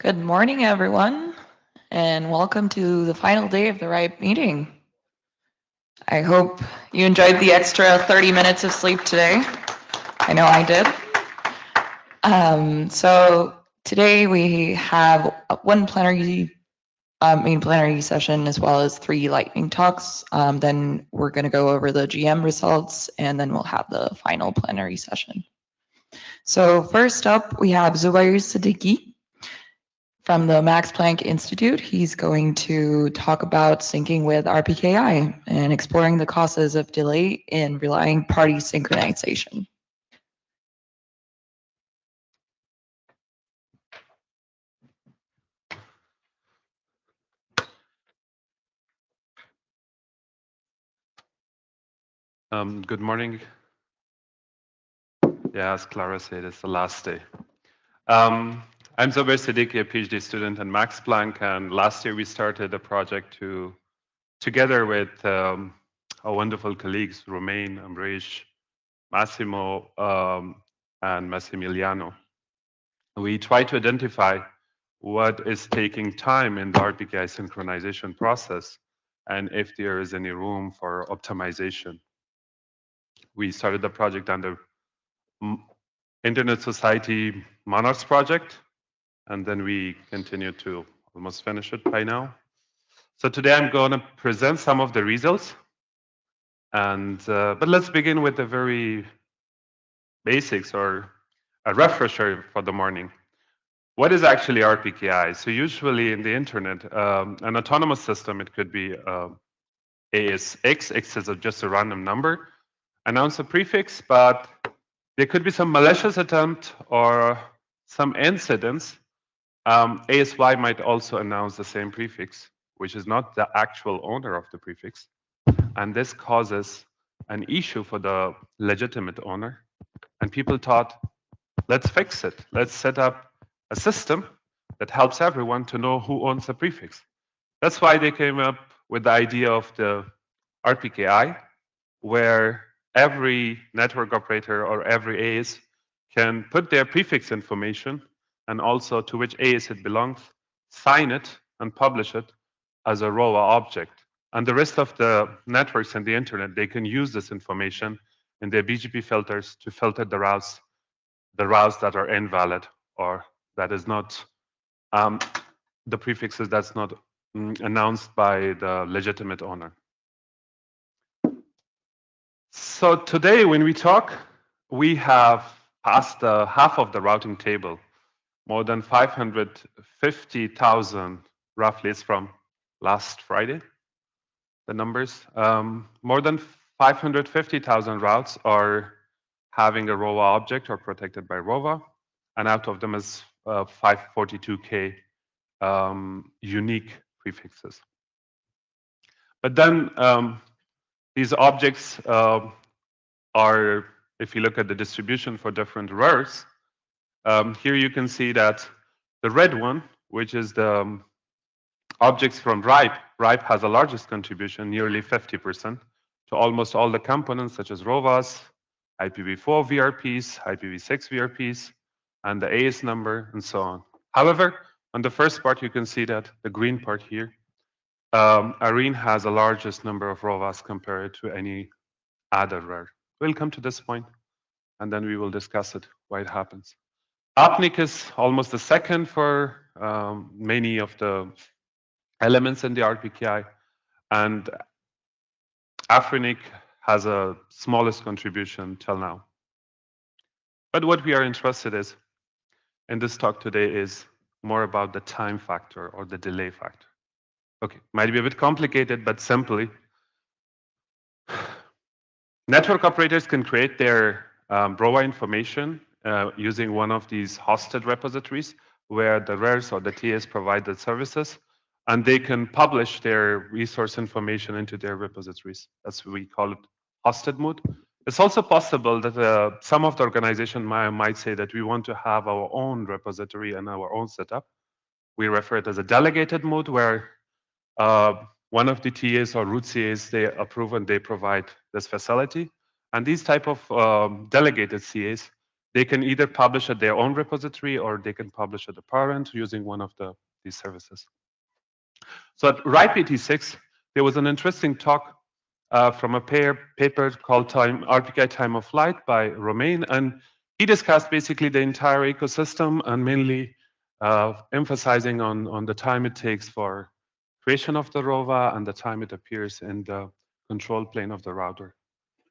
Good morning, everyone, and welcome to the final day of the RIPE meeting. I hope you enjoyed the extra 30 minutes of sleep today. I know I did. So today we have one plenary, main plenary session as well as 3 lightning talks. Then we're going to go over the GM results, and then we'll have the final plenary session. So first up, we have Zubair Sediqi from the Max-Planck Institute. He's going to talk about syncing with RPKI and exploring the causes of delay in relying party synchronization. Good morning. Yeah, as Clara said, it's the last day. I'm Zubair Sediqi, a PhD student at Max-Planck, and last year we started a project together with our wonderful colleagues, Romain, Ambresh, Massimo, and Massimiliano. We try to identify what is taking time in the RPKI synchronization process and if there is any room for optimization. We started the project under Internet Society MANRS project, and then we continue to almost finish it by now. So today I'm going to present some of the results, and but let's begin with the very basics or a refresher for the morning. What is actually RPKI? So usually in the internet, an autonomous system, it could be ASX, X is just a random number, announce a prefix, but there could be some malicious attempt or some incidents. ASY might also announce the same prefix, which is not the actual owner of the prefix. And this causes an issue for the legitimate owner. And people thought, let's fix it. Let's set up a system that helps everyone to know who owns the prefix. That's why they came up with the idea of the RPKI, where every network operator or every AS can put their prefix information and also to which AS it belongs, sign it and publish it as a ROA object. And the rest of the networks and the internet, they can use this information in their BGP filters to filter the routes that are invalid or that is not the prefixes that's not announced by the legitimate owner. So today when we talk, we have passed half of the routing table. More than 550,000, roughly, it's from last Friday, the numbers. More than 550,000 routes are having a ROA object or protected by ROA, and out of them is 542K unique prefixes. But then these objects are, if you look at the distribution for different RERs, here you can see that the red one, which is the objects from RIPE has the largest contribution, nearly 50%, to almost all the components such as ROVAs, IPv4 VRPs, IPv6 VRPs, and the AS number, and so on. However, on the first part, you can see that the green part here, ARENE has the largest number of ROVAs compared to any other RER. We'll come to this point, and then we will discuss it, why it happens. CZ.NIC is almost the second for many of the elements in the RPKI, and AFRINIC has a smallest contribution till now. But what we are interested in this talk today is more about the time factor or the delay factor. Okay, might be a bit complicated, but simply, network operators can create their ROA information using one of these hosted repositories where the RERs or the TAs provide the services, and they can publish their resource information into their repositories. That's what we call it hosted mode. It's also possible that some of the organization might say that we want to have our own repository and our own setup. We refer it as a delegated mode where one of the TAs or root CAs, they approve and they provide this facility. And these type of delegated CAs, they can either publish at their own repository or they can publish at the parent using one of these services. So at RIPE86, there was an interesting talk from a paper called RPKI Time of Flight by Romain, and he discussed basically the entire ecosystem and mainly emphasizing on the time it takes for creation of the ROVA and the time it appears in the control plane of the router.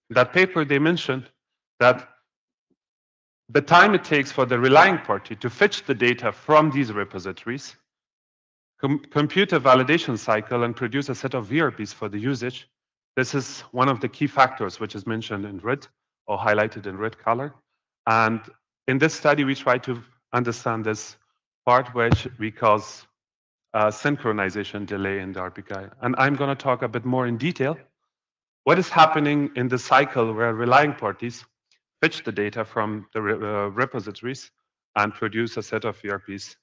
In that paper, they mentioned that the time it takes for the relying party to fetch the data from these repositories, compute a validation cycle, and produce a set of VRPs for the usage. This is one of the key factors which is mentioned in red or highlighted in red color. And in this study, we try to understand this part which we call synchronization delay in the RPKI. And I'm going to talk a bit more in detail. What is happening in the cycle where relying parties fetch the data from the repositories and produce a set of VRPs?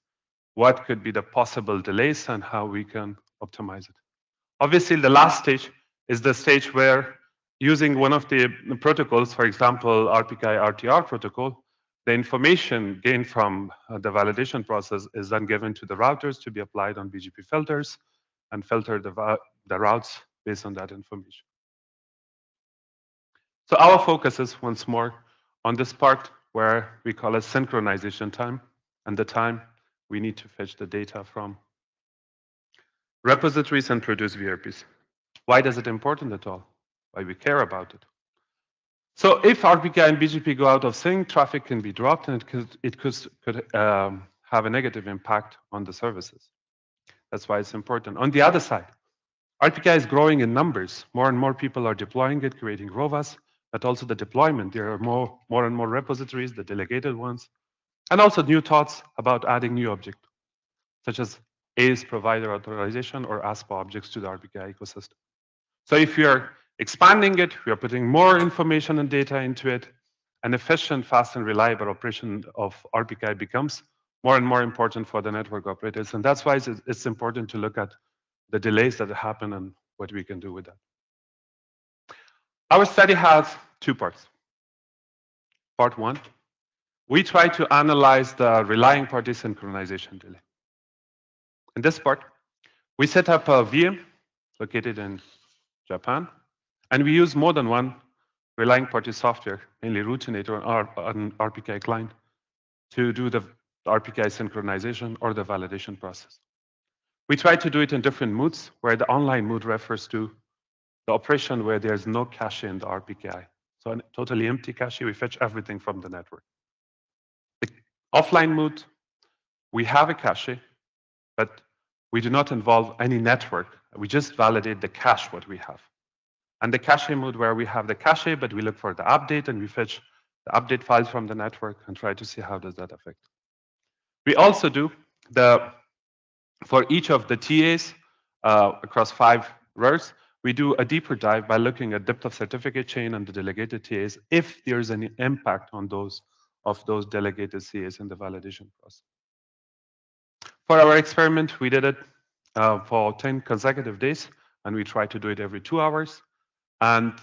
What could be the possible delays and how we can optimize it? Obviously, the last stage is the stage where using one of the protocols, for example, RPKI RTR protocol, the information gained from the validation process is then given to the routers to be applied on BGP filters and filter the routes based on that information. So our focus is once more on this part where we call it synchronization time and the time we need to fetch the data from repositories and produce VRPs. Why is it important at all? Why we care about it? So if RPKI and BGP go out of sync, traffic can be dropped and it could have a negative impact on the services. That's why it's important. On the other side, RPKI is growing in numbers. More and more people are deploying it, creating ROVAs, but also the deployment. There are more and more repositories, the delegated ones, and also new thoughts about adding new objects, such as ACE provider authorization or ASPA objects to the RPKI ecosystem. So if we are expanding it, we are putting more information and data into it, an efficient, fast, and reliable operation of RPKI becomes more and more important for the network operators. And that's why it's important to look at the delays that happen and what we can do with that. Our study has two parts. Part one, we try to analyze the relying party synchronization delay. In this part, we set up a VM located in Japan, and we use more than one relying party software, mainly Routinator and RPKI client, to do the RPKI synchronization or the validation process. We try to do it in different moods, where the online mood refers to the operation where there's no cache in the RPKI. So a totally empty cache, we fetch everything from the network. The offline mood, we have a cache, but we do not involve any network. We just validate the cache what we have. And the cache mode where we have the cache, but we look for the update and we fetch the update files from the network and try to see how does that affect. We also do for each of the TAs across 5 rows, we do a deeper dive by looking at depth of certificate chain and the delegated TAs if there's any impact on those delegated CAs in the validation process. For our experiment, we did it for 10 consecutive days, and we tried to do it every 2 hours. And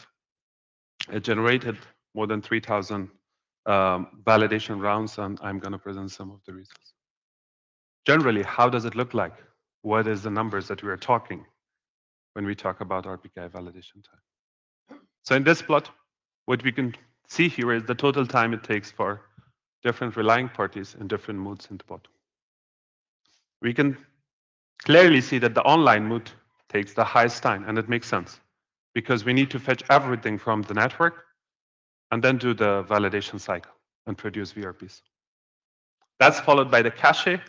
it generated more than 3,000 validation rounds, and I'm going to present some of the results. Generally, how does it look like? What is the numbers that we are talking when we talk about RPKI validation time? So in this plot, what we can see here is the total time it takes for different relying parties in different modes in the bottom. We can clearly see that the online mode takes the highest time, and it makes sense because we need to fetch everything from the network and then do the validation cycle and produce VRPs. That's followed by the cache,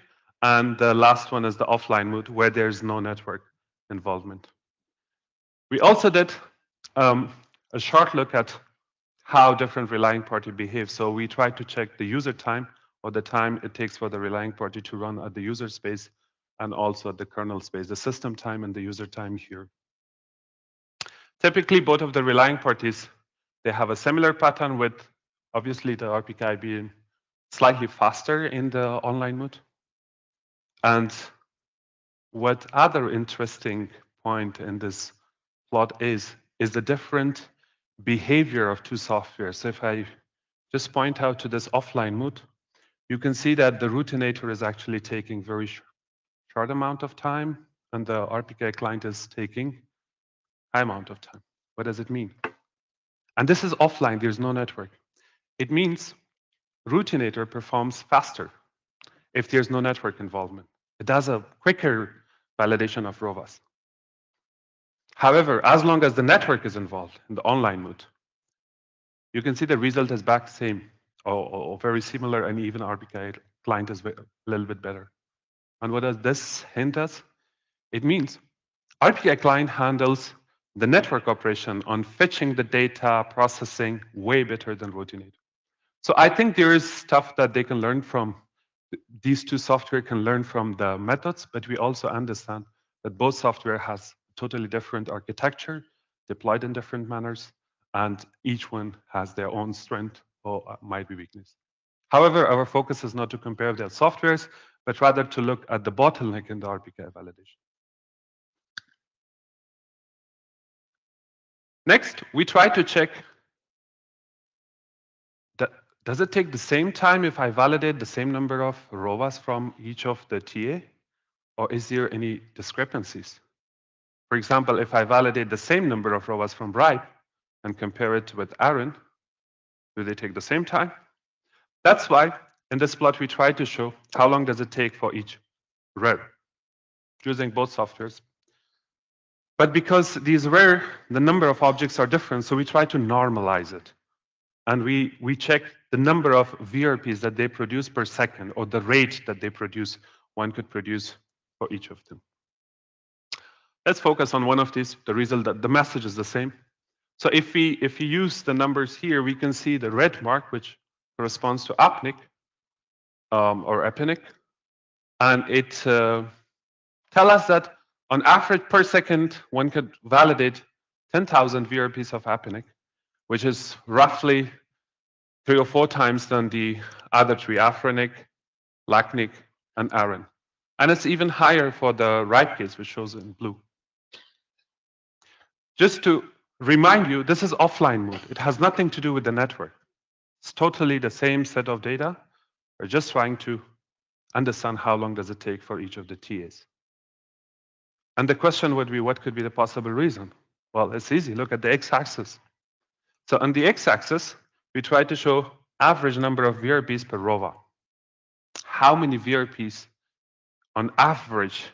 and the last one is the offline mode where there's no network involvement. We also did a short look at how different relying party behave. So we tried to check the user time or the time it takes for the relying party to run at the user space and also at the kernel space, the system time and the user time here. Typically, both of the relying parties, they have a similar pattern with obviously the RPKI being slightly faster in the online mode. And what other interesting point in this plot is the different behavior of two softwares. So if I just point out to this offline mode, you can see that the routinator is actually taking very short amount of time, and the RPKI client is taking high amount of time. What does it mean? And this is offline, there's no network. It means routinator performs faster if there's no network involvement. It does a quicker validation of ROVAs. However, as long as the network is involved in the online mode, you can see the result is back same or very similar, and even RPKI client is a little bit better. And what does this hint us? It means RPKI client handles the network operation on fetching the data, processing way better than routinator. So I think there is stuff that they can learn from. These two software can learn from the methods, but we also understand that both software has totally different architecture, deployed in different manners, and each one has their own strength or might be weakness. However, our focus is not to compare their softwares, but rather to look at the bottleneck in the RPKI validation. Next, we try to check that does it take the same time if I validate the same number of ROVAs from each of the TA, or is there any discrepancies? For example, if I validate the same number of ROVAs from RIPE and compare it with Aaron, do they take the same time? That's why in this plot we try to show how long does it take for each rare using both softwares. But because these rare, the number of objects are different, so we try to normalize it. And we check the number of VRPs that they produce per second, or the rate that they produce, one could produce for each of them. Let's focus on one of these, the result that the message is the same. So if we use the numbers here, we can see the red mark, which corresponds to APNIC or EPINIC, and it tells us that on average per second, one could validate 10,000 VRPs of APINIC, which is roughly 3 or 4 times than the other three, AFRINIC, LACNIC, and ARIN. And it's even higher for the RIPE case, which shows in blue. Just to remind you, this is offline mode. It has nothing to do with the network. It's totally the same set of data. We're just trying to understand how long does it take for each of the TAs. And the question would be, what could be the possible reason? Well, it's easy. Look at the x-axis. So on the x-axis, we try to show average number of VRPs per ROVA. How many VRPs on average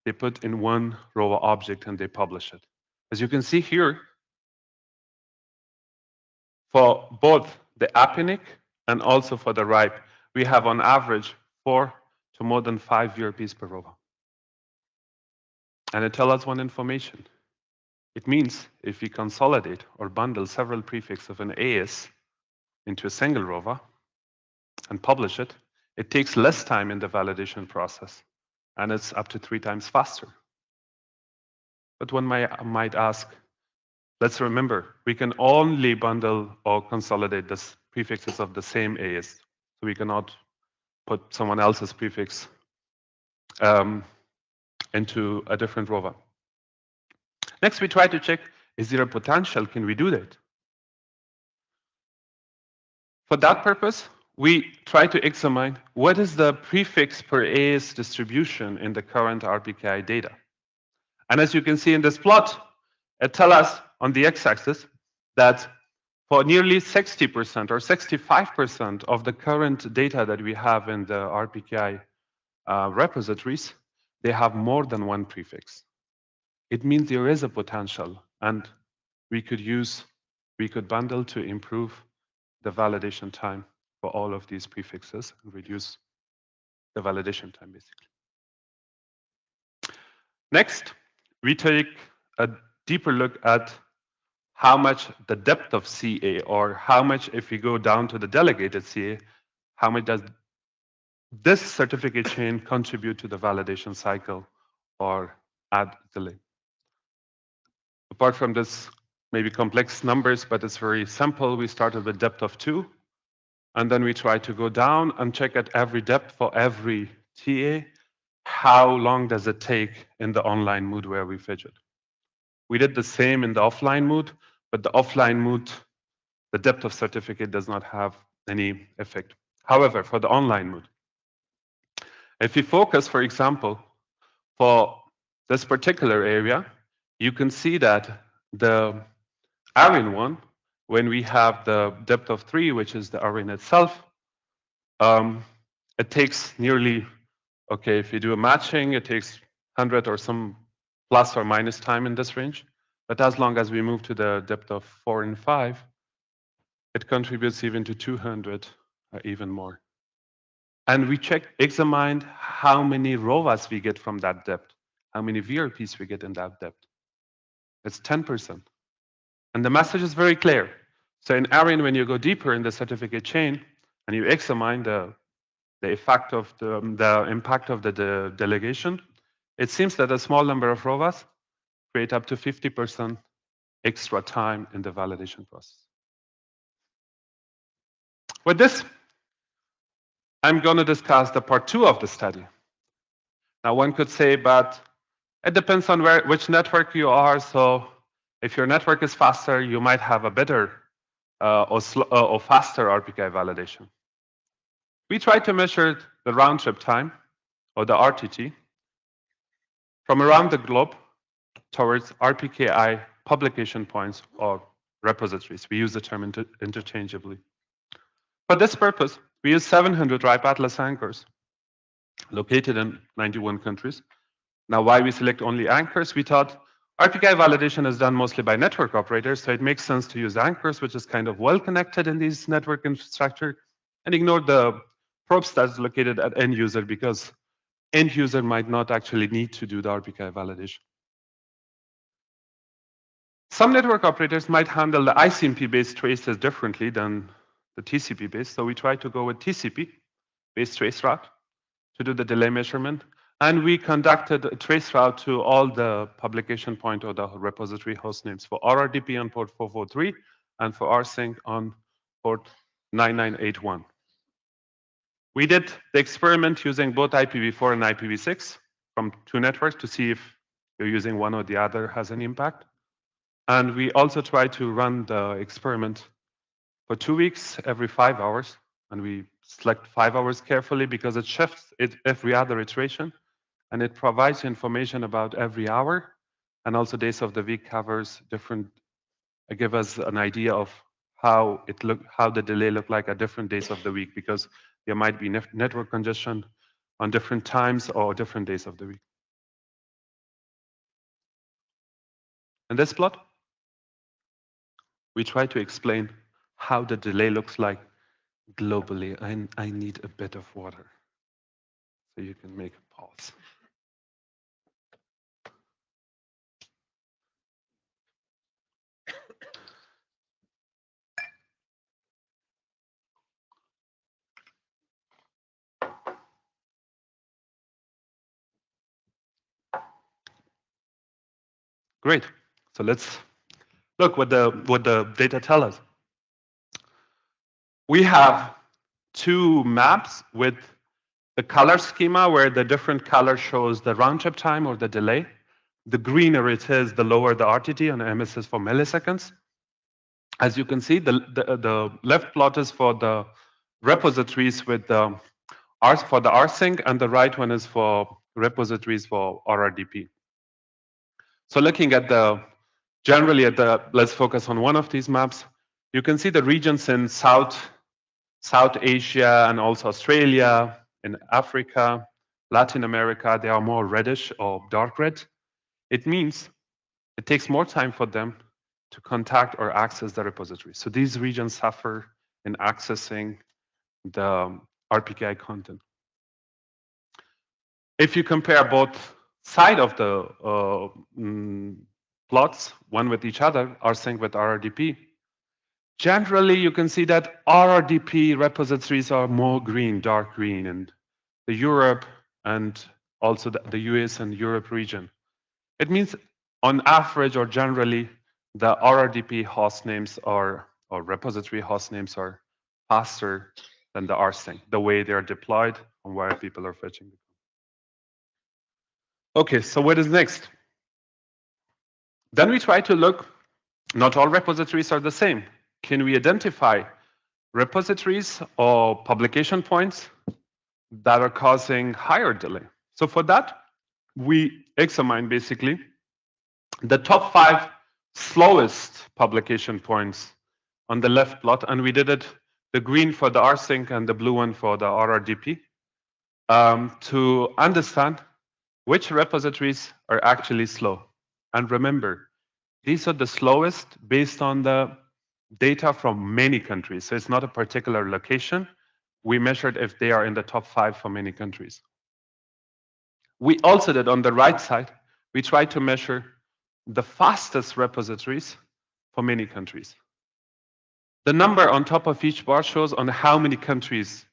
they put in one ROVA object and they publish it. As you can see here, for both the APINIC and also for the RIPE, we have on average 4 to more than 5 VRPs per ROVA. And it tells us one information. It means if we consolidate or bundle several prefixes of an AS into a single ROVA and publish it, it takes less time in the validation process, and it's up to 3 times faster. But one might ask, let's remember, we can only bundle or consolidate the prefixes of the same AS. So we cannot put someone else's prefix into a different ROVA. Next, we try to check, is there a potential? Can we do that? For that purpose, we try to examine what is the prefix per AS distribution in the current RPKI data. And as you can see in this plot, it tells us on the x-axis that for nearly 60% or 65% of the current data that we have in the RPKI repositories, they have more than one prefix. It means there is a potential, and we could bundle to improve the validation time for all of these prefixes and reduce the validation time, basically. Next, we take a deeper look at how much the depth of CA, or how much, if we go down to the delegated CA, how much does this certificate chain contribute to the validation cycle or add delay. Apart from this, maybe complex numbers, but it's very simple. We started with depth of 2, and then we try to go down and check at every depth for every TA, how long does it take in the online mode where we fetch it. We did the same in the offline mode, but the offline mode, the depth of certificate does not have any effect. However, for the online mode, if we focus, for example, for this particular area, you can see that the ARIN one, when we have the depth of 3, which is the ARIN itself, it takes nearly, okay, if you do a matching, it takes 100 or some plus or minus time in this range. But as long as we move to the depth of 4 and 5, it contributes even to 200 or even more. And we examined how many ROVAs we get from that depth, how many VRPs we get in that depth. It's 10%. And the message is very clear. So in ARIN, when you go deeper in the certificate chain and you examine the effect of the impact of the delegation, it seems that a small number of ROVAs create up to 50% extra time in the validation process. With this, I'm going to discuss the part 2 of the study. Now, one could say, but it depends on which network you are. So if your network is faster, you might have a better or faster RPKI validation. We try to measure the round trip time, or the RTT, from around the globe towards RPKI publication points or repositories. We use the term interchangeably. For this purpose, we use 700 RIPE Atlas anchors located in 91 countries. Now, why we select only anchors? We thought RPKI validation is done mostly by network operators, so it makes sense to use anchors, which is kind of well connected in these network infrastructure, and ignore the probes that's located at end user, because end user might not actually need to do the RPKI validation. Some network operators might handle the ICMP-based traces differently than the TCP-based, so we try to go with TCP-based trace route to do the delay measurement. And we conducted a trace route to all the publication point or the repository host names for RRDP on port 443 and for rsync on port 9981. We did the experiment using both IPv4 and IPv6 from 2 networks to see if you're using one or the other has any impact. And we also tried to run the experiment for 2 weeks, every 5 hours. And we select 5 hours carefully because it shifts every other iteration. And it provides information about every hour, and also days of the week covers different. Give us an idea of how the delay look like at different days of the week, because there might be network congestion on different times or different days of the week. In this plot, we try to explain how the delay looks like globally. I need a bit of water, so you can make a pause. Great. So let's look what the data tell us. We have 2 maps with the color schema where the different color shows the round trip time or the delay. The greener it is, the lower the RTT, and MS is for milliseconds. As you can see, the left plot is for the repositories with the for the rsync, and the right one is for repositories for RRDP. So looking at let's focus on one of these maps. You can see the regions in South Asia and also Australia, in Africa, Latin America. They are more reddish or dark red. It means it takes more time for them to contact or access the repository. So these regions suffer in accessing the RPKI content. If you compare both sides of the plots, one with each other, rsync with RRDP, generally you can see that RRDP repositories are more green, dark green, and the Europe and also the US and Europe region. It means on average or generally, the RRDP host names or repository host names are faster than the rsync, the way they are deployed and where people are fetching. Okay, so what is next? Then we try to look, not all repositories are the same. Can we identify repositories or publication points that are causing higher delay. So for that, we examine basically the top 5 slowest publication points on the left plot, and we did it the green for the rsync and the blue one for the RRDP to understand which repositories are actually slow. And remember, these are the slowest based on the data from many countries. So it's not a particular location. We measured if they are in the top 5 for many countries. We also did on the right side, we tried to measure the fastest repositories for many countries. The number on top of each bar shows on how many countries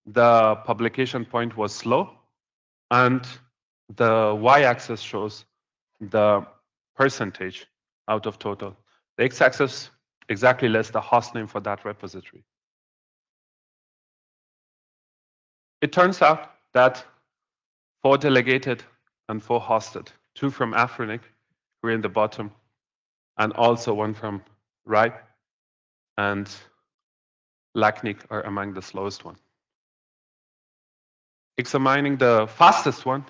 the publication point was slow, and the y-axis shows the percentage out of total. The x-axis exactly lists the host name for that repository. It turns out that 4 delegated and 4 hosted, 2 from Afrinic, who are in the bottom, and also 1 from RIPE and LACNIC are among the slowest one. Examining the fastest one,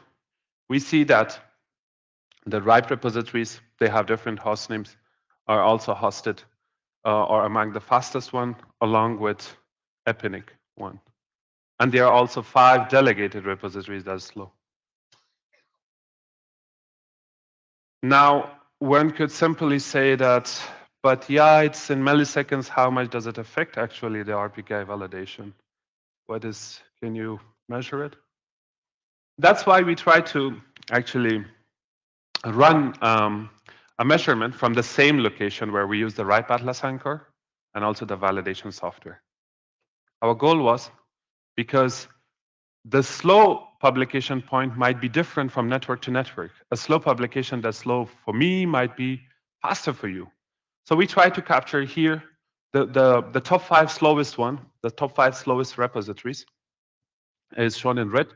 we see that the RIPE repositories, they have different host names, are also hosted or among the fastest one, along with Epinic one. And there are also 5 delegated repositories that are slow. Now, one could simply say that, but yeah, it's in milliseconds, how much does it affect actually the RPKI validation? Can you measure it? That's why we try to actually run a measurement from the same location where we use the RIPE Atlas Anchor and also the validation software. Our goal was, because the slow publication point might be different from network to network. A slow publication that's slow for me might be faster for you. So we try to capture here the top 5 slowest one, the top 5 slowest repositories is shown in red.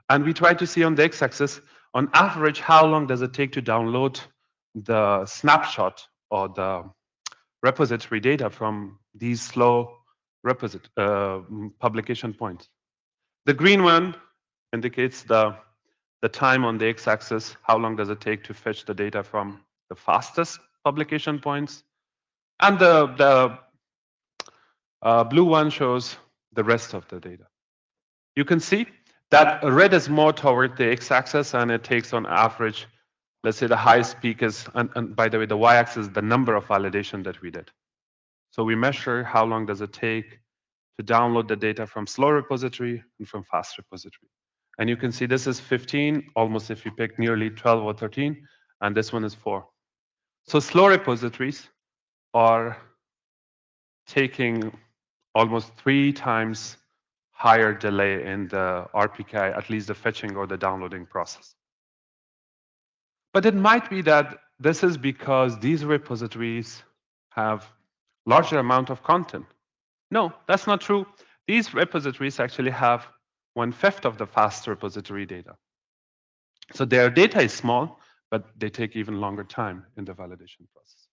And we try to see on the x-axis, on average, how long does it take to download the snapshot or the repository data from these slow publication points. The green one indicates the time on the x-axis, how long does it take to fetch the data from the fastest publication points. And the blue one shows the rest of the data. You can see that red is more toward the x-axis, and it takes on average, let's say the highest peak is, and by the way, the y-axis is the number of validation that we did. So we measure how long does it take to download the data from slow repository and from fast repository. And you can see this is 15, almost if you pick nearly 12 or 13, and this one is 4. So slow repositories are taking almost 3 times higher delay in the RPKI, at least the fetching or the downloading process. But it might be that this is because these repositories have larger amount of content. No, that's not true. These repositories actually have 1/5 of the fast repository data. So their data is small, but they take even longer time in the validation process.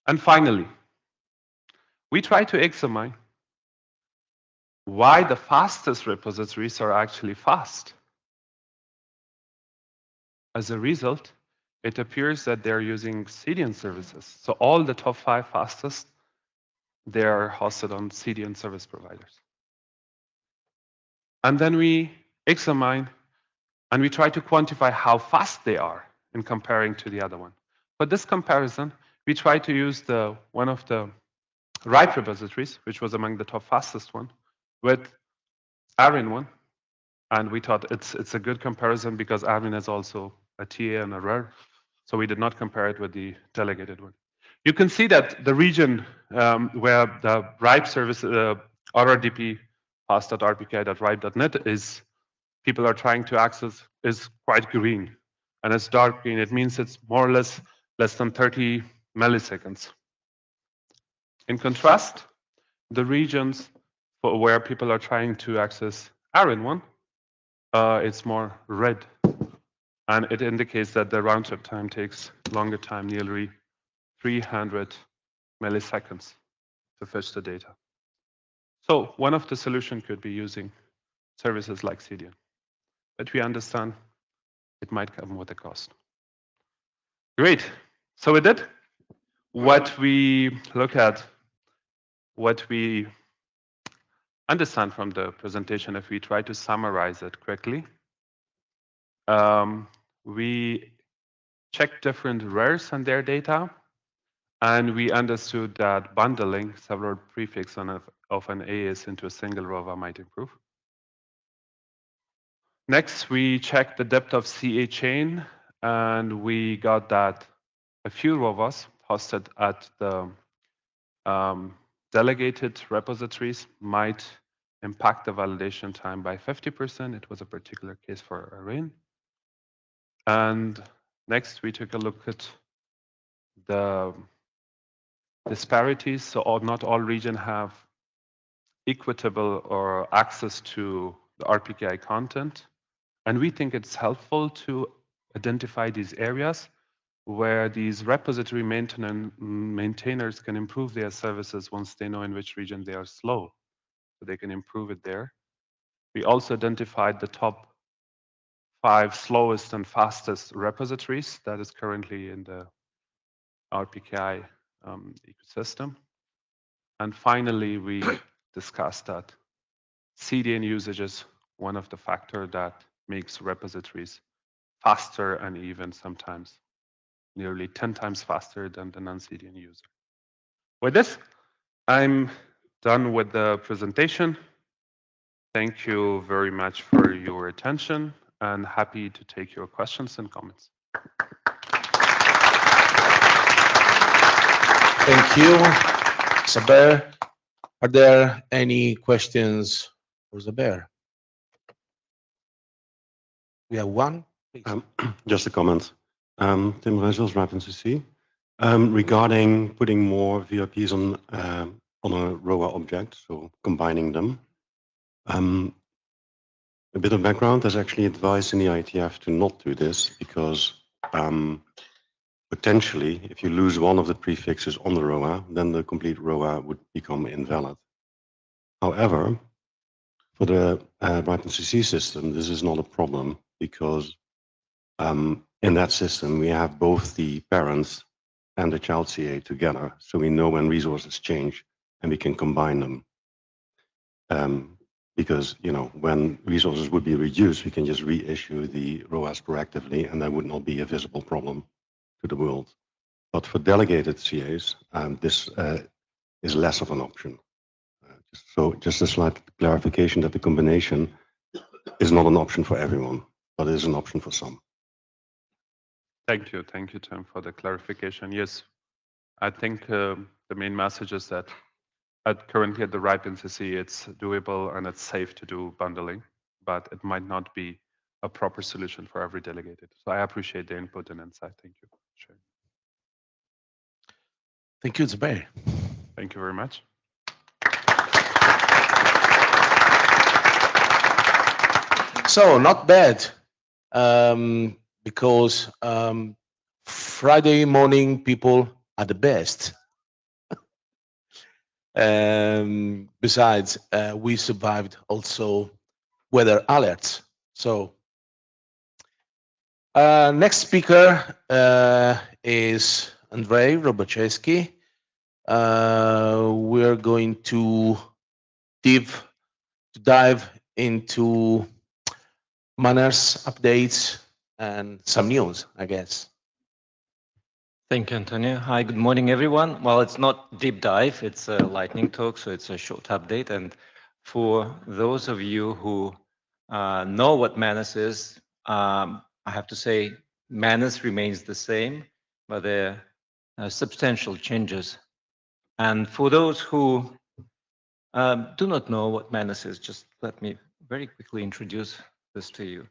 And finally, we try to examine why the fastest repositories are actually fast. As a result, it appears that they're using CDN services. So all the top 5 fastest, they are hosted on CDN service providers. And then we examine and we try to quantify how fast they are in comparing to the other one. For this comparison, we try to use one of the RIPE repositories, which was among the top fastest one, with ARIN one. And we thought it's a good comparison because ARIN is also a TA and a RER. So we did not compare it with the delegated one. You can see that the region where the RIPE service, RRDP pass.rpki.ripe.net is, people are trying to access, is quite green. And it's dark green. It means it's more or less than 30 milliseconds. In contrast, the regions where people are trying to access ARIN one, it's more red. And it indicates that the round trip time takes longer time, nearly 300 milliseconds to fetch the data. So one of the solutions could be using services like CDN, but we understand it might come with a cost. Great. So with that, what we look at, what we understand from the presentation, if we try to summarize it quickly, we checked different rares and their data, and we understood that bundling several prefixes of an AES into a single ROVA might improve. Next, we checked the depth of CA chain, and we got that a few ROVAs hosted at the delegated repositories might impact the validation time by 50%. It was a particular case for Iran. And next, we took a look at the disparities. So not all regions have equitable or access to the RPKI content. And we think it's helpful to identify these areas where these repository maintainers can improve their services once they know in which region they are slow, so they can improve it there. We also identified the top 5 slowest and fastest repositories that is currently in the RPKI ecosystem. And finally, we discussed that CDN usage is one of the factors that makes repositories faster and even sometimes nearly 10 times faster than the non-CDN user. With this, I'm done with the presentation. Thank you very much for your attention and happy to take your questions and comments. Thank you, Zubair. Are there any questions for Zubair? We have one, please. Just a comment. Tim Rijsels, RAPNCC. Regarding putting more VRPs on a ROA object, so combining them. A bit of background, there's actually advice in the IETF to not do this because potentially, if you lose one of the prefixes on the ROA, then the complete ROA would become invalid. However, for the RAPNCC system, this is not a problem because in that system, we have both the parents and the child CA together, so we know when resources change and we can combine them. Because, you know, when resources would be reduced, we can just reissue the ROAS proactively and that would not be a visible problem to the world. But for delegated CAs, this is less of an option. So just a slight clarification that the combination is not an option for everyone, but it is an option for some. Thank you, Tim, for the clarification. Yes, I think the main message is that currently at the RAPNCC, it's doable and it's safe to do bundling, but it might not be a proper solution for every delegated. So I appreciate the input and insight. Thank you. Sure. Thank you, Zubair. Thank you very much. So not bad, because Friday morning people are the best. Besides, we survived also weather alerts. So next speaker is Andrei Robachevsky. We're going to dive into MANRS updates and some news, I guess. Thank you, Antonio. Hi, good morning, everyone. Well, it's not deep dive, it's a lightning talk, so it's a short update. And for those of you who know what MANRS is, I have to say MANRS remains the same, but there are substantial changes. And for those who do not know what MANRS is, just let me very quickly introduce this to you.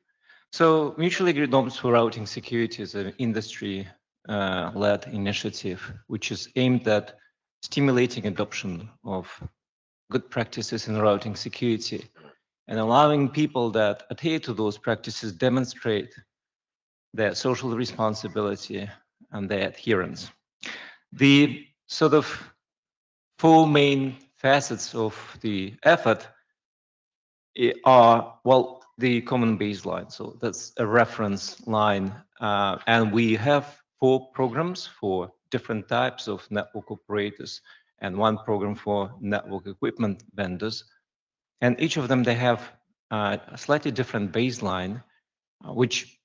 So mutually agreed norms for routing security is an industry-led initiative, which is aimed at stimulating adoption of good practices in routing security and allowing people that adhere to those practices demonstrate their social responsibility and their adherence. The sort of four main facets of the effort are, well, the common baseline. So that's a reference line. And we have 4 programs for different types of network operators and 1 program for network equipment vendors. And each of them, they have a slightly different baseline, which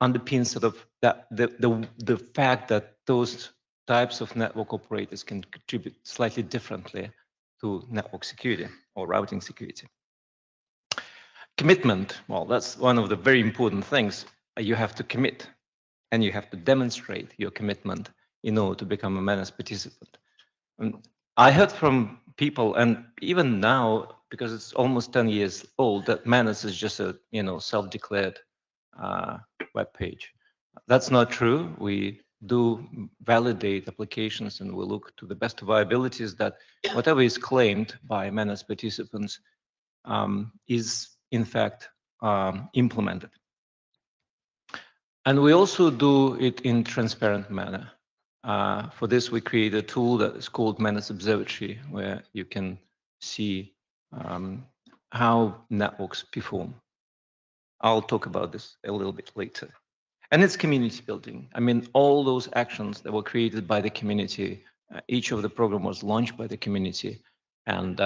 underpins sort of that the fact that those types of network operators can contribute slightly differently to network security or routing security. Commitment, well, that's one of the very important things. You have to commit and you have to demonstrate your commitment in order to become a MANRS participant. And I heard from people, and even now, because it's almost 10 years old, that MANRS is just a self-declared web page. That's not true. We do validate applications and we look to the best of our abilities that whatever is claimed by MANRS participants is in fact implemented. And we also do it in transparent manner. For this, we create a tool that is called MANRS Observatory, where you can see how networks perform. I'll talk about this a little bit later. And it's community building. I mean, all those actions that were created by the community, each of the program was launched by the community and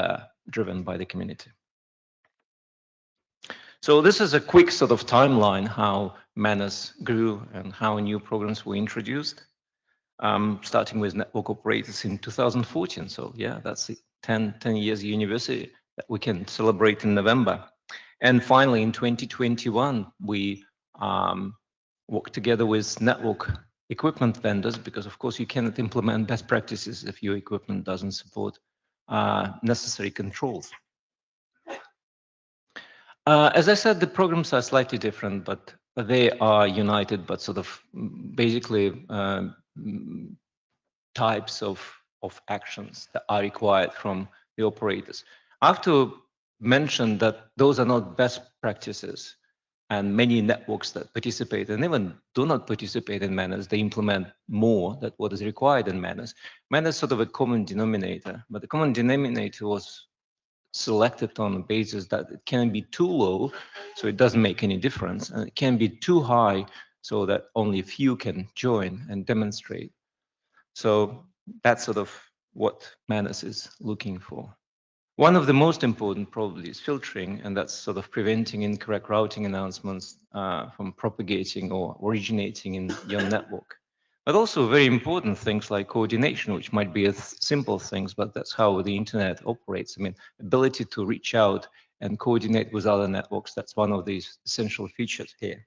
driven by the community. So this is a quick sort of timeline how MANRS grew and how new programs were introduced, starting with network operators in 2014. So yeah, that's 10 years university that we can celebrate in November. And finally, in 2021, we worked together with network equipment vendors, because of course you cannot implement best practices if your equipment doesn't support necessary controls. As I said, the programs are slightly different, but they are united, but sort of basically types of actions that are required from the operators. I have to mention that those are not best practices, and many networks that participate and even do not participate in MANRS, they implement more than what is required in MANRS. MANRS is sort of a common denominator, but the common denominator was selected on the basis that it can be too low, so it doesn't make any difference, and it can be too high, so that only a few can join and demonstrate. So that's sort of what MANRS is looking for. One of the most important probably is filtering, and that's sort of preventing incorrect routing announcements from propagating or originating in your network. But also very important things like coordination, which might be simple things, but that's how the internet operates. I mean, ability to reach out and coordinate with other networks, that's one of these essential features here.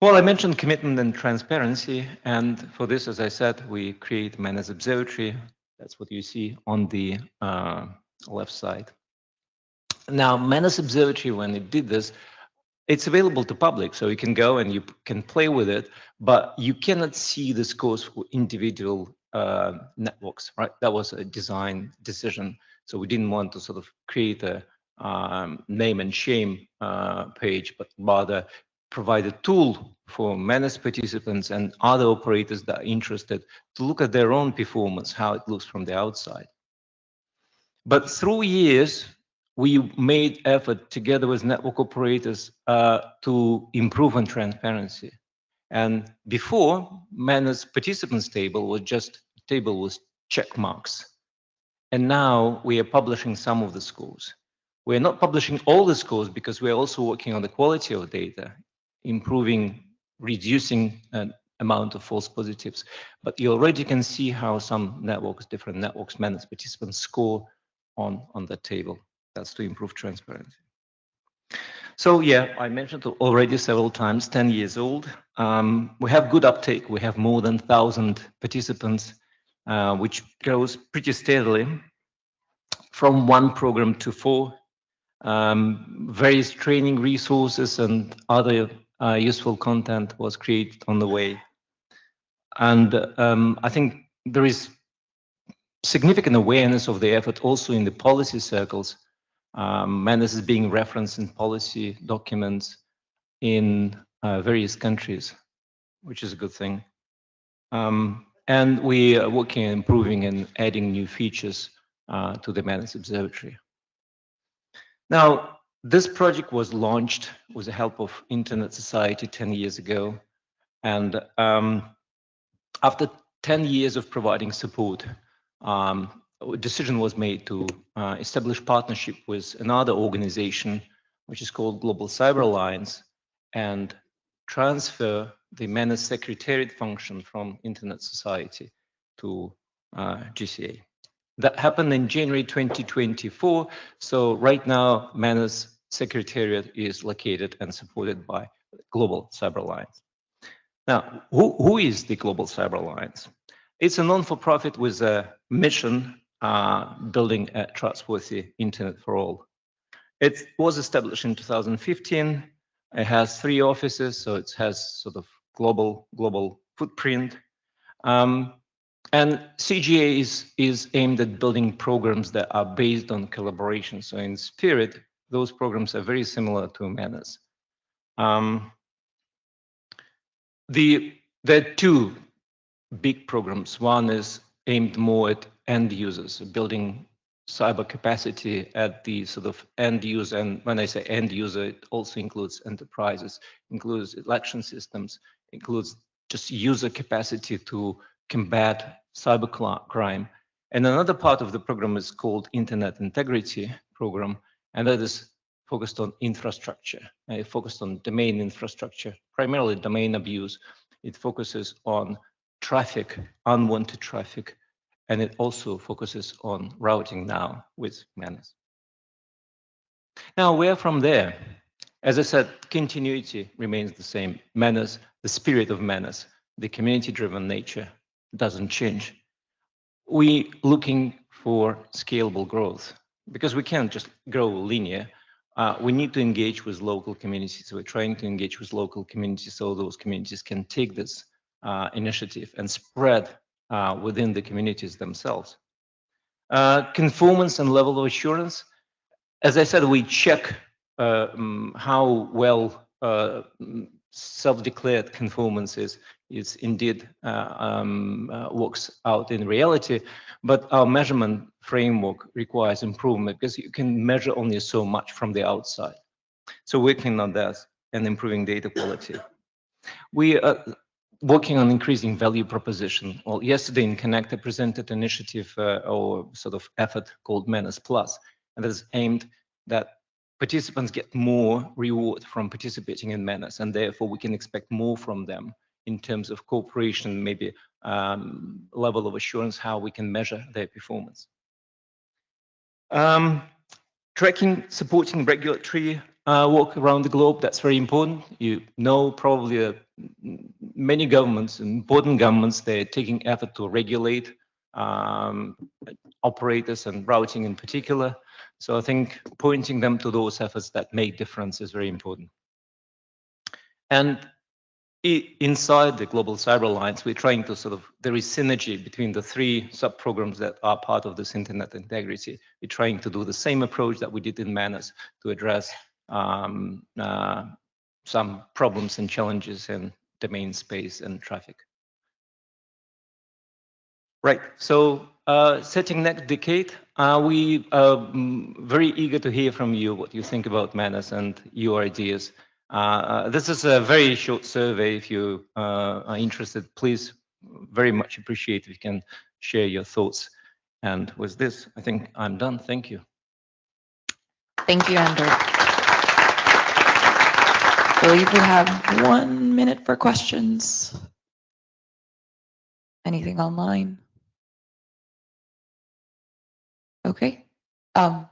Well, I mentioned commitment and transparency, and for this, as I said, we create MANRS Observatory. That's what you see on the left side. Now, MANRS Observatory, when it did this, it's available to public, so you can go and you can play with it, but you cannot see the scores for individual networks, right? That was a design decision. So we didn't want to sort of create a name and shame page, but rather provide a tool for MANRS participants and other operators that are interested to look at their own performance, how it looks from the outside. But through years, we made effort together with network operators to improve on transparency. And before, MANRS participants table was just a table with check marks. And now we are publishing some of the scores. We're not publishing all the scores because we're also working on the quality of data, improving, reducing an amount of false positives. But you already can see how some networks, different networks, MANRS participants score on that table. That's to improve transparency. So yeah, I mentioned already several times, 10 years old. We have good uptake. We have more than 1,000 participants, which grows pretty steadily from 1 program to 4. Various training resources and other useful content was created on the way. And I think there is significant awareness of the effort also in the policy circles. MANRS is being referenced in policy documents in various countries, which is a good thing. And we are working on improving and adding new features to the MANRS Observatory. Now, this project was launched with the help of Internet Society 10 years ago. And after 10 years of providing support, a decision was made to establish partnership with another organization, which is called Global Cyber Alliance, and transfer the MANRS Secretariat function from Internet Society to GCA. That happened in January 2024. So right now, MANRS Secretariat is located and supported by Global Cyber Alliance. Now, who is the Global Cyber Alliance? It's a non-for-profit with a mission building a trustworthy internet for all. It was established in 2015. It has 3 offices, so it has sort of global footprint. And CGA is aimed at building programs that are based on collaboration. So in spirit, those programs are very similar to MANRS. There are 2 big programs. One is aimed more at end users, building cyber capacity at the sort of end user. And when I say end user, it also includes enterprises, includes election systems, includes just user capacity to combat cyber crime. And another part of the program is called Internet Integrity Program, and that is focused on infrastructure. It focused on domain infrastructure, primarily domain abuse. It focuses on traffic, unwanted traffic, and it also focuses on routing now with MANRS. Now, where from there? As I said, continuity remains the same. MANRS, the spirit of MANRS, the community-driven nature doesn't change. We're looking for scalable growth because we can't just grow linear. We need to engage with local communities. We're trying to engage with local communities so those communities can take this initiative and spread within the communities themselves. Conformance and level of assurance. As I said, we check how well self-declared conformance is indeed works out in reality, but our measurement framework requires improvement because you can measure only so much from the outside. So working on that and improving data quality. We are working on increasing value proposition. Well, yesterday in Connect, I presented an initiative or sort of effort called MANRS Plus, and that is aimed that participants get more reward from participating in MANRS, and therefore we can expect more from them in terms of cooperation, maybe level of assurance, how we can measure their performance. Tracking, supporting regulatory work around the globe, that's very important. You know probably many governments, important governments, they're taking effort to regulate operators and routing in particular. So I think pointing them to those efforts that make difference is very important. And inside the Global Cyber Alliance, we're trying to there is synergy between the 3 sub-programs that are part of this internet integrity. We're trying to do the same approach that we did in MANRS to address some problems and challenges in domain space and traffic. Right, so setting next decade, we are very eager to hear from you what you think about MANRS and your ideas. This is a very short survey. If you are interested, please, very much appreciate if you can share your thoughts. And with this, I think I'm done. Thank you. Thank you, Andrei. I believe we have 1 minute for questions. Anything online? Okay. Yeah.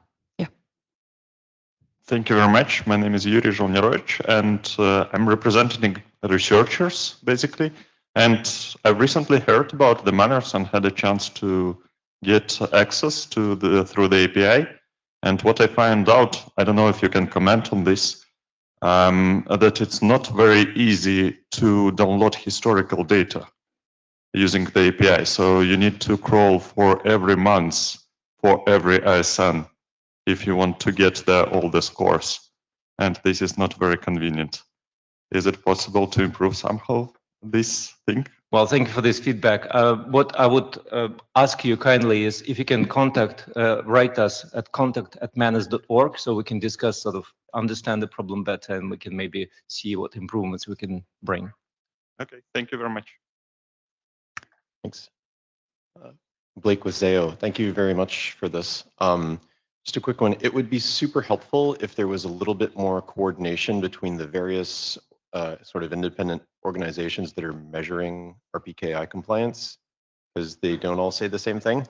Thank you very much. My name is Yuri Zholnirovich, and I'm representing researchers, basically. And I recently heard about the MANRS and had a chance to get access to through the API. And what I find out, I don't know if you can comment on this, that it's not very easy to download historical data using the API. So you need to crawl for every month for every ISN if you want to get all the scores. And this is not very convenient. Is it possible to improve somehow this thing? Well, thank you for this feedback. What I would ask you kindly is if you can write us at contact@manrs.org so we can discuss, sort of understand the problem better, and we can maybe see what improvements we can bring. Okay, thank you very much. Thanks. Blake with Zayo, thank you very much for this. Just a quick one. It would be super helpful if there was a little bit more coordination between the various sort of independent organizations that are measuring RPKI compliance, because they don't all say the same thing.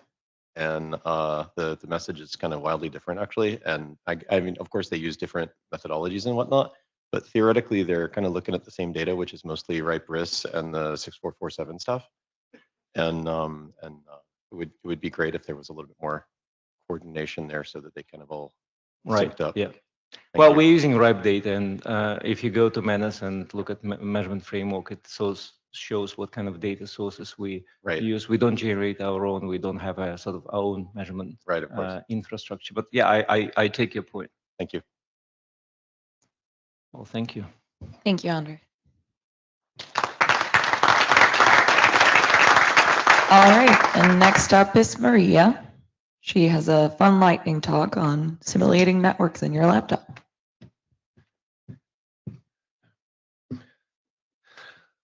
And the message is kind of wildly different, actually. And I mean, of course, they use different methodologies and whatnot, but theoretically, they're kind of looking at the same data, which is mostly RIPE RIS and the 6447 stuff. And it would be great if there was a little bit more coordination there so that they kind of all synced up. Yeah. Thank you. We're using RIPE data, and if you go to MANRS and look at measurement framework, it shows what kind of data sources we use. We don't generate our own. We don't have a sort of our own measurement infrastructure. But yeah, I take your point. Thank you. Well, thank you. Thank you, Andrei. All right, and next up is Maria. She has a fun lightning talk on simulating networks in your laptop.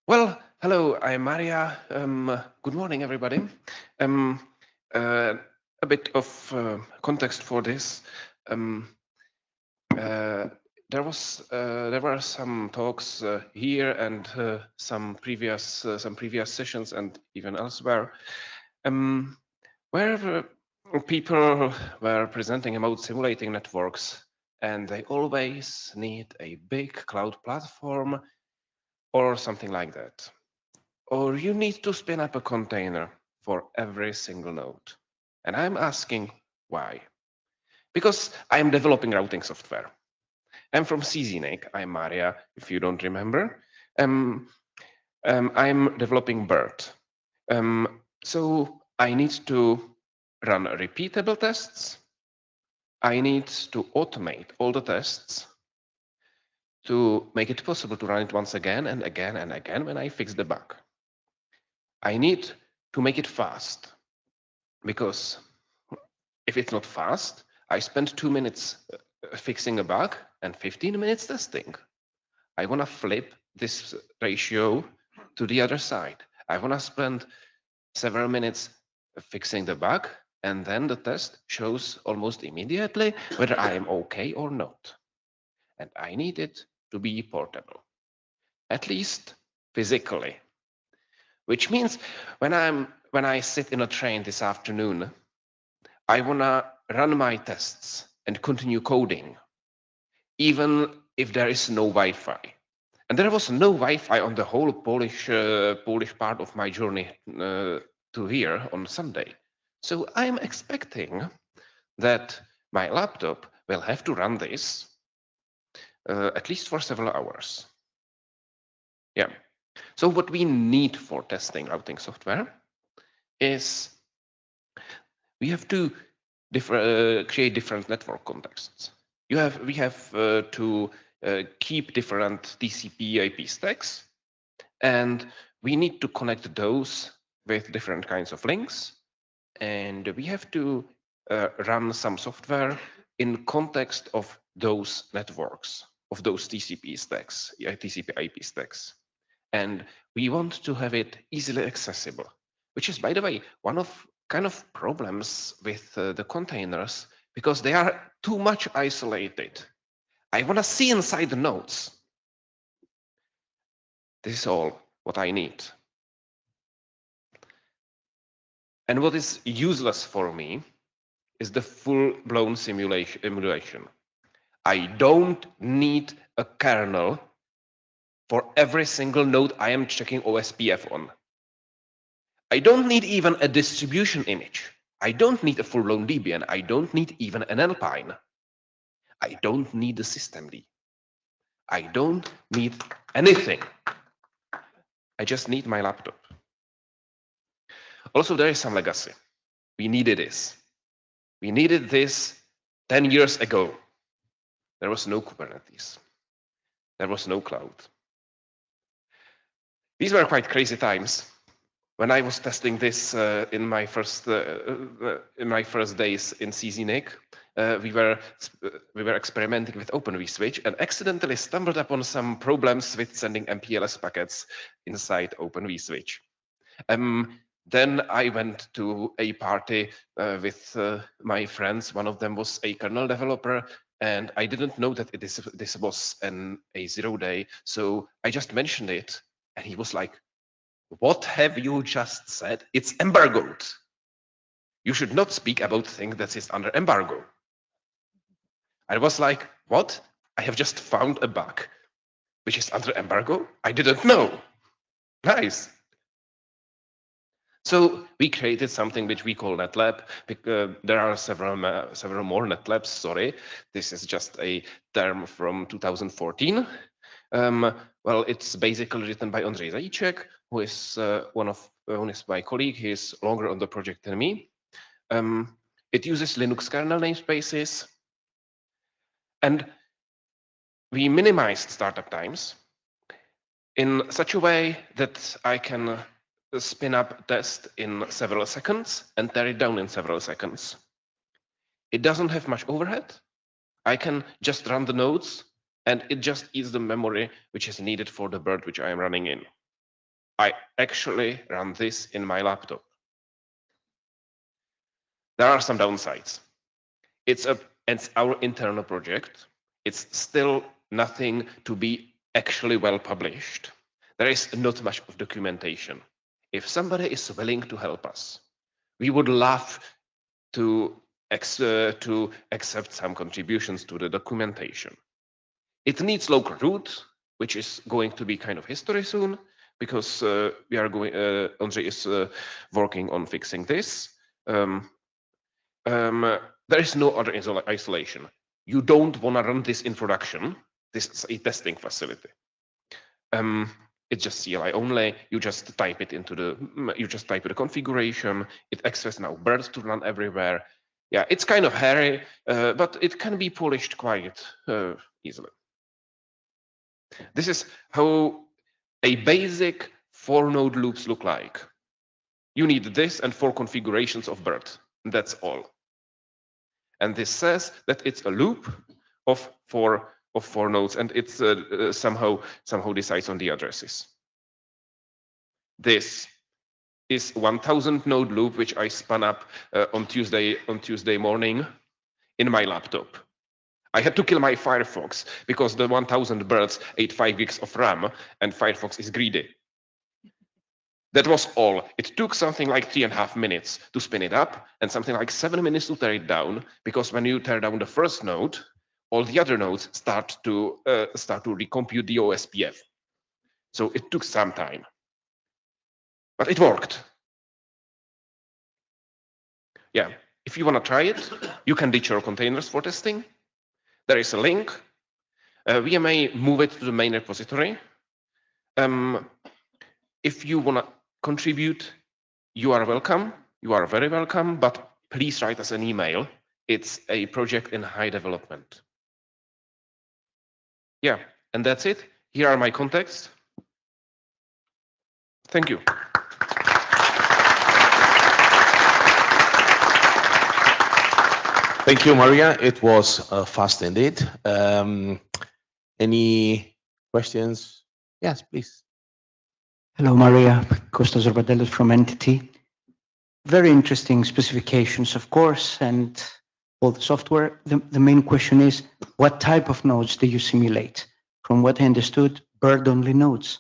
Well, hello, I'm Maria. Good morning, everybody. A bit of context for this. There were some talks here and some previous sessions and even elsewhere, where people were presenting about simulating networks, and they always need a big cloud platform or something like that. Or you need to spin up a container for every single node. And I'm asking why? Because I'm developing routing software. I'm from CZ.NIC. I'm Maria, if you don't remember. I'm developing BERT. So I need to run repeatable tests. I need to automate all the tests to make it possible to run it once again and again and again when I fix the bug. I need to make it fast, because if it's not fast, I spend 2 minutes fixing a bug and 15 minutes testing. I want to flip this ratio to the other side. I want to spend several minutes fixing the bug, and then the test shows almost immediately whether I am okay or not. And I need it to be portable, at least physically. Which means when I sit in a train this afternoon, I want to run my tests and continue coding, even if there is no Wi-Fi. And there was no Wi-Fi on the whole Polish part of my journey to here on Sunday. So I'm expecting that my laptop will have to run this at least for several hours. Yeah. So what we need for testing routing software is we have to create different network contexts. We have to keep different TCP IP stacks, and we need to connect those with different kinds of links, and we have to run some software in context of those networks, of those TCP stacks, TCP IP stacks. And we want to have it easily accessible, which is, by the way, one of kind of problems with the containers, because they are too much isolated. I want to see inside the nodes. This is all what I need. And what is useless for me is the full-blown emulation. I don't need a kernel for every single node I am checking OSPF on. I don't need even a distribution image. I don't need a full-blown Debian. I don't need even an Alpine. I don't need a systemd. I don't need anything. I just need my laptop. Also, there is some legacy. We needed this. We needed this 10 years ago. There was no Kubernetes. There was no cloud. These were quite crazy times. when I was testing this in my first days in CZ.NIC, we were experimenting with Open vSwitch and accidentally stumbled upon some problems with sending MPLS packets inside Open vSwitch. Then I went to a party with my friends. One of them was a kernel developer, and I didn't know that this was a 0-day. So I just mentioned it, and he was like, "What have you just said? It's embargoed. You should not speak about things that is under embargo." I was like, "What? I have just found a bug which is under embargo? I didn't know." Nice. So we created something which we call NetLab. There are several more NetLabs. Sorry, this is just a term from 2014. Well, it's basically written by Andrei Robachevsky, who is who is my colleague. He is longer on the project than me. It uses Linux kernel namespaces, and we minimized startup times in such a way that I can spin up a test in several seconds and tear it down in several seconds. It doesn't have much overhead. I can just run the nodes, and it just eats the memory which is needed for the bird which I am running in. I actually run this in my laptop. There are some downsides. It's our internal project. It's still nothing to be actually well published. There is not much of documentation. If somebody is willing to help us, we would love to accept some contributions to the documentation. It needs local root, which is going to be kind of history soon, because we are going. Andrei is working on fixing this. There is no other isolation. You don't want to run this in production. This is a testing facility. It's just CLI only. You just type it into the configuration. It expects now birds to run everywhere. Yeah, it's kind of hairy, but it can be polished quite easily. This is how a basic 4-node loops look like. You need this and 4 configurations of bird. That's all. And this says that it's a loop of 4 nodes, and it's somehow decides on the addresses. This is 1000 node loop which I spun up on Tuesday morning in my laptop. I had to kill my Firefox because the 1000 birds ate 5 gigs of RAM, and Firefox is greedy. That was all. It took something like 3.5 minutes to spin it up, and something like 7 minutes to tear it down, because when you tear down the first node, all the other nodes start to recompute the OSPF. So it took some time, but it worked. Yeah, if you want to try it, you can ditch your containers for testing. There is a link. We may move it to the main repository. If you want to contribute, you are welcome. You are very welcome, but please write us an email. It's a project in high development. Yeah, and that's it. Here are my contacts. Thank you. Thank you, Maria. It was fast indeed. Any questions? Yes, please. Hello, Maria. Kostas Zorbadelos from NTT. Very interesting specifications, of course, and all the software. The main question is, what type of nodes do you simulate? From what I understood, bird-only nodes.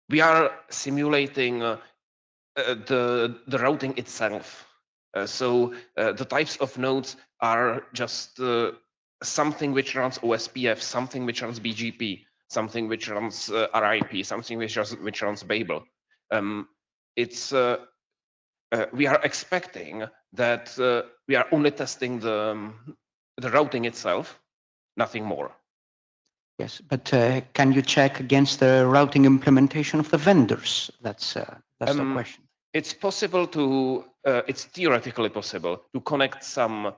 We are simulating the routing itself. So the types of nodes are just something which runs OSPF, something which runs BGP, something which runs RIP, something which runs Babel. We are expecting that we are only testing the routing itself, nothing more. Yes, but can you check against the routing implementation of the vendors? That's the question. It's possible to. It's theoretically possible to connect some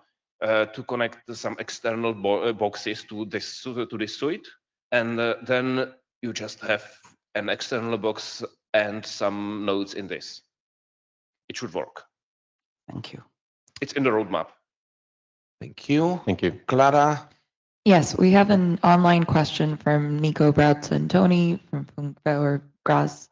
external boxes to this suite, and then you just have an external box and some nodes in this. It should work. Thank you. It's in the roadmap. Thank you. Thank you. Clara? Yes, we have an online question from Nico Bratz and Tony from Funkbauer Graz.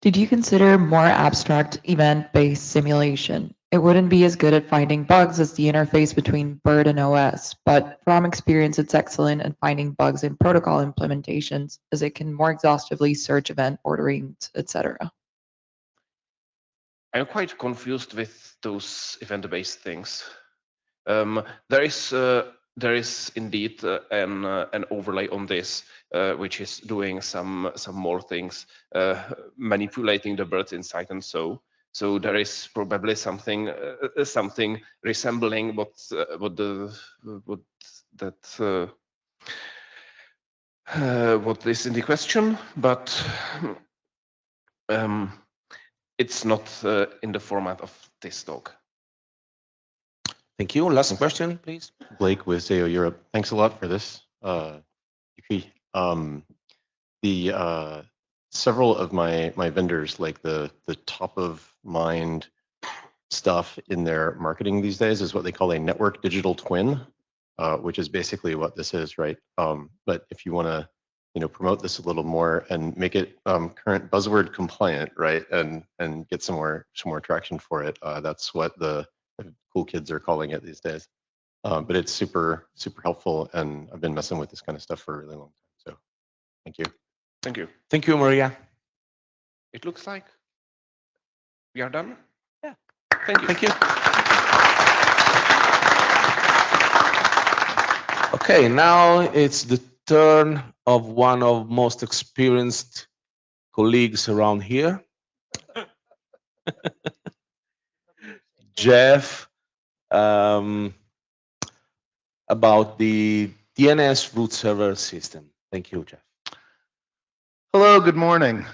Did you consider more abstract event-based simulation? It wouldn't be as good at finding bugs as the interface between Bird and OS, but from experience, it's excellent at finding bugs in protocol implementations as it can more exhaustively search event ordering, etc. I'm quite confused with those event-based things. There is indeed an overlay on this, which is doing some more things, manipulating the birds inside and so. So there is probably something resembling what is in the question, but it's not in the format of this talk. Thank you. Last question, please. Blake with ZAO Europe. Thanks a lot for this. Several of my vendors, like the top of mind stuff in their marketing these days is what they call a network digital twin, which is basically what this is, right? But if you want to, promote this a little more and make it current buzzword compliant, right, and get some more traction for it, that's what the cool kids are calling it these days. But it's super helpful, and I've been messing with this kind of stuff for a really long time. So, thank you. Thank you. Thank you, Maria. It looks like we are done. Yeah. Thank you. Thank you. Okay, now it's the turn of one of most experienced colleagues around here. Jeff, about the DNS root server system. Thank you, Jeff. Hello, good morning.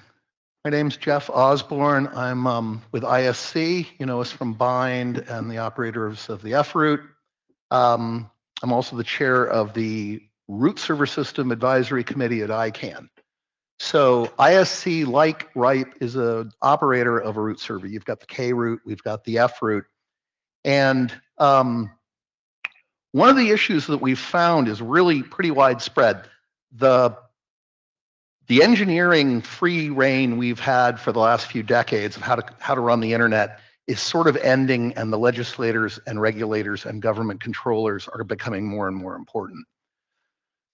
My name's Jeff Osborn. I'm with ISC, you know us from Bind and the operators of the FRoot. I'm also the chair of the Root Server System Advisory Committee at ICANN. So ISC, like RIPE, is an operator of a root server. You've got the K-root, we've got the F-root. And one of the issues that we've found is really pretty widespread. The engineering free reign we've had for the last few decades of how to run the internet is sort of ending, and the legislators and regulators and government controllers are becoming more and more important.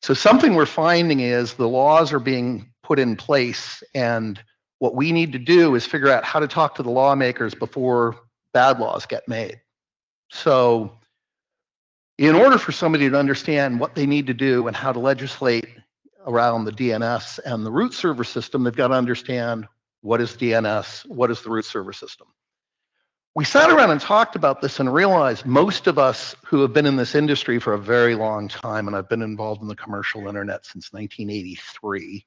So something we're finding is the laws are being put in place, and what we need to do is figure out how to talk to the lawmakers before bad laws get made. So in order for somebody to understand what they need to do and how to legislate around the DNS and the root server system, they've got to understand what is DNS, what is the root server system. We sat around and talked about this and realized most of us who have been in this industry for a very long time, and I've been involved in the commercial internet since 1983,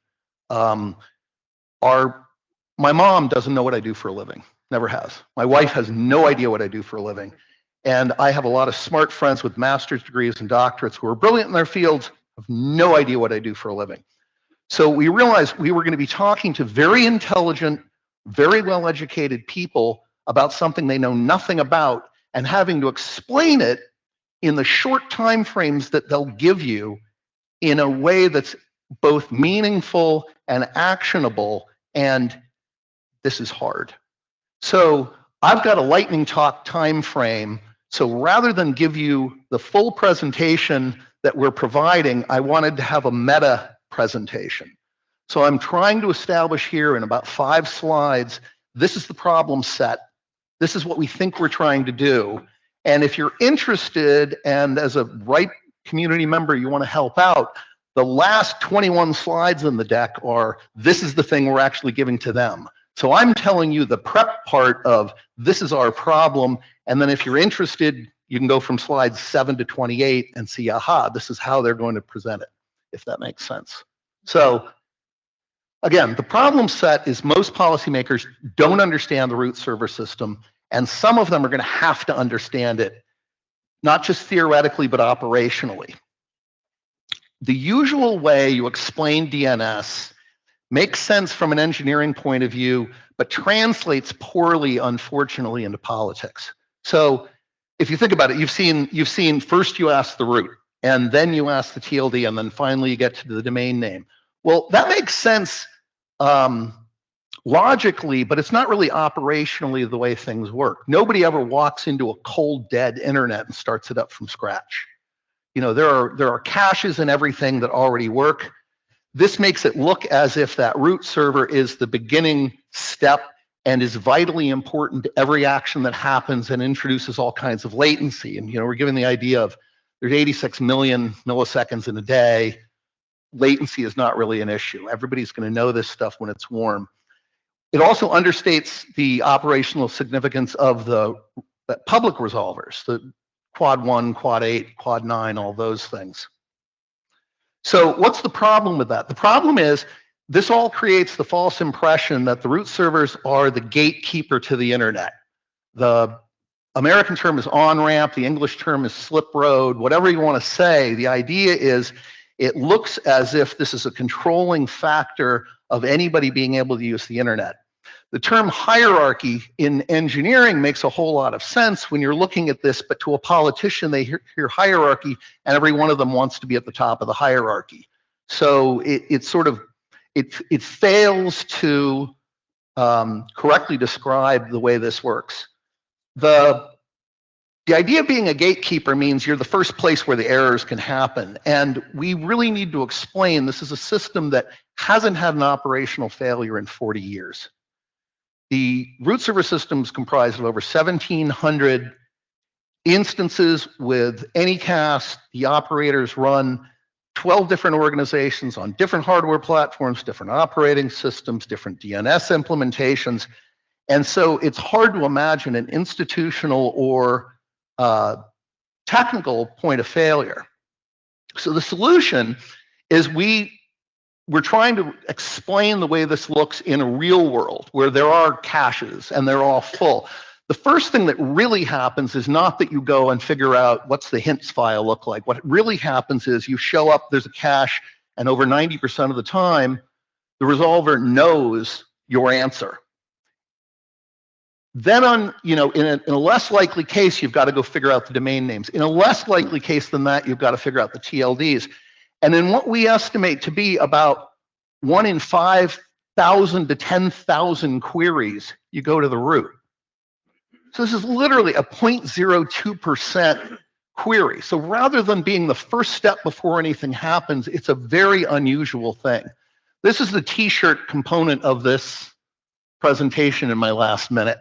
my mom doesn't know what I do for a living, never has. My wife has no idea what I do for a living. And I have a lot of smart friends with master's degrees and doctorates who are brilliant in their fields, have no idea what I do for a living. So we realized we were going to be talking to very intelligent, very well-educated people about something they know nothing about, and having to explain it in the short time frames that they'll give you in a way that's both meaningful and actionable, and this is hard. So I've got a lightning talk time frame, so rather than give you the full presentation that we're providing, I wanted to have a meta presentation. So I'm trying to establish here in about 5 slides, this is the problem set. This is what we think we're trying to do. And if you're interested, and as a RIPE community member, you want to help out, the last 21 slides in the deck are, this is the thing we're actually giving to them. So I'm telling you the prep part of, this is our problem. And then if you're interested, you can go from slides 7 to 28 and see, aha, this is how they're going to present it, if that makes sense. So again, the problem set is most policymakers don't understand the root server system, and some of them are going to have to understand it, not just theoretically, but operationally. The usual way you explain DNS makes sense from an engineering point of view, but translates poorly, unfortunately, into politics. So if you think about it, you've seen first you ask the root, and then you ask the TLD, and then finally you get to the domain name. Well, that makes sense logically, but it's not really operationally the way things work. Nobody ever walks into a cold, dead internet and starts it up from scratch. You know, there are caches and everything that already work. This makes it look as if that root server is the beginning step and is vitally important to every action that happens and introduces all kinds of latency. And, you know, we're given the idea of there's 86 million milliseconds in a day. Latency is not really an issue. Everybody's going to know this stuff when it's warm. It also understates the operational significance of the public resolvers, the quad 1, quad 8, quad 9, all those things. So what's the problem with that? The problem is this all creates the false impression that the root servers are the gatekeeper to the internet. The American term is on-ramp, the English term is slip road, whatever you want to say. The idea is it looks as if this is a controlling factor of anybody being able to use the internet. The term hierarchy in engineering makes a whole lot of sense when you're looking at this, but to a politician, they hear hierarchy and every one of them wants to be at the top of the hierarchy. So it fails to correctly describe the way this works. The idea of being a gatekeeper means you're the first place where the errors can happen. And we really need to explain this is a system that hasn't had an operational failure in 40 years. The root server system is comprised of over 1,700 instances with Anycast. The operators run 12 different organizations on different hardware platforms, different operating systems, different DNS implementations. And so it's hard to imagine an institutional or technical point of failure. So the solution is we're trying to explain the way this looks in a real world where there are caches and they're all full. The first thing that really happens is not that you go and figure out what's the hints file look like. What really happens is you show up, there's a cache, and over 90% of the time, the resolver knows your answer. Then in a less likely case, you've got to go figure out the domain names. In a less likely case than that, you've got to figure out the TLDs. And in what we estimate to be about 1 in 5,000 to 10,000 queries, you go to the root. So this is literally a 0.02% query. So rather than being the first step before anything happens, it's a very unusual thing. This is the t-shirt component of this presentation in my last minute.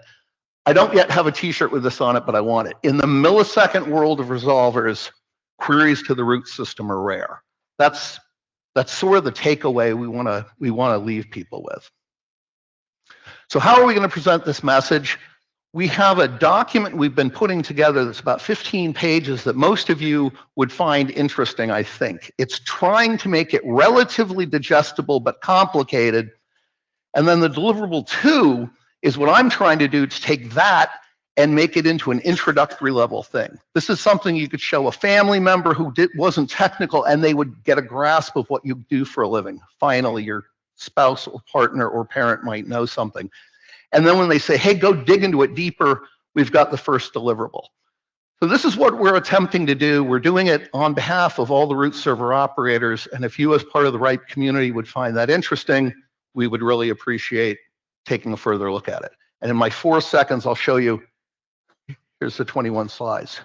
I don't yet have a t-shirt with this on it, but I want it. In the millisecond world of resolvers, queries to the root system are rare. That's sort of the takeaway we want to leave people with. So how are we going to present this message? We have a document we've been putting together that's about 15 pages that most of you would find interesting, I think. It's trying to make it relatively digestible but complicated. And then the deliverable 2 is what I'm trying to do to take that and make it into an introductory level thing. This is something you could show a family member who wasn't technical and they would get a grasp of what you do for a living. Finally, your spouse or partner or parent might know something. And then when they say, hey, go dig into it deeper, we've got the first deliverable. So this is what we're attempting to do. We're doing it on behalf of all the root server operators. And if you as part of the RIPE community would find that interesting, we would really appreciate taking a further look at it. And in my 4 seconds, I'll show you. Here's the 21 slides.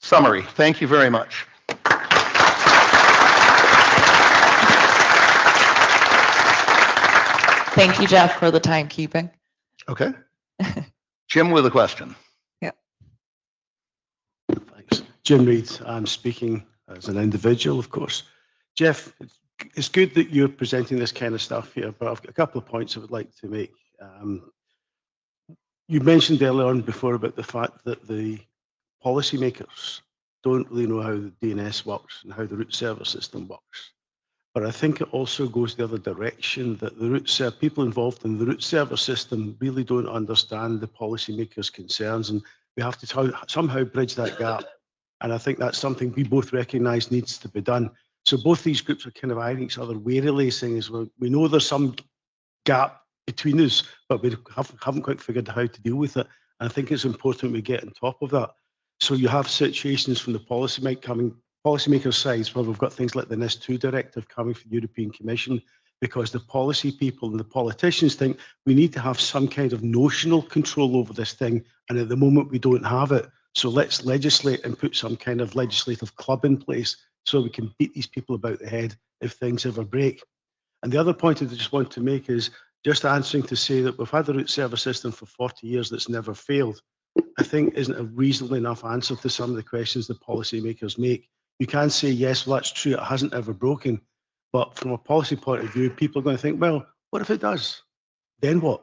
Summary. Thank you very much. Thank you, Jeff, for the timekeeping. Okay. Jim with a question. Yeah. Thanks. Jim Reed, I'm speaking as an individual, of course. Jeff, it's good that you're presenting this kind of stuff here, but I've got a couple of points I would like to make. You mentioned earlier on before about the fact that the policymakers don't really know how the DNS works and how the root server system works. But I think it also goes the other direction, that the people involved in the root server system really don't understand the policymakers' concerns, and we have to somehow bridge that gap And I think that's something we both recognise needs to be done. So both these groups are kind of eyeing each other warily, saying as well, we know there's some gap between us, but we haven't quite figured out how to deal with it. And I think it's important we get on top of that. So you have situations from the policymaker sides where we've got things like the NIS2 directive coming from the European Commission, because the policy people and the politicians think we need to have some kind of notional control over this thing, and at the moment we don't have it. So let's legislate and put some kind of legislative club in place so we can beat these people about the head if things ever break. And the other point I just want to make is just answering to say that we've had the root server system for 40 years that's never failed, I think isn't a reasonable enough answer to some of the questions the policymakers make. You can say, yes, well, that's true, it hasn't ever broken. But from a policy point of view, people are going to think, well, what if it does? Then what?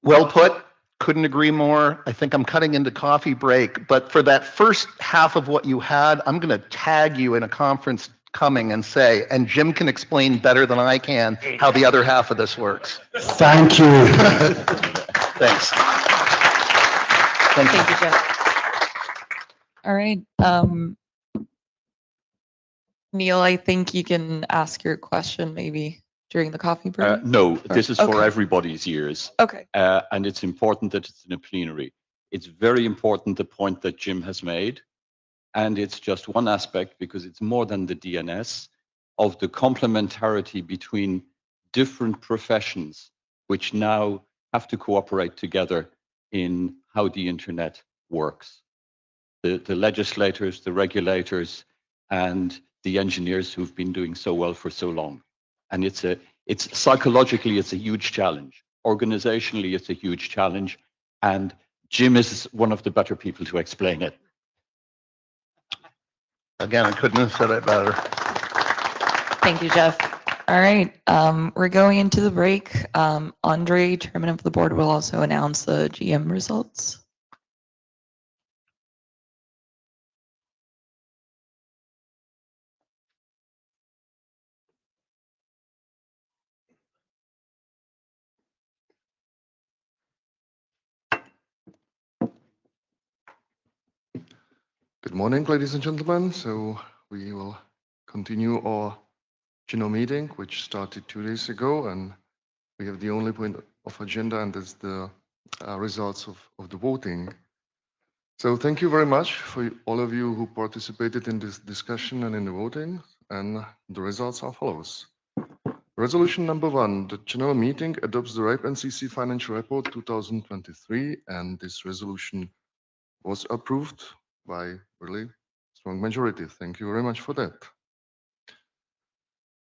Well put. Couldn't agree more. I think I'm cutting into coffee break, but for that first half of what you had, I'm going to tag you in a conference coming and say, and Jim can explain better than I can how the other half of this works. Thank you. Thanks. Thank you. Thank you, Jeff. All right. Neil, I think you can ask your question maybe during the coffee break. No, this is for Okay. everybody's ears. Okay. And it's important that it's in a plenary. It's very important, the point that Jim has made. And it's just one aspect, because it's more than the DNS, of the complementarity between different professions, which now have to cooperate together in how the internet works. The legislators, the regulators, and the engineers who've been doing so well for so long. And it's psychologically, it's a huge challenge. Organizationally, it's a huge challenge. And Jim is one of the better people to explain it. Again, I couldn't have said it better. Thank you, Jeff. All right. We're going into the break. Andrei, chairman of the board, will also announce the GM results. Good morning, ladies and gentlemen. So we will continue our general meeting, which started 2 days ago, and we have the only point of agenda, and that's the results of the voting. So thank you very much for all of you who participated in this discussion and in the voting, and the results are follows. Resolution number 1, the general meeting adopts the RIPE NCC financial report 2023, and this resolution was approved by really strong majority. Thank you very much for that.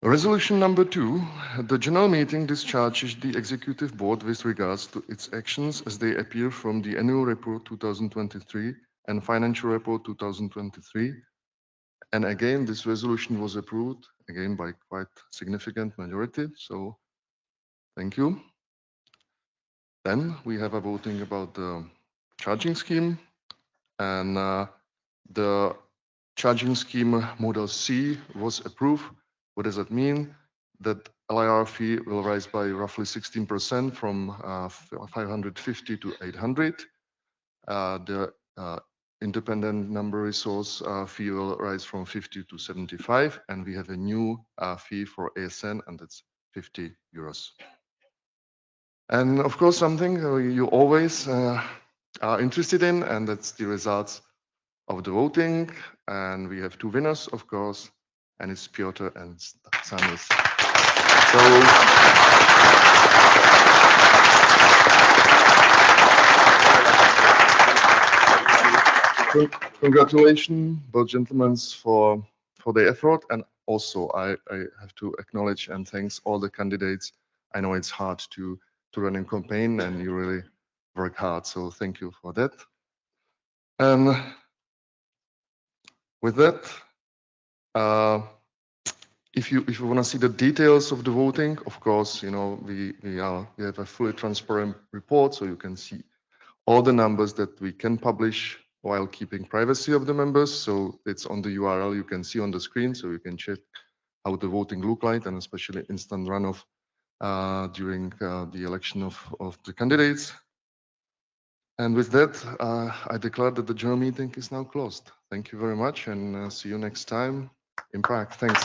Resolution number 2, the general meeting discharges the executive board with regards to its actions as they appear from the annual report 2023 and financial report 2023. And again, this resolution was approved again by quite significant majority. So thank you. Then we have a voting about the charging scheme. And the charging scheme model C was approved. What does that mean? That LIR fee will rise by roughly 16% from 550 to 800. The independent number resource fee will rise from 50 to 75. And we have a new fee for ASN, and that's 50 euros. And of course, something you always are interested in, and that's the results of the voting. And we have 2 winners, of course, and it's Piotr and Samis. So congratulations, both gentlemen, for their effort. And also I have to acknowledge and thanks all the candidates. I know it's hard to run a campaign, and you really work hard. So thank you for that. And with that, if you want to see the details of the voting, of course, you know, we have a fully transparent report, so you can see all the numbers that we can publish while keeping privacy of the members. So it's on the URL you can see on the screen, so you can check how the voting look like, and especially instant runoff during the election of the candidates. And with that, I declare that the general meeting is now closed. Thank you very much, and see you next time. Impact. Thanks.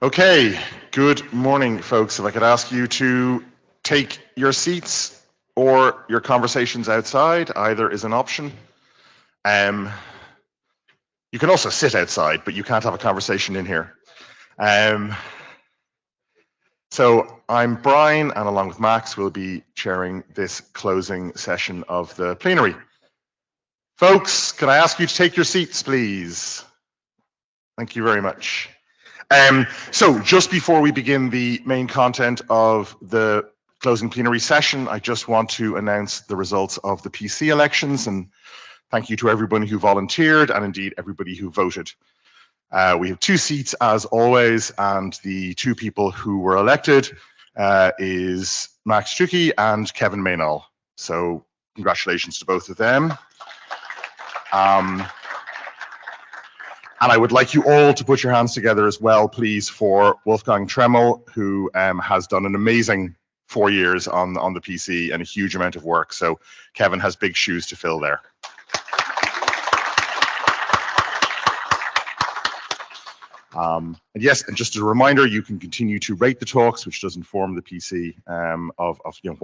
Okay, good morning, folks. If I could ask you to take your seats or your conversations outside, either is an option. You can also sit outside, but you can't have a conversation in here. So I'm Brian, and along with Max, we'll be chairing this closing session of the plenary. Folks, can I ask you to take your seats, please? Thank you very much. So just before we begin the main content of the closing plenary session, I just want to announce the results of the PC elections, and thank you to everyone who volunteered and indeed everybody who voted. We have 2 seats as always, and the 2 people who were elected is Max-Planck and Kevin Maynall. So congratulations to both of them. And I would like you all to put your hands together as well, please, for Wolfgang Tremmel, who has done an amazing 4 years on the PC and a huge amount of work. So Kevin has big shoes to fill there. And yes, and just as a reminder, you can continue to rate the talks, which does inform the PC of you know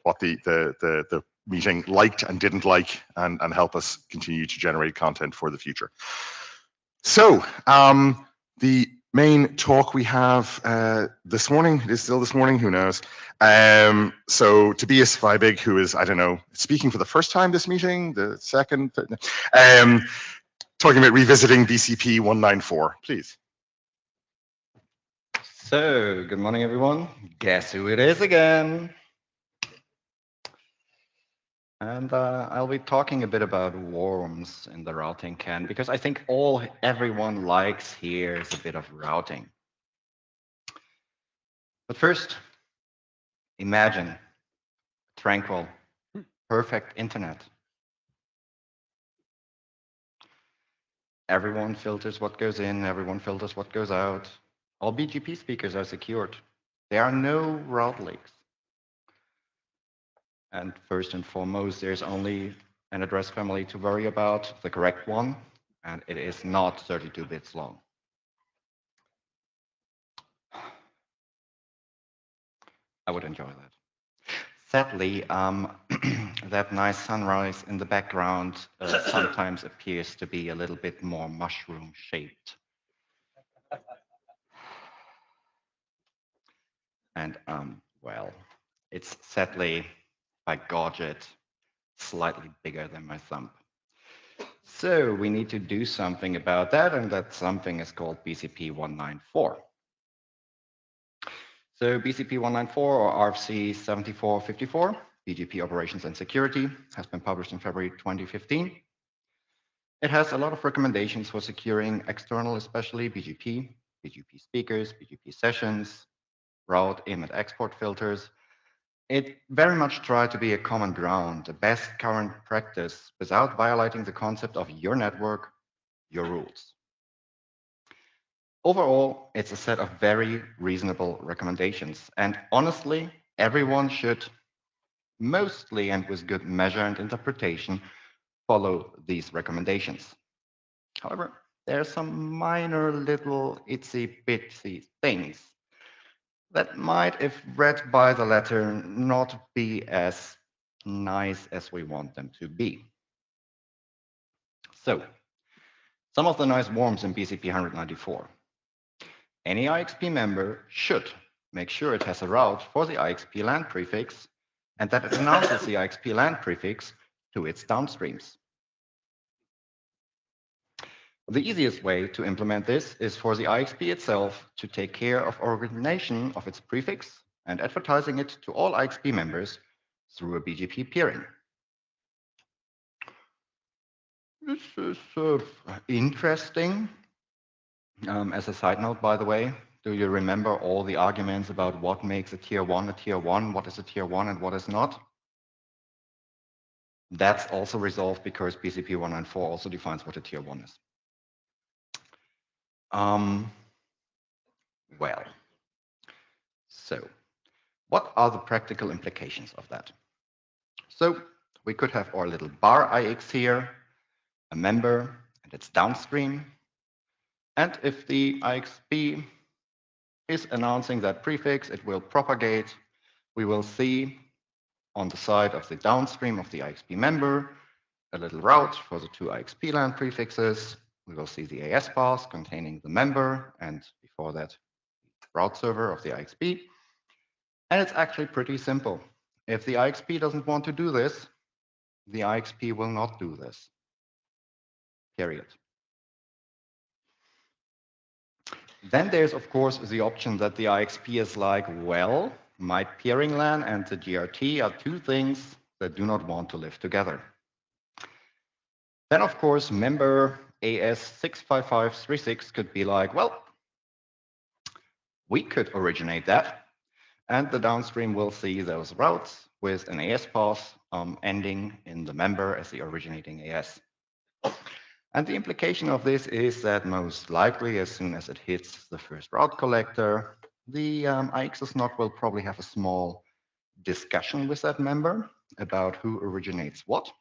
what the meeting liked and didn't like, and help us continue to generate content for the future. So the main talk we have this morning, it is still this morning, who knows? So Tobias Fiebig, who is, I don't know, speaking for the first time this meeting, the second, talking about revisiting BCP 194, please. So, good morning, everyone. Guess who it is again? And I'll be talking a bit about worms in the routing can, because I think everyone likes here is a bit of routing. But first, imagine tranquil, perfect internet. Everyone filters what goes in, everyone filters what goes out. All BGP speakers are secured. There are no route leaks. And first and foremost, there's only an address family to worry about, the correct one, and it is not 32 bits long. I would enjoy that. Sadly, that nice sunrise in the background sometimes appears to be a little bit more mushroom shaped. And well, it's sadly, by Godget, slightly bigger than my thumb. So we need to do something about that, and that something is called BCP 194. So BCP 194, or RFC 7454, BGP Operations and Security, has been published in February 2015. It has a lot of recommendations for securing external, especially BGP speakers, BGP sessions, route, in, and export filters. It very much tried to be a common ground, the best current practice, without violating the concept of your network, your rules. Overall, it's a set of very reasonable recommendations. And honestly, everyone should mostly, and with good measure and interpretation, follow these recommendations. However, there are some minor little itsy-bitsy things that might, if read by the letter, not be as nice as we want them to be. So, some of the nice worms in BCP 194. Any IXP member should make sure it has a route for the IXP LAN prefix and that it announces the IXP LAN prefix to its downstreams. The easiest way to implement this is for the IXP itself to take care of organization of its prefix and advertising it to all IXP members through a BGP peering. This is interesting. As a side note, by the way, do you remember all the arguments about what makes a tier 1, what is a tier 1 and what is not? That's also resolved because BCP 194 also defines what a tier 1 is. Well, so what are the practical implications of that? So we could have our little bar IX here, a member and its downstream. And if the IXP is announcing that prefix. It will propagate. We will see on the side of the downstream of the IXP member a little route for the two IXP LAN prefixes. We will see the AS path containing the member and before that route server of the IXP. And it's actually pretty simple. If the IXP doesn't want to do this, the IXP will not do this. Period. Then there's, of course, the option that the IXP is like, well, my peering LAN and the GRT are two things that do not want to live together. Then, of course, member AS65536 could be like, well, we could originate that, and the downstream will see those routes with an AS path ending in the member as the originating AS. And the implication of this is that most likely, as soon as it hits the first route collector, the IXS will probably have a small discussion with that member about who originates what.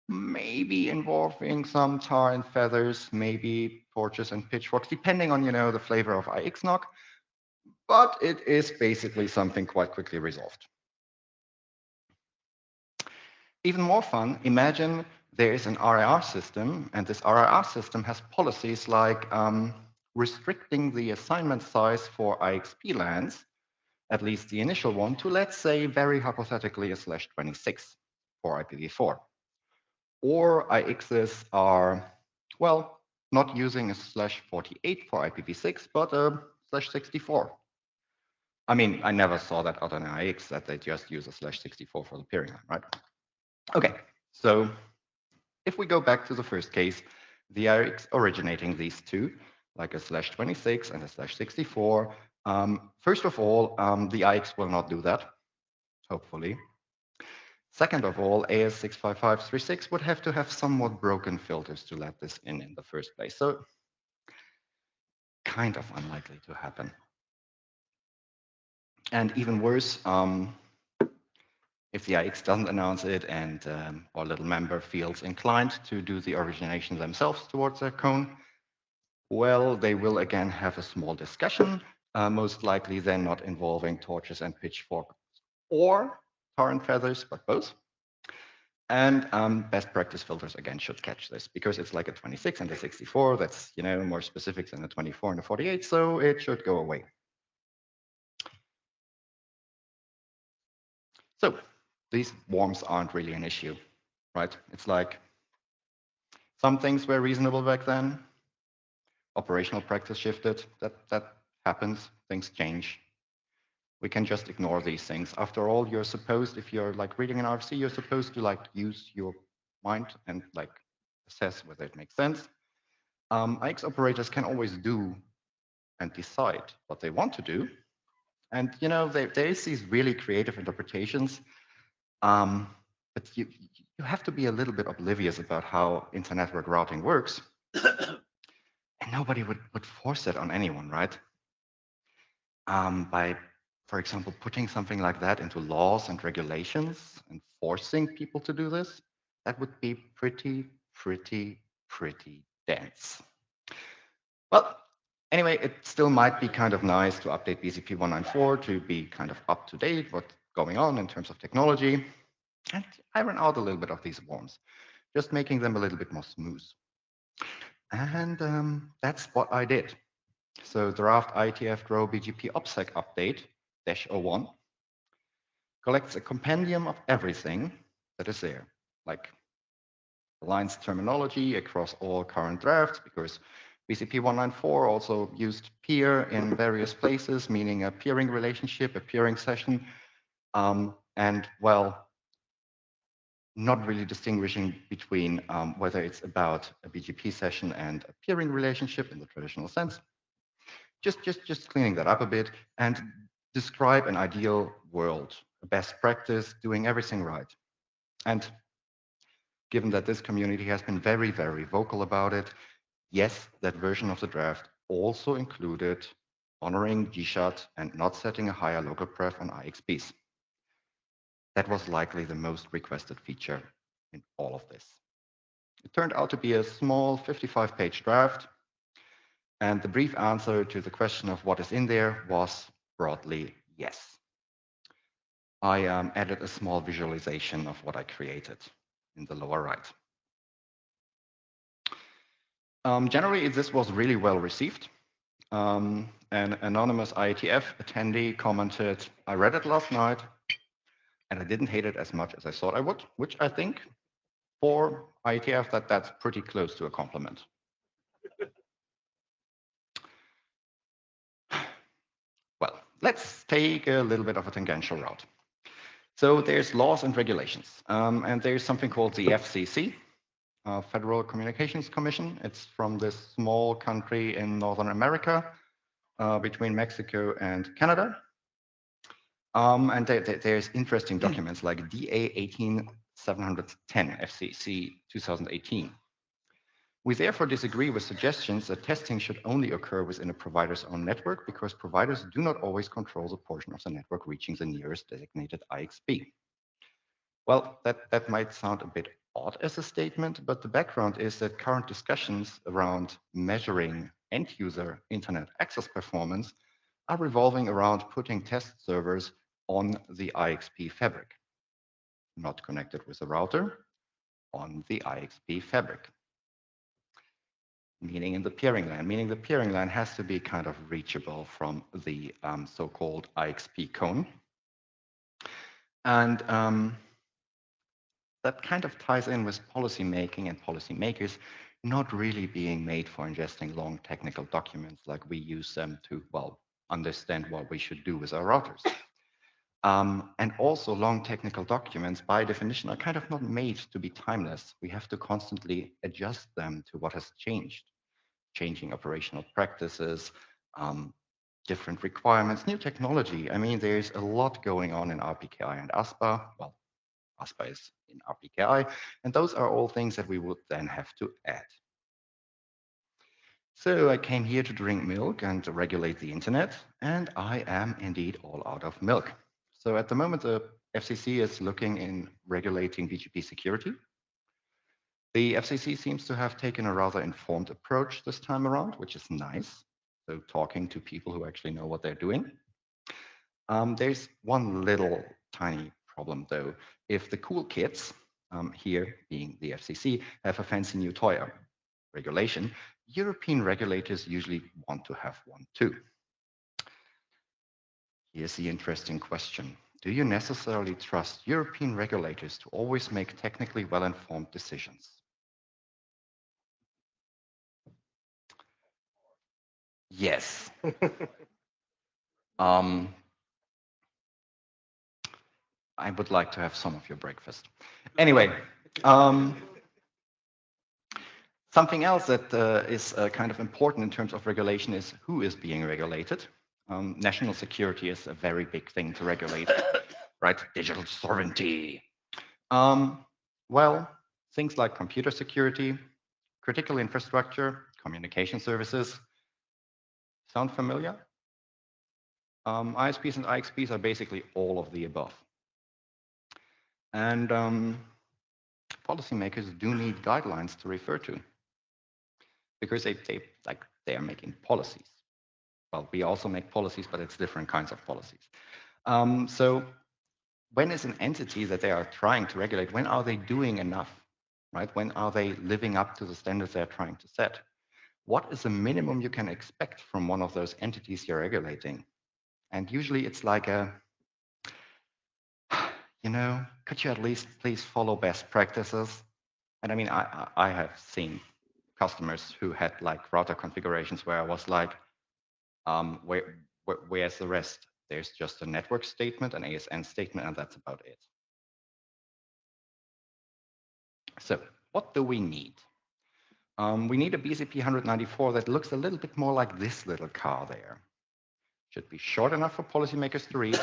Maybe involving some tar and feathers, maybe torches and pitchforks, depending on, the flavor of IXNOC. But it is basically something quite quickly resolved. Even more fun, imagine there is an RAR system, and this RAR system has policies like restricting the assignment size for IXP LANs, at least the initial one, to, let's say, very hypothetically, a /26 for IPv4. Or IXs are, well, not using a /48 for IPv6, but a /64. I mean, I never saw that out on IX, that they just use a /64 for the peering line, right? Okay, so if we go back to the first case, the IX originating these two, like a /26 and a /64, first of all, the IX will not do that, hopefully. Second of all, AS65536 would have to have somewhat broken filters to let this in the first place. So kind of unlikely to happen. And even worse, if the IX doesn't announce it and our little member feels inclined to do the origination themselves towards their cone, well, they will again have a small discussion, most likely then not involving torches and pitchforks or tar and feathers, but both. And best practice filters again should catch this because it's like a 26 and a 64. That's more specific than a 24 and a 48, so it should go away. So these worms aren't really an issue, right? It's like some things were reasonable back then. Operational practice shifted. That happens. Things change. We can just ignore these things. After all, you're supposed, if you're like reading an RFC, you're supposed to like use your mind and like assess whether it makes sense. IX operators can always do and decide what they want to do. And there is these really creative interpretations, but you have to be a little bit oblivious about how inter-network routing works. And nobody would force it on anyone, right? By, for example, putting something like that into laws and regulations and forcing people to do this, that would be pretty dense. Well, anyway, it still might be kind of nice to update BCP 194 to be kind of up to date what's going on in terms of technology. And iron out a little bit of these worms, just making them a little bit more smooth. And that's what I did. So draft IETF Grow BGP OPSEC update -01 collects a compendium of everything that is there, like aligns terminology across all current drafts, because BCP 194 also used peer in various places, meaning a peering relationship, a peering session, and well, not really distinguishing between whether it's about a BGP session and a peering relationship in the traditional sense. Just cleaning that up a bit and describe an ideal world, a best practice, doing everything right. And given that this community has been very vocal about it, yes, that version of the draft also included honoring GSHAT and not setting a higher local pref on IXPs. That was likely the most requested feature in all of this. It turned out to be a small 55-page draft. And the brief answer to the question of what is in there was broadly yes. I added a small visualization of what I created in the lower right. Generally, this was really well received. An anonymous IETF attendee commented, I read it last night, and I didn't hate it as much as I thought I would, which I think for IETF that's pretty close to a compliment. Well, let's take a little bit of a tangential route. So there's laws and regulations, and there's something called the FCC, Federal Communications Commission. It's from this small country in Northern America, between Mexico and Canada. And there's interesting documents like DA 18710 FCC 2018. We therefore disagree with suggestions that testing should only occur within a provider's own network because providers do not always control the portion of the network reaching the nearest designated IXP. Well, that might sound a bit odd as a statement, but the background is that current discussions around measuring end-user internet access performance are revolving around putting test servers on the IXP fabric, not connected with a router, on the IXP fabric. Meaning in the peering LAN, meaning the peering LAN has to be kind of reachable from the so-called IXP cone. And that kind of ties in with policy making and policymakers not really being made for ingesting long technical documents like we use them to, well, understand what we should do with our routers. And also long technical documents by definition are kind of not made to be timeless. We have to constantly adjust them to what has changed, changing operational practices, different requirements, new technology. I mean, there's a lot going on in RPKI and ASPA. Well, ASPA is in RPKI, and those are all things that we would then have to add. So I came here to drink milk and to regulate the internet, and I am indeed all out of milk. So at the moment, the FCC is looking in regulating BGP security. The FCC seems to have taken a rather informed approach this time around, which is nice. So talking to people who actually know what they're doing. There's one little tiny problem though. If the cool kids, here being the FCC, have a fancy new toy regulation, European regulators usually want to have one too. Here's the interesting question. Do you necessarily trust European regulators to always make technically well-informed decisions? Yes. I would like to have some of your breakfast. Anyway, something else that is kind of important in terms of regulation is who is being regulated. National security is a very big thing to regulate, right? Digital sovereignty. Well, things like computer security, critical infrastructure, communication services. Sound familiar? ISPs and IXPs are basically all of the above. And policymakers do need guidelines to refer to because they are making policies. Well, we also make policies, but it's different kinds of policies. So when is an entity that they are trying to regulate, when are they doing enough, right? When are they living up to the standards they're trying to set? What is the minimum you can expect from one of those entities you're regulating? And usually it's like a, you know, could you at least please follow best practices? And I mean, I have seen customers who had like router configurations where I was like, where's the rest? There's just a network statement, an ASN statement, and that's about it. So what do we need? We need a BCP 194 that looks a little bit more like this little car there. Should be short enough for policymakers to read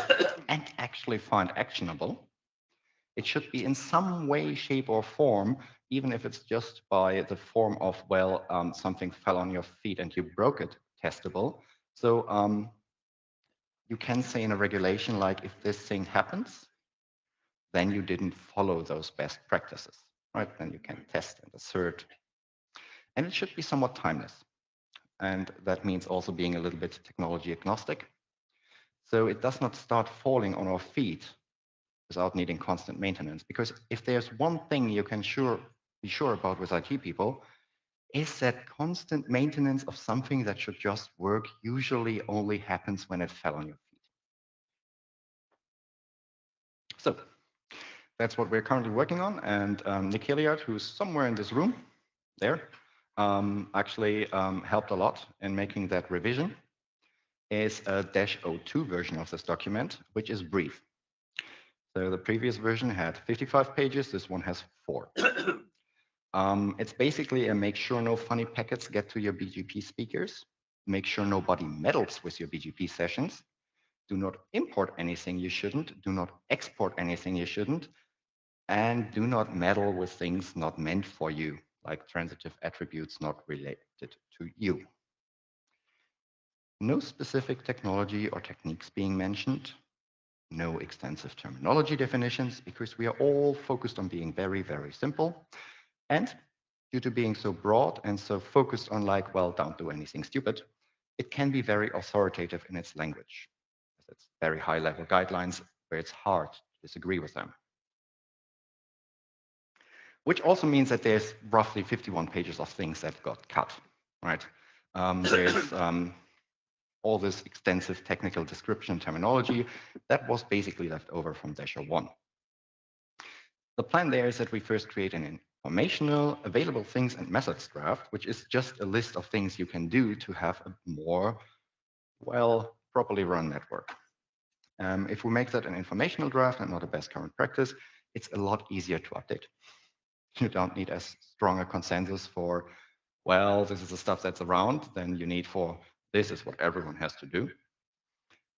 and actually find actionable. It should be in some way, shape, or form, even if it's just by the form of, well, something fell on your feet and you broke it, testable. So you can say in a regulation, like, if this thing happens, then you didn't follow those best practices, right? Then you can test and assert. And it should be somewhat timeless. and that means also being a little bit technology agnostic. So it does not start falling on our feet without needing constant maintenance. Because if there's one thing you can be sure about with IT people, is that constant maintenance of something that should just work usually only happens when it fell on your feet. So that's what we're currently working on. And Nick Hilliard, who's somewhere in this room, there, actually helped a lot in making that revision. Is a -02 version of this document, which is brief. So the previous version had 55 pages, this one has 4. It's basically a make sure no funny packets get to your BGP speakers, make sure nobody meddles with your BGP sessions, do not import anything you shouldn't, do not export anything you shouldn't, and do not meddle with things not meant for you, like transitive attributes not related to you. No specific technology or techniques being mentioned, no extensive terminology definitions, because we are all focused on being very, very simple. And due to being so broad and so focused on like, well, don't do anything stupid, it can be very authoritative in its language. It's very high level guidelines where it's hard to disagree with them. Which also means that there's roughly 51 pages of things that got cut, right? There's all this extensive technical description terminology that was basically left over from -01. The plan there is that we first create an informational available things and methods draft, which is just a list of things you can do to have a more, well, properly run network. If we make that an informational draft and not a best current practice, it's a lot easier to update. You don't need as strong a consensus for, well, this is the stuff that's around, than you need for this is what everyone has to do.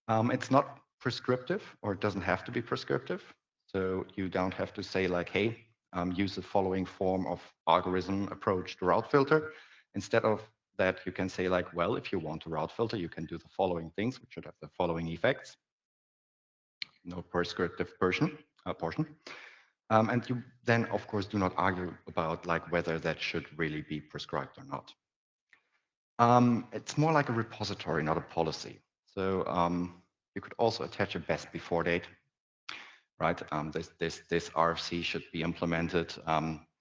It's not prescriptive, or it doesn't have to be prescriptive. So you don't have to say like, hey, use the following form of algorithm approach to route filter. Instead of that, you can say like, well, if you want to route filter, you can do the following things, which should have the following effects. No prescriptive portion. And you then, of course, do not argue about like whether that should really be prescribed or not. It's more like a repository, not a policy. So you could also attach a best before date, right? This RFC should be implemented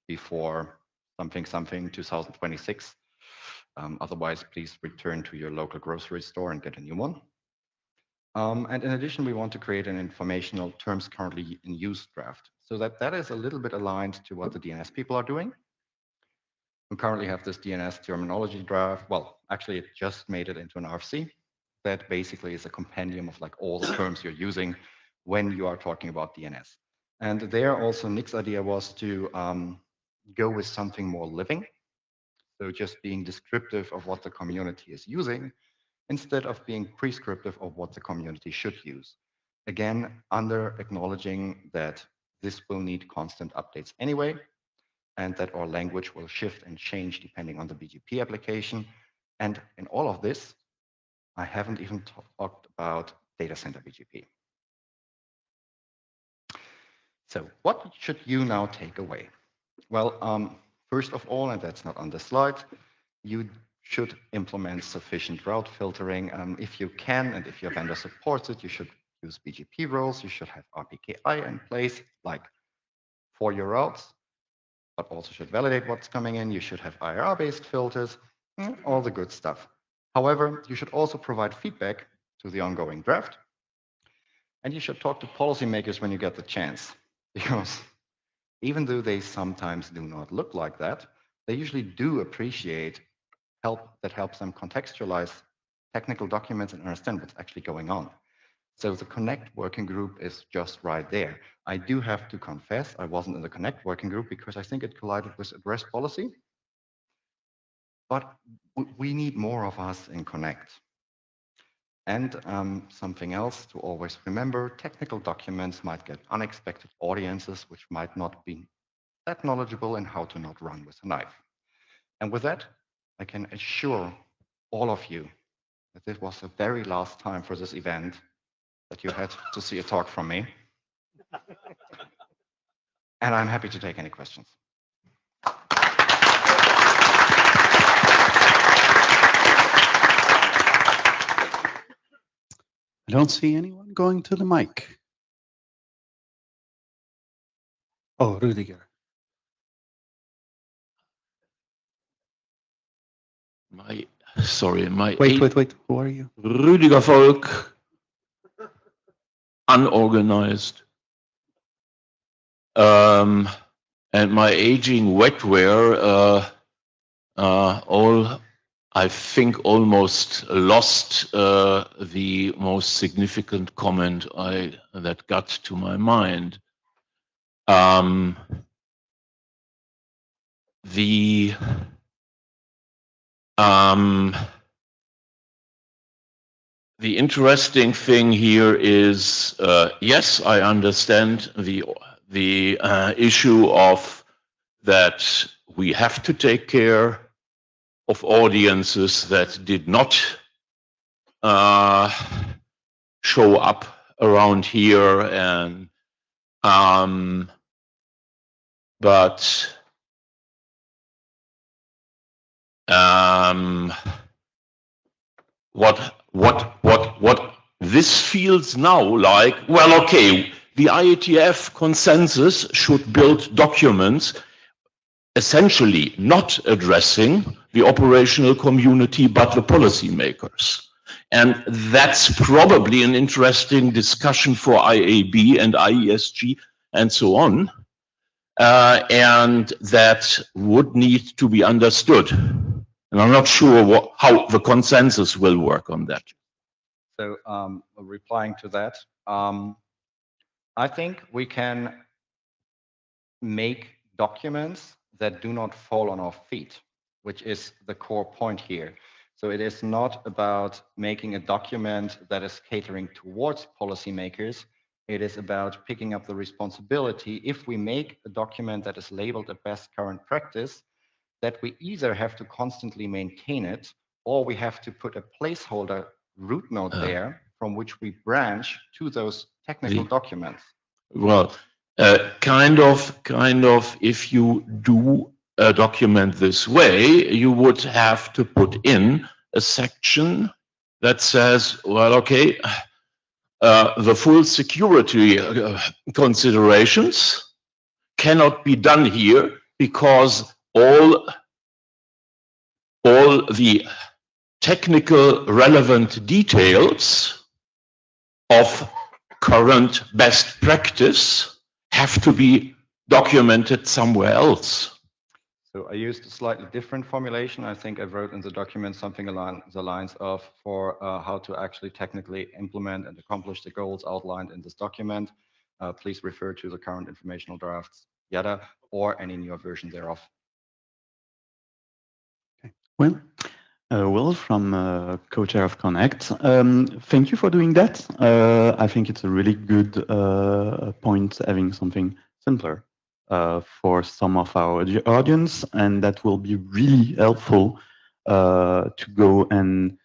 before something 2026. Otherwise, please return to your local grocery store and get a new one. And in addition, we want to create an informational terms currently in use draft, so that is a little bit aligned to what the DNS people are doing. We currently have this DNS terminology draft. Well, actually, it just made it into an RFC. That basically is a compendium of like all the terms you're using when you are talking about DNS. And there also Nick's idea was to go with something more living. So just being descriptive of what the community is using, instead of being prescriptive of what the community should use. Again, under acknowledging that this will need constant updates anyway, and that our language will shift and change depending on the BGP application. And in all of this, I haven't even talked about data center BGP. So what should you now take away? Well, first of all, and that's not on the slide, you should implement sufficient route filtering. If you can, and if your vendor supports it, you should use BGP roles. You should have RPKI in place, like for your routes, but also should validate what's coming in. You should have IR-based filters, all the good stuff. However, you should also provide feedback to the ongoing draft. And you should talk to policymakers when you get the chance, because even though they sometimes do not look like that, they usually do appreciate help that helps them contextualize technical documents and understand what's actually going on. So the Connect working group is just right there. I do have to confess, I wasn't in the Connect working group because I think it collided with address policy. But we need more of us in Connect. And something else to always remember, technical documents might get unexpected audiences which might not be that knowledgeable in how to not run with a knife. And with that, I can assure all of you that this was the very last time for this event that you had to see a talk from me. And I'm happy to take any questions. I don't see anyone going to the mic. Oh, Rüdiger. Sorry, my Wait. Who are you? Rüdiger Volk, unorganized, and my aging wetware, all I think almost lost the most significant comment that got to my mind. The interesting thing here is, yes, I understand the issue of that we have to take care of audiences that did not show up around here, and but what this feels now like, well, okay, the IETF consensus should build documents essentially not addressing the operational community, but the policymakers. And that's probably an interesting discussion for IAB and IESG and so on. And that would need to be understood. And I'm not sure how the consensus will work on that. So replying to that, I think we can make documents that do not fall on our feet, which is the core point here. So it is not about making a document that is catering towards policymakers. It is about picking up the responsibility. If we make a document that is labeled a best current practice, that we either have to constantly maintain it, or we have to put a placeholder root node there from which we branch to those technical documents. Well, kind of, if you do a document this way, you would have to put in a section that says, well, okay, the full security considerations cannot be done here because all the technical relevant details of current best practice have to be documented somewhere else. So I used a slightly different formulation. I think I wrote in the document something along the lines of for how to actually technically implement and accomplish the goals outlined in this document. Please refer to the current informational drafts, yada, or any newer version thereof. Okay. Well, Will from co-chair of Connect. Thank you for doing that. I think it's a really good point having something simpler for some of our audience, and that will be really helpful to go and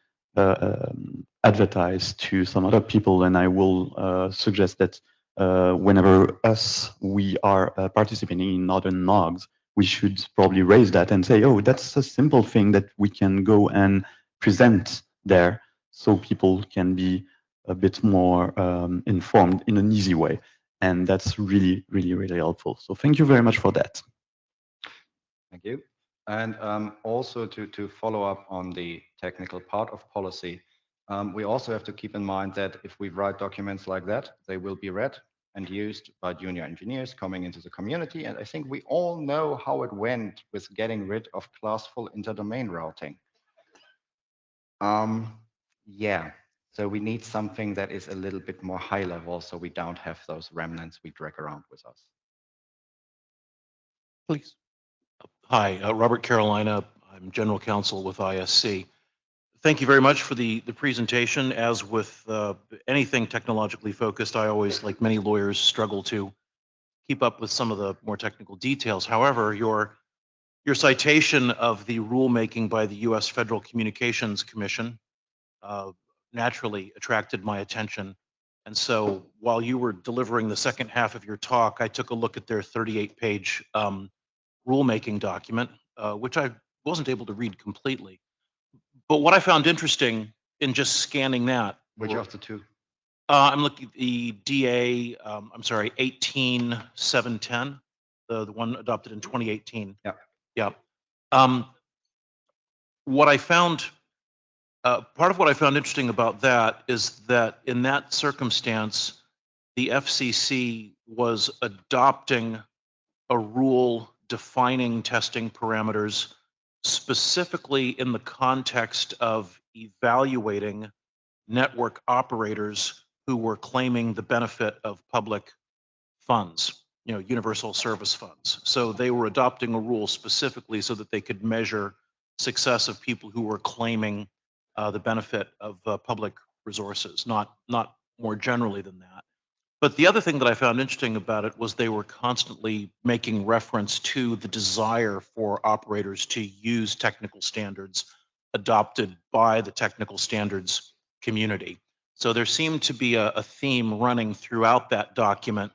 advertise to some other people. And I will suggest that whenever we are participating in other NOGs, we should probably raise that and say, oh, that's a simple thing that we can go and present there so people can be a bit more informed in an easy way. And that's really, really, really helpful. So thank you very much for that. Thank you. And also to follow up on the technical part of policy, we also have to keep in mind that if we write documents like that, they will be read and used by junior engineers coming into the community. And I think we all know how it went with getting rid of classful interdomain routing. Yeah, so we need something that is a little bit more high level so we don't have those remnants we drag around with us. Please. Hi, Robert Carolina. I'm General Counsel with ISC. Thank you very much for the presentation. As with anything technologically focused, I always, like many lawyers, struggle to keep up with some of the more technical details. However, your citation of the rulemaking by the U.S. Federal Communications Commission naturally attracted my attention. And so while you were delivering the second half of your talk, I took a look at their 38-page rulemaking document, which I wasn't able to read completely. But what I found interesting in just scanning that. Which of the two? I'm looking at the DA, I'm sorry, 18710, the one adopted in 2018. Yeah. Yeah. What I found, part of what I found interesting about that is that in that circumstance, the FCC was adopting a rule defining testing parameters specifically in the context of evaluating network operators who were claiming the benefit of public funds, you know, universal service funds. So they were adopting a rule specifically so that they could measure success of people who were claiming the benefit of public resources, not more generally than that. But the other thing that I found interesting about it was they were constantly making reference to the desire for operators to use technical standards adopted by the technical standards community. So there seemed to be a theme running throughout that document,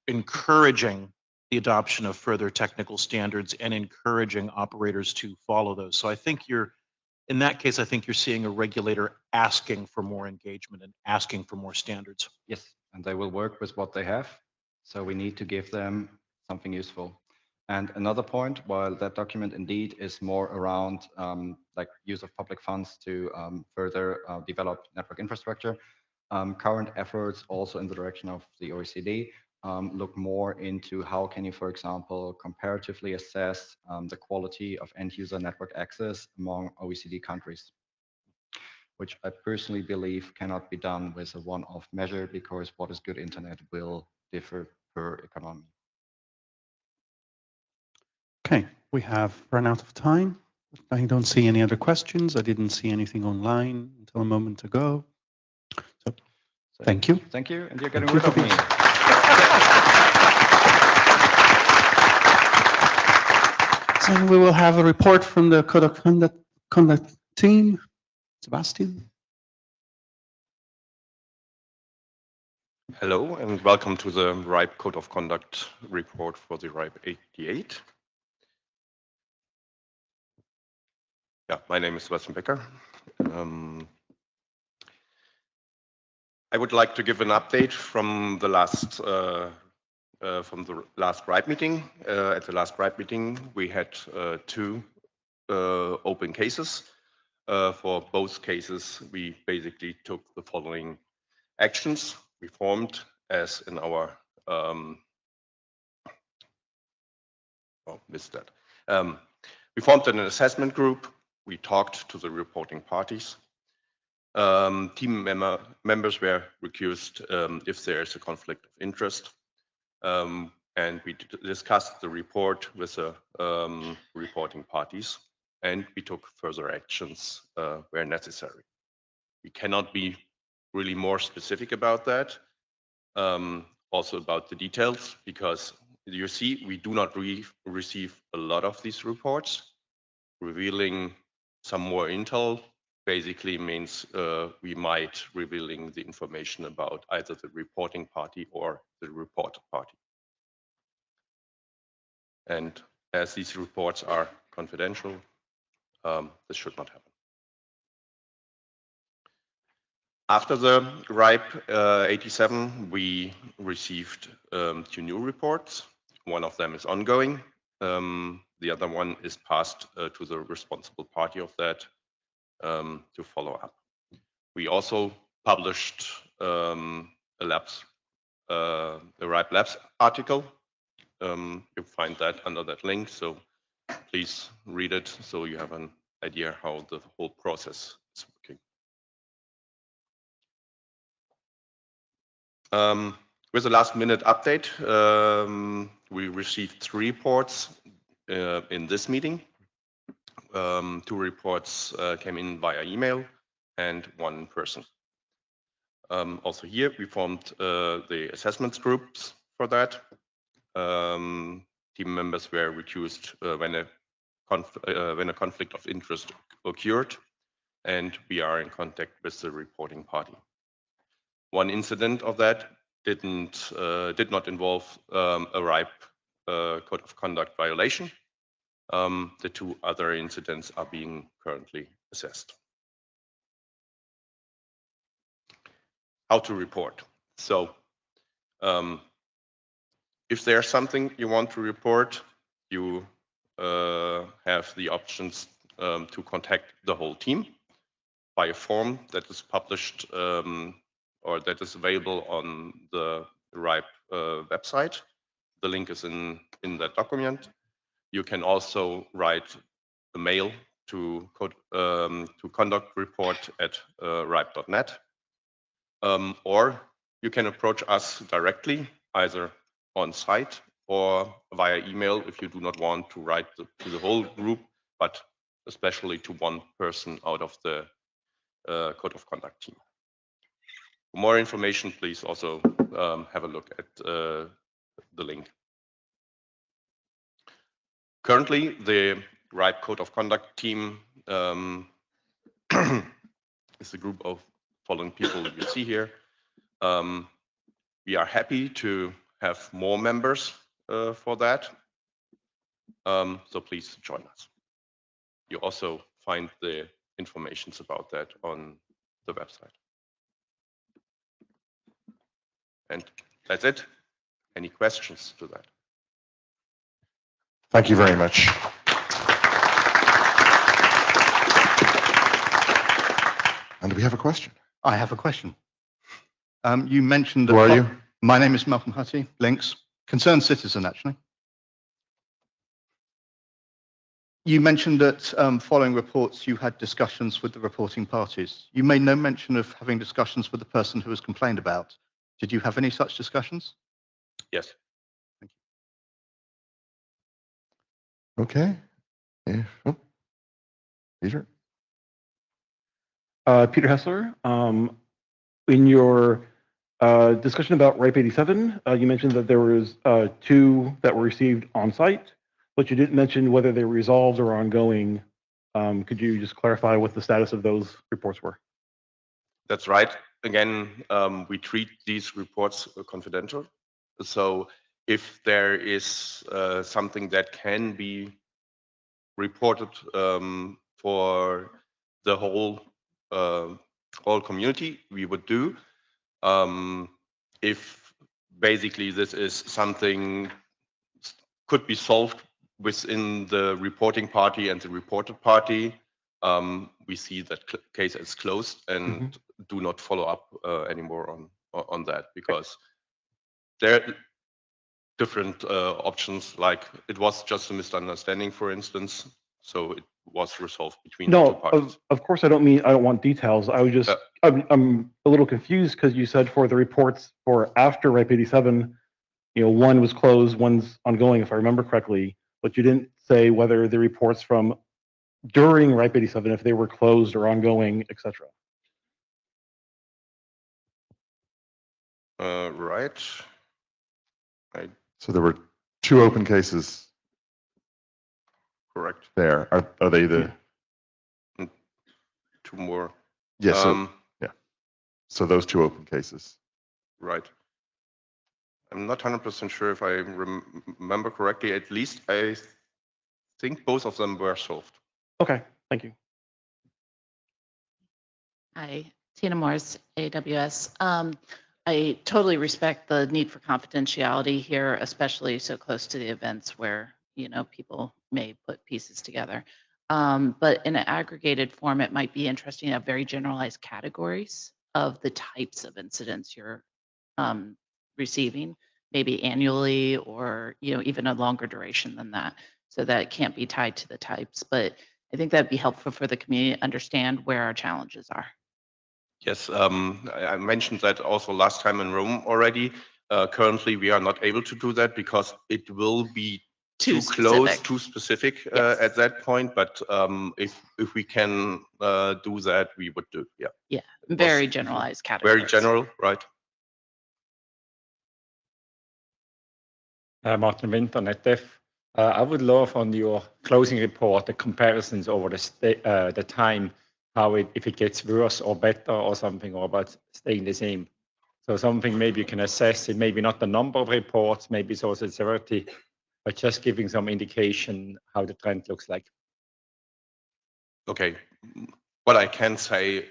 encouraging the adoption of further technical standards and encouraging operators to follow those. So I think in that case, I think you're seeing a regulator asking for more engagement and asking for more standards. Yes, and they will work with what they have. So we need to give them something useful. And another point, while that document indeed is more around like use of public funds to further develop network infrastructure, current efforts also in the direction of the OECD look more into how can you, for example, comparatively assess the quality of end user network access among OECD countries, which I personally believe cannot be done with a one-off measure because what is good internet will differ per economy. Okay, we have run out of time. I don't see any other questions. I didn't see anything online until a moment ago. So thank you. Thank you, and you're getting rid of me. So we will have a report from the Code of Conduct team. Sebastian. Hello and welcome to the RIPE Code of Conduct report for the RIPE 88. Yeah, my name is Sebastian Becker. I would like to give an update from the last RIPE meeting. At the last RIPE meeting, we had two open cases. For both cases, we basically took the following actions. We formed, as in our we formed an assessment group. We talked to the reporting parties. Team members were recused if there is a conflict of interest. And we discussed the report with the reporting parties, and we took further actions where necessary. We cannot be really more specific about that, also about the details, because you see, we do not receive a lot of these reports. Revealing some more intel basically means we might revealing the information about either the reporting party or the reported party. And as these reports are confidential, this should not happen. After the RIPE 87, we received two new reports. One of them is ongoing. The other one is passed to the responsible party of that to follow up. We also published a RIPE Labs article. You find that under that link, so please read it so you have an idea how the whole process is working. With a last-minute update, we received 3 reports in this meeting. 2 reports came in via email and 1 in person. Also here, we formed the assessments groups for that. Team members were recused when a conflict of interest occurred, and we are in contact with the reporting party. One incident of that did not involve a RIPE Code of Conduct violation. The 2 other incidents are being currently assessed. how to report. So if there's something you want to report, you have the options to contact the whole team by a form that is published or that is available on the RIPE website. The link is in that document. You can also write a mail to conductreport@ripe.net, or you can approach us directly, either on site or via email if you do not want to write to the whole group, but especially to one person out of the Code of Conduct team. For more information, please also have a look at the link. Currently, the RIPE Code of Conduct team is a group of following people you see here. We are happy to have more members for that. So please join us. You also find the information about that on the website. And that's it. Any questions to that? Thank you very much. And we have a question. I have a question. You mentioned that. Who are you? My name is Malcolm Hutty, Links, concerned citizen, actually. You mentioned that following reports, you had discussions with the reporting parties. You made no mention of having discussions with the person who was complained about. Did you have any such discussions? Yes. Thank you. Okay. Yeah. Oh. Peter? Peter Hessler. In your discussion about RIPE 87, you mentioned that there was 2 that were received on site, but you didn't mention whether they were resolved or ongoing. Could you just clarify what the status of those reports were? That's right. Again, we treat these reports confidential. So if there is something that can be reported for the whole community, we would do. If basically this is something could be solved within the reporting party and the reported party, we see that case as closed and do not follow up anymore on that, because there are different options, like it was just a misunderstanding, for instance, so it was resolved between the 2 parties. Of course, I don't want details. I was just, I'm a little confused because you said for the reports for after RIPE 87, one was closed, one's ongoing, if I remember correctly, but you didn't say whether the reports from during RIPE 87, if they were closed or ongoing, etc. Right. So there were 2 open cases. Correct. There are they the 2 more? Yes. Yeah. So those 2 open cases. Right. I'm not 100% sure if I remember correctly. At least I think both of them were solved. Okay. Thank you. Hi, Tina Morris, AWS. I totally respect the need for confidentiality here, especially so close to the events where people may put pieces together. But in an aggregated form, it might be interesting to have very generalized categories of the types of incidents you're receiving, maybe annually or even a longer duration than that, so that it can't be tied to the types. But I think that'd be helpful for the community to understand where our challenges are. Yes, I mentioned that also last time in Rome already. Currently, we are not able to do that because it will be too close, too specific at that point. But if we can do that, we would do. Yeah. Yeah. Very generalized categories. Very general, right? Martin Winter, NetDev. I would love on your closing report the comparisons over the time, how if it gets worse or better or something, or about staying the same. So something maybe you can assess it, maybe not the number of reports, maybe it's also the severity, but just giving some indication how the trend looks like. Okay. What I can say,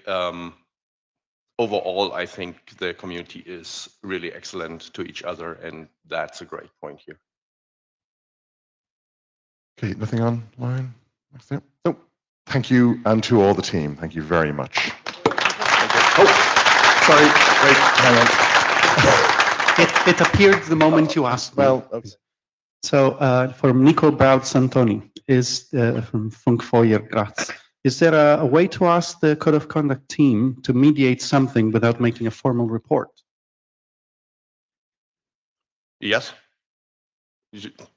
overall, I think the community is really excellent to each other, and that's a great point here. Okay, nothing online? No. Thank you, and to all the team, thank you very much. Oh, sorry, wait, hang on. It appeared the moment you asked me. Well, okay. So from Nico Braut Santoni is from Funkfeuer Graz. Is there a way to ask the Code of Conduct team to mediate something without making a formal report? Yes.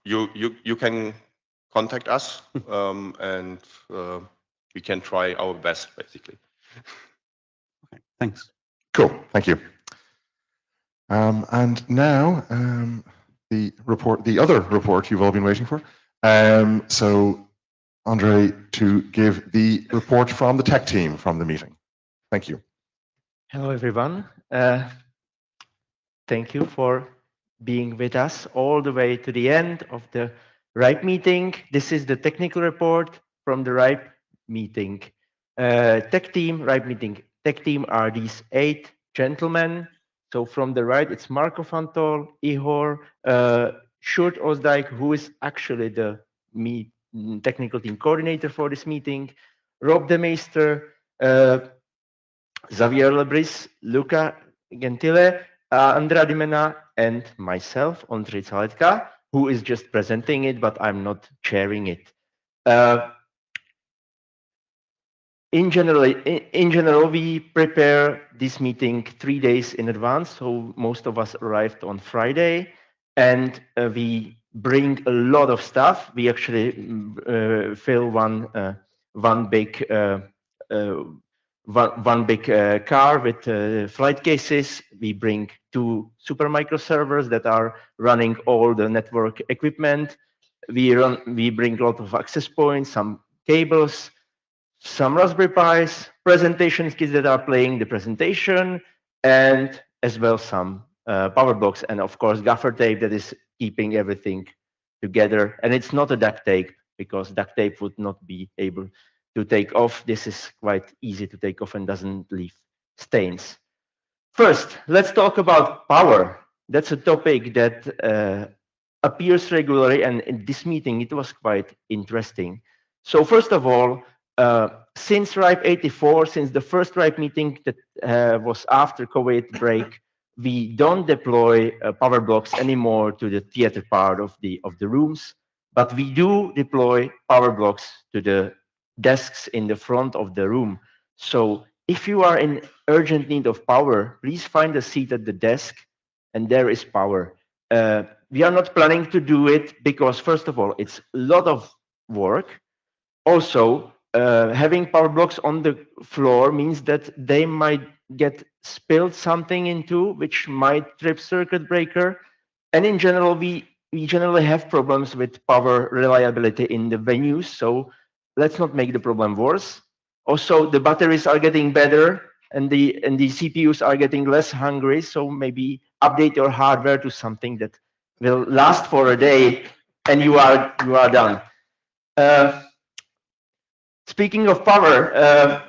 You can contact us, and we can try our best, basically. Okay, thanks. Cool, thank you. And now the other report you've all been waiting for. So Andrei, to give the report from the tech team from the meeting. Thank you. Hello, everyone. Thank you for being with us all the way to the end of the RIPE meeting. This is the technical report from the RIPE meeting. Tech team, RIPE meeting. Tech team are these 8 gentlemen. So from the right, it's Marco Fantol, Ihor, Sjoerd Osdijk, who is actually the technical team coordinator for this meeting, Rob de Meester, Xavier Lebris, Luca Gentile, Andrea Di Mena, and myself, Ondřej Zaletka, who is just presenting it, but I'm not chairing it. In general, we prepare this meeting 3 days in advance. So most of us arrived on Friday, and we bring a lot of stuff. We actually fill one big car with flight cases. We bring 2 Supermicro servers that are running all the network equipment. We bring a lot of access points, some cables, some Raspberry Pis, presentation kits that are playing the presentation, and as well some power blocks, and of course gaffer tape that is keeping everything together. And it's not a duct tape, because duct tape would not be able to take off. This is quite easy to take off and doesn't leave stains. First, let's talk about power. That's a topic that appears regularly, and in this meeting it was quite interesting. So first of all, since RIPE 84, since the first RIPE meeting that was after COVID break, we don't deploy power blocks anymore to the theater part of the rooms, but we do deploy power blocks to the desks in the front of the room. So if you are in urgent need of power, please find a seat at the desk, and there is power. We are not planning to do it because, first of all, it's a lot of work. Also, having power blocks on the floor means that they might get spilled something into, which might trip circuit breaker. And in general, we generally have problems with power reliability in the venues. So let's not make the problem worse. Also, the batteries are getting better, and the CPUs are getting less hungry. So maybe update your hardware to something that will last for a day, and you are done. Speaking of power,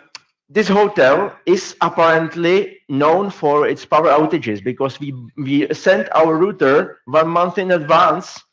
this hotel is apparently known for its power outages, because we sent our router 1 month in advance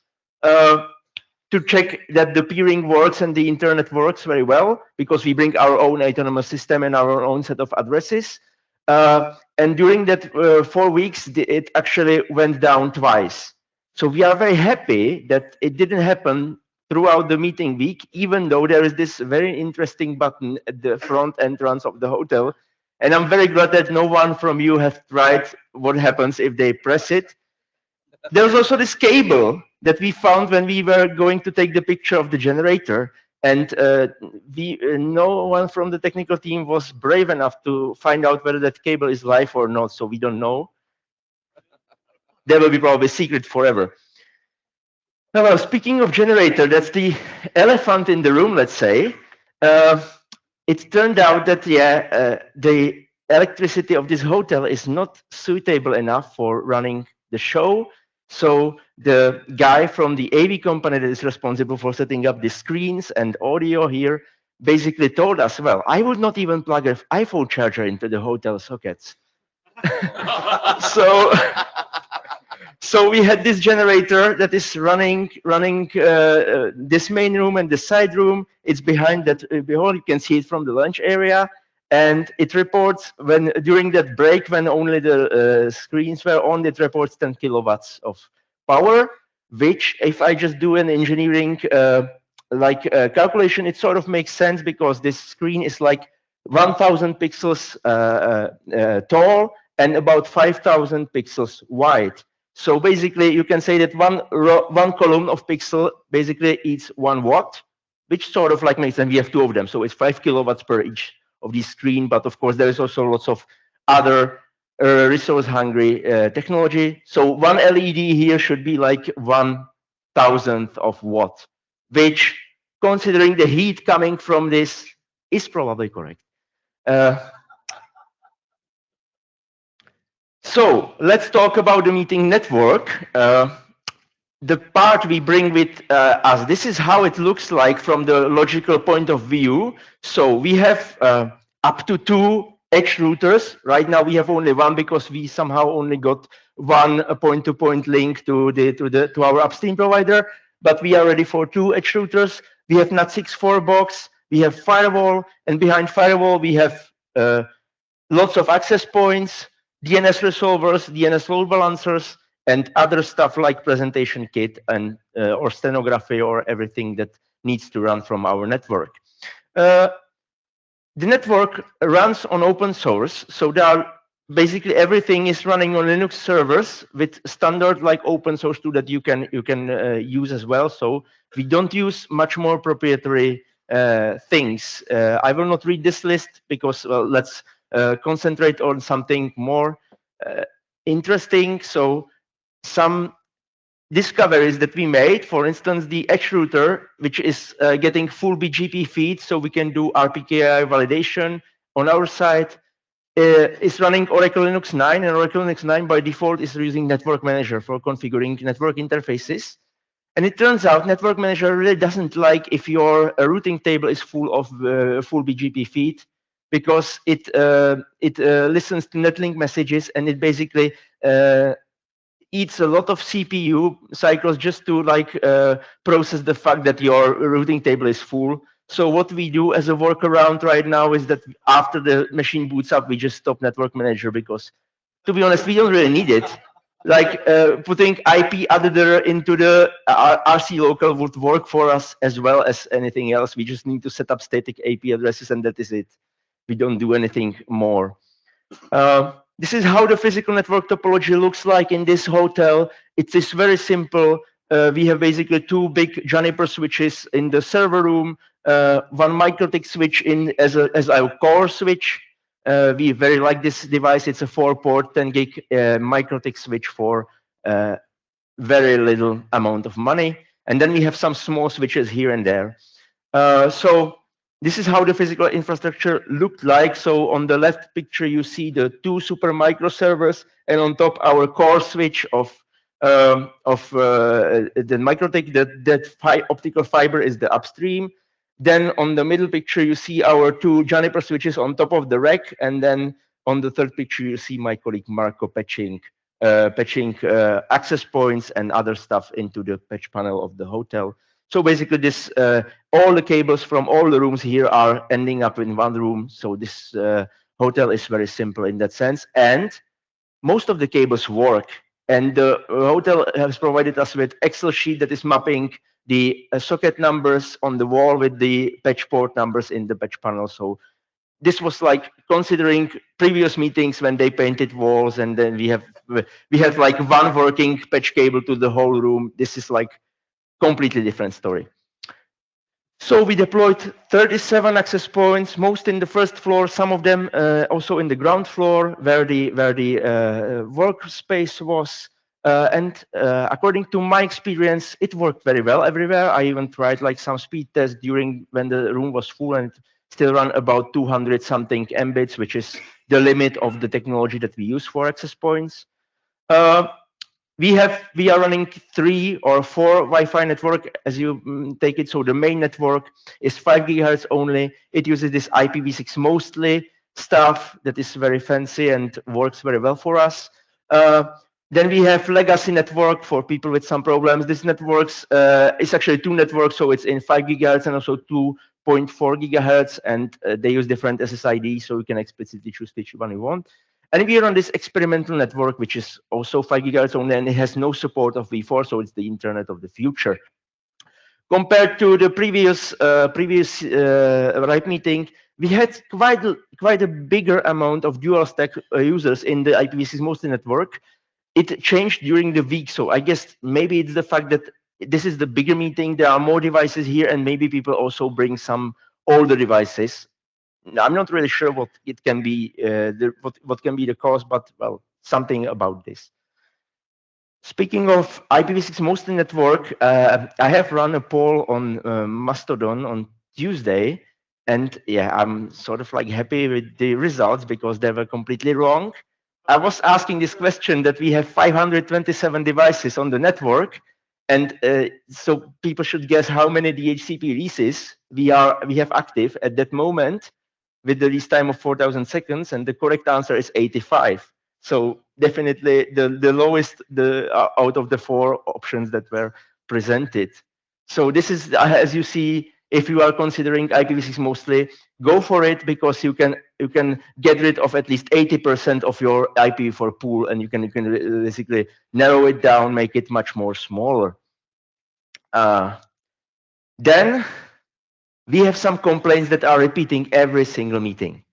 to check that the peering works and the internet works very well, because we bring our own autonomous system and our own set of addresses. And during that 4 weeks, it actually went down twice. So we are very happy that it didn't happen throughout the meeting week, even though there is this very interesting button at the front entrance of the hotel. And I'm very glad that no one from you has tried what happens if they press it. There's also this cable that we found when we were going to take the picture of the generator. And no one from the technical team was brave enough to find out whether that cable is live or not, so we don't know. That will be probably secret forever. Now, speaking of generator, that's the elephant in the room, let's say. It turned out that, the electricity of this hotel is not suitable enough for running the show. So the guy from the AV company that is responsible for setting up the screens and audio here basically told us, well, I would not even plug an iPhone charger into the hotel sockets. so so we had this generator that is running this main room and the side room. It's behind that behold, you can see it from the lunch area, and it reports when during that break when only the screens were on, it reports 10 kilowatts of power, which if I just do an engineering calculation, it sort of makes sense because this screen is like 1000 pixels tall and about 5000 pixels wide. So basically, you can say that one column of pixel basically eats 1 watt, which sort of like makes sense. We have 2 of them, so it's 5 kilowatts per each of the screen. But of course, there is also lots of other resource-hungry technology. So one LED here should be like 1,000th of watt, which, considering the heat coming from this, is probably correct. So let's talk about the meeting network. The part we bring with us, this is how it looks like from the logical point of view. So we have up to 2 edge routers. Right now we have only 1 because we somehow only got 1 point-to-point link to our upstream provider. But we are ready for 2 edge routers. We have NAT64 box. We have firewall, and behind firewall we have lots of access points, DNS resolvers, DNS load balancers, and other stuff like presentation kit and or stenography or everything that needs to run from our network. The network runs on open source, so there are basically everything is running on Linux servers with standard like open source tool that you can use as well. So we don't use much more proprietary things. I will not read this list because let's concentrate on something more interesting. So some discoveries that we made, for instance, the edge router, which is getting full BGP feed, so we can do RPKI validation on our side, is running Oracle Linux 9, and Oracle Linux 9 by default is using Network Manager for configuring network interfaces. And it turns out Network Manager really doesn't like if your routing table is full of full BGP feed, because it listens to netlink messages, and it basically eats a lot of CPU cycles just to process the fact that your routing table is full. So what we do as a workaround right now is that after the machine boots up, we just stop Network Manager because, to be honest, we don't really need it. Like putting IP editor into the RC local would work for us as well as anything else. We just need to set up static IP addresses, and that is it. We don't do anything more. This is how the physical network topology looks like in this hotel. It is very simple. We have basically 2 big Juniper switches in the server room, 1 MikroTik switch in as our core switch. We very like this device. It's a 4-port 10 gig MikroTik switch for very little amount of money. And then we have some small switches here and there. So this is how the physical infrastructure looked like. So on the left picture, you see the 2 super micro servers, and on top our core switch of the MikroTik. That optical fiber is the upstream. Then on the middle picture, you see our 2 Juniper switches on top of the rack, and then on the third picture, you see my colleague Marco patching access points and other stuff into the patch panel of the hotel. So basically, this all the cables from all the rooms here are ending up in 1 room. So this hotel is very simple in that sense, and most of the cables work. And the hotel has provided us with Excel sheet that is mapping the socket numbers on the wall with the patch port numbers in the patch panel. So this was like considering previous meetings when they painted walls, and then we have like 1 working patch cable to the whole room. This is like completely different story. So we deployed 37 access points, most in the first floor, some of them also in the ground floor where the workspace was. And according to my experience, it worked very well everywhere. I even tried like some speed tests during when the room was full, and it still ran about 200 something Mbits, which is the limit of the technology that we use for access points. We are running 3 or 4 Wi-Fi network as you take it. So the main network is 5 gigahertz only. It uses this IPv6 mostly. stuff that is very fancy and works very well for us. Then we have legacy network for people with some problems. This networks is actually two networks, so it's in 5 gigahertz and also 2.4 gigahertz, and they use different SSID, so you can explicitly choose which one you want. And we are on this experimental network, which is also 5 gigahertz only, and it has no support of V4, so it's the internet of the future. Compared to the previous RIPE meeting, we had quite a bigger amount of dual stack users in the IPv6 mostly network. It changed during the week, so I guess maybe it's the fact that this is the bigger meeting, there are more devices here, and maybe people also bring some older devices. I'm not really sure what it can be, what can be the cause, but well, something about this. Speaking of IPv6 mostly network, I have run a poll on Mastodon on Tuesday, and yeah, I'm sort of like happy with the results because they were completely wrong. I was asking this question that we have 527 devices on the network, and so people should guess how many DHCP releases we have active at that moment with the release time of 4,000 seconds, and the correct answer is 85. So definitely the lowest out of the 4 options that were presented. So this is, as you see, if you are considering IPv6 mostly, go for it because you can get rid of at least 80% of your IPv4 pool, and you can basically narrow it down, make it much more smaller. Then we have some complaints that are repeating every single meeting.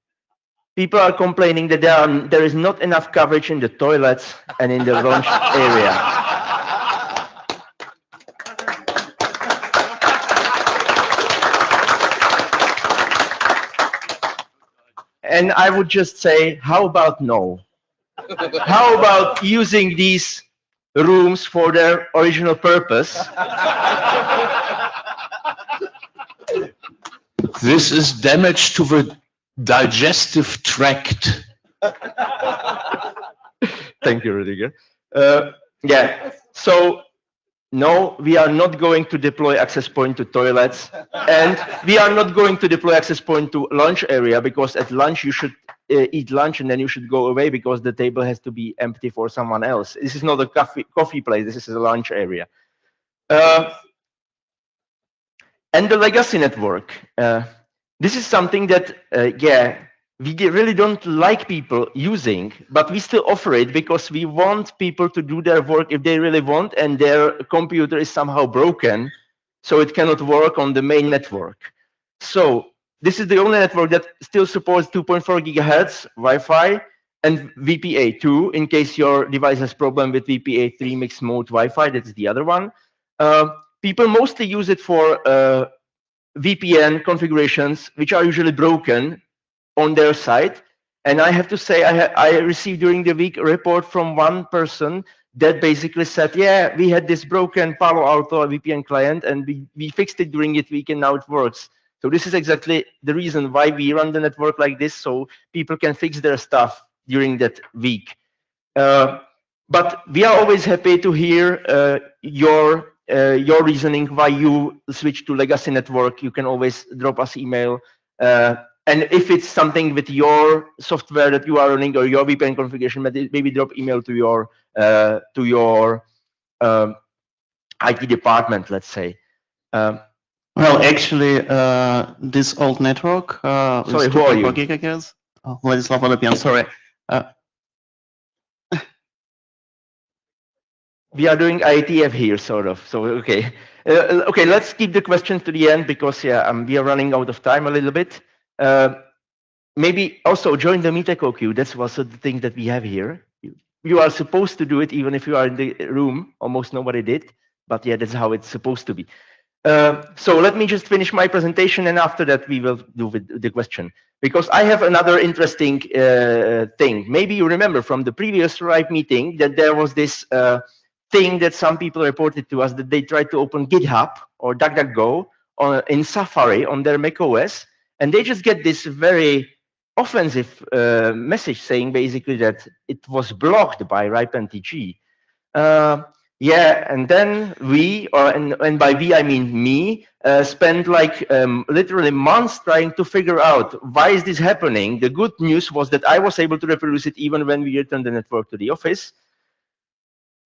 People are complaining that there is not enough coverage in the toilets and in the launch area. And I would just say, how about no? How about using these rooms for their original purpose? This is damage to the digestive tract. Thank you, Rudiger. Yeah, so no, we are not going to deploy access point to toilets, and we are not going to deploy access point to lunch area, because at lunch you should eat lunch and then you should go away because the table has to be empty for someone else. This is not a coffee place, this is a lunch area. And the legacy network. This is something that, yeah, we really don't like people using, but we still offer it because we want people to do their work if they really want, and their computer is somehow broken, so it cannot work on the main network. So this is the only network that still supports 2.4 gigahertz Wi-Fi and VPA2, in case your device has problem with VPA3 mixed mode Wi-Fi, that's the other one. People mostly use it for VPN configurations, which are usually broken on their side. And I have to say, I received during the week a report from one person that basically said, yeah, we had this broken Palo Alto VPN client, and we fixed it during the week, and now it works. So this is exactly the reason why we run the network like this, so people can fix their stuff during that week. But we are always happy to hear your reasoning why you switch to legacy network. You can always drop us email. And if it's something with your software that you are running or your VPN configuration, maybe drop email to your IT department, let's say. Well, actually, this old network. Sorry, who are you? Gigahertz. Oh, Vladislav Olopian, sorry. We are doing IETF here, sort of. So okay, okay. Let's keep the questions to the end because yeah, we are running out of time a little bit. Maybe also join the Matejka queue. That's also the thing that we have here. You are supposed to do it even if you are in the room. Almost nobody did, but yeah, that's how it's supposed to be. So let me just finish my presentation, and after that we will do with the question, because I have another interesting thing. Maybe you remember from the previous RIPE meeting that there was this thing that some people reported to us, that they tried to open GitHub or DuckDuckGo in Safari on their macOS, and they just get this very offensive message saying basically that it was blocked by RIPE-NTG. Yeah, and then we, and by we I mean me, spent like literally months trying to figure out why is this happening. The good news was that I was able to reproduce it even when we returned the network to the office.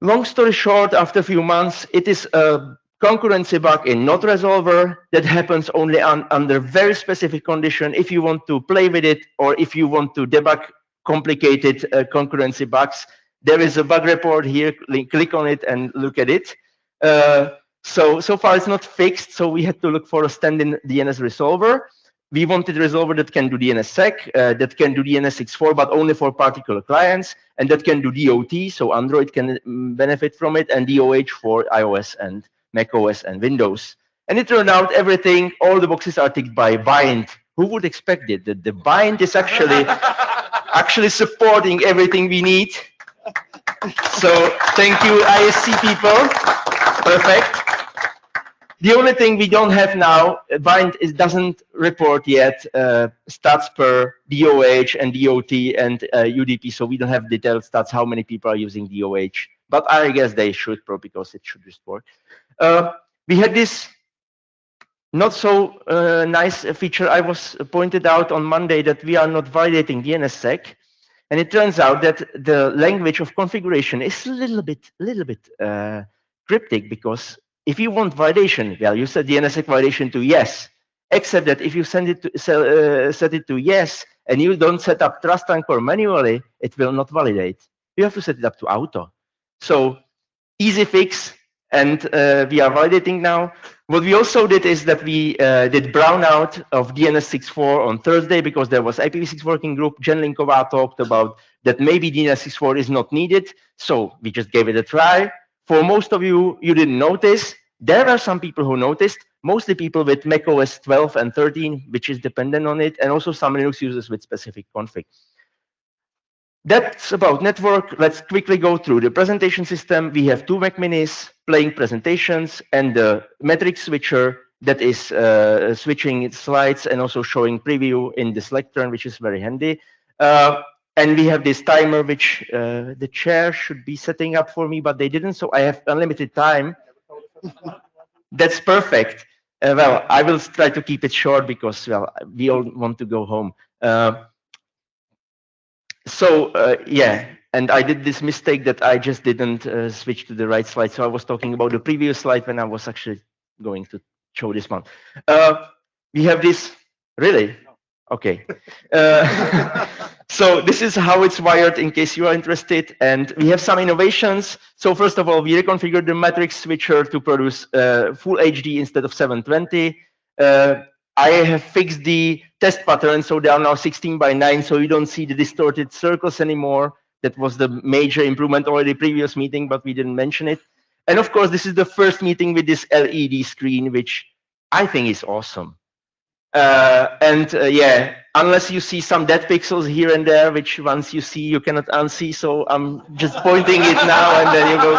Long story short, after a few months, it is a concurrency bug in node resolver that happens only under very specific condition. If you want to play with it or if you want to debug complicated concurrency bugs, there is a bug report here. Click on it and look at it. So far it's not fixed, so we had to look for a stand-in DNS resolver. We wanted a resolver that can do DNSSEC, that can do DNS64, but only for particular clients, and that can do DOT, so Android can benefit from it, and DOH for iOS and macOS and Windows. And it turned out everything, all the boxes are ticked by bind. Who would expect it? That the bind is actually supporting everything we need. So thank you, ISC people. Perfect. The only thing we don't have now, bind doesn't report yet stats per DOH and DOT and UDP, so we don't have detailed stats how many people are using DOH. But I guess they should, probably because it should just work. We had this not so nice feature. I was pointed out on Monday that we are not validating DNSSEC, and it turns out that the language of configuration is a little bit cryptic, because if you want validation, well, you set DNSSEC validation to yes, except that if you send it to, set it to yes and you don't set up trust anchor manually, it will not validate. You have to set it up to auto. So easy fix, and we are validating now. What we also did is that we did brownout of DNS64 on Thursday because there was IPv6 working group. Jen Linkova talked about that maybe DNS64 is not needed, so we just gave it a try. For most of you, you didn't notice. There are some people who noticed, mostly people with macOS 12 and 13, which is dependent on it, and also some Linux users with specific config. That's about network. Let's quickly go through the presentation system. We have two Mac Minis playing presentations and the metric switcher that is switching its slides and also showing preview in this lectern, which is very handy. And we have this timer, which the chair should be setting up for me, but they didn't, so I have unlimited time. That's perfect. Well, I will try to keep it short because, well, we all want to go home. Yeah, and I did this mistake that I just didn't switch to the right slide. So I was talking about the previous slide when I was actually going to show this one. We have this, really? Okay. So this is how it's wired in case you are interested. And we have some innovations. So first of all, we reconfigured the matrix switcher to produce full HD instead of 720. I have fixed the test pattern, so they are now 16:9, so you don't see the distorted circles anymore. That was the major improvement already previous meeting, but we didn't mention it. And of course, this is the first meeting with this LED screen, which I think is awesome. Yeah, unless you see some dead pixels here and there, which once you see, you cannot unsee. So I'm just pointing it now and then you go.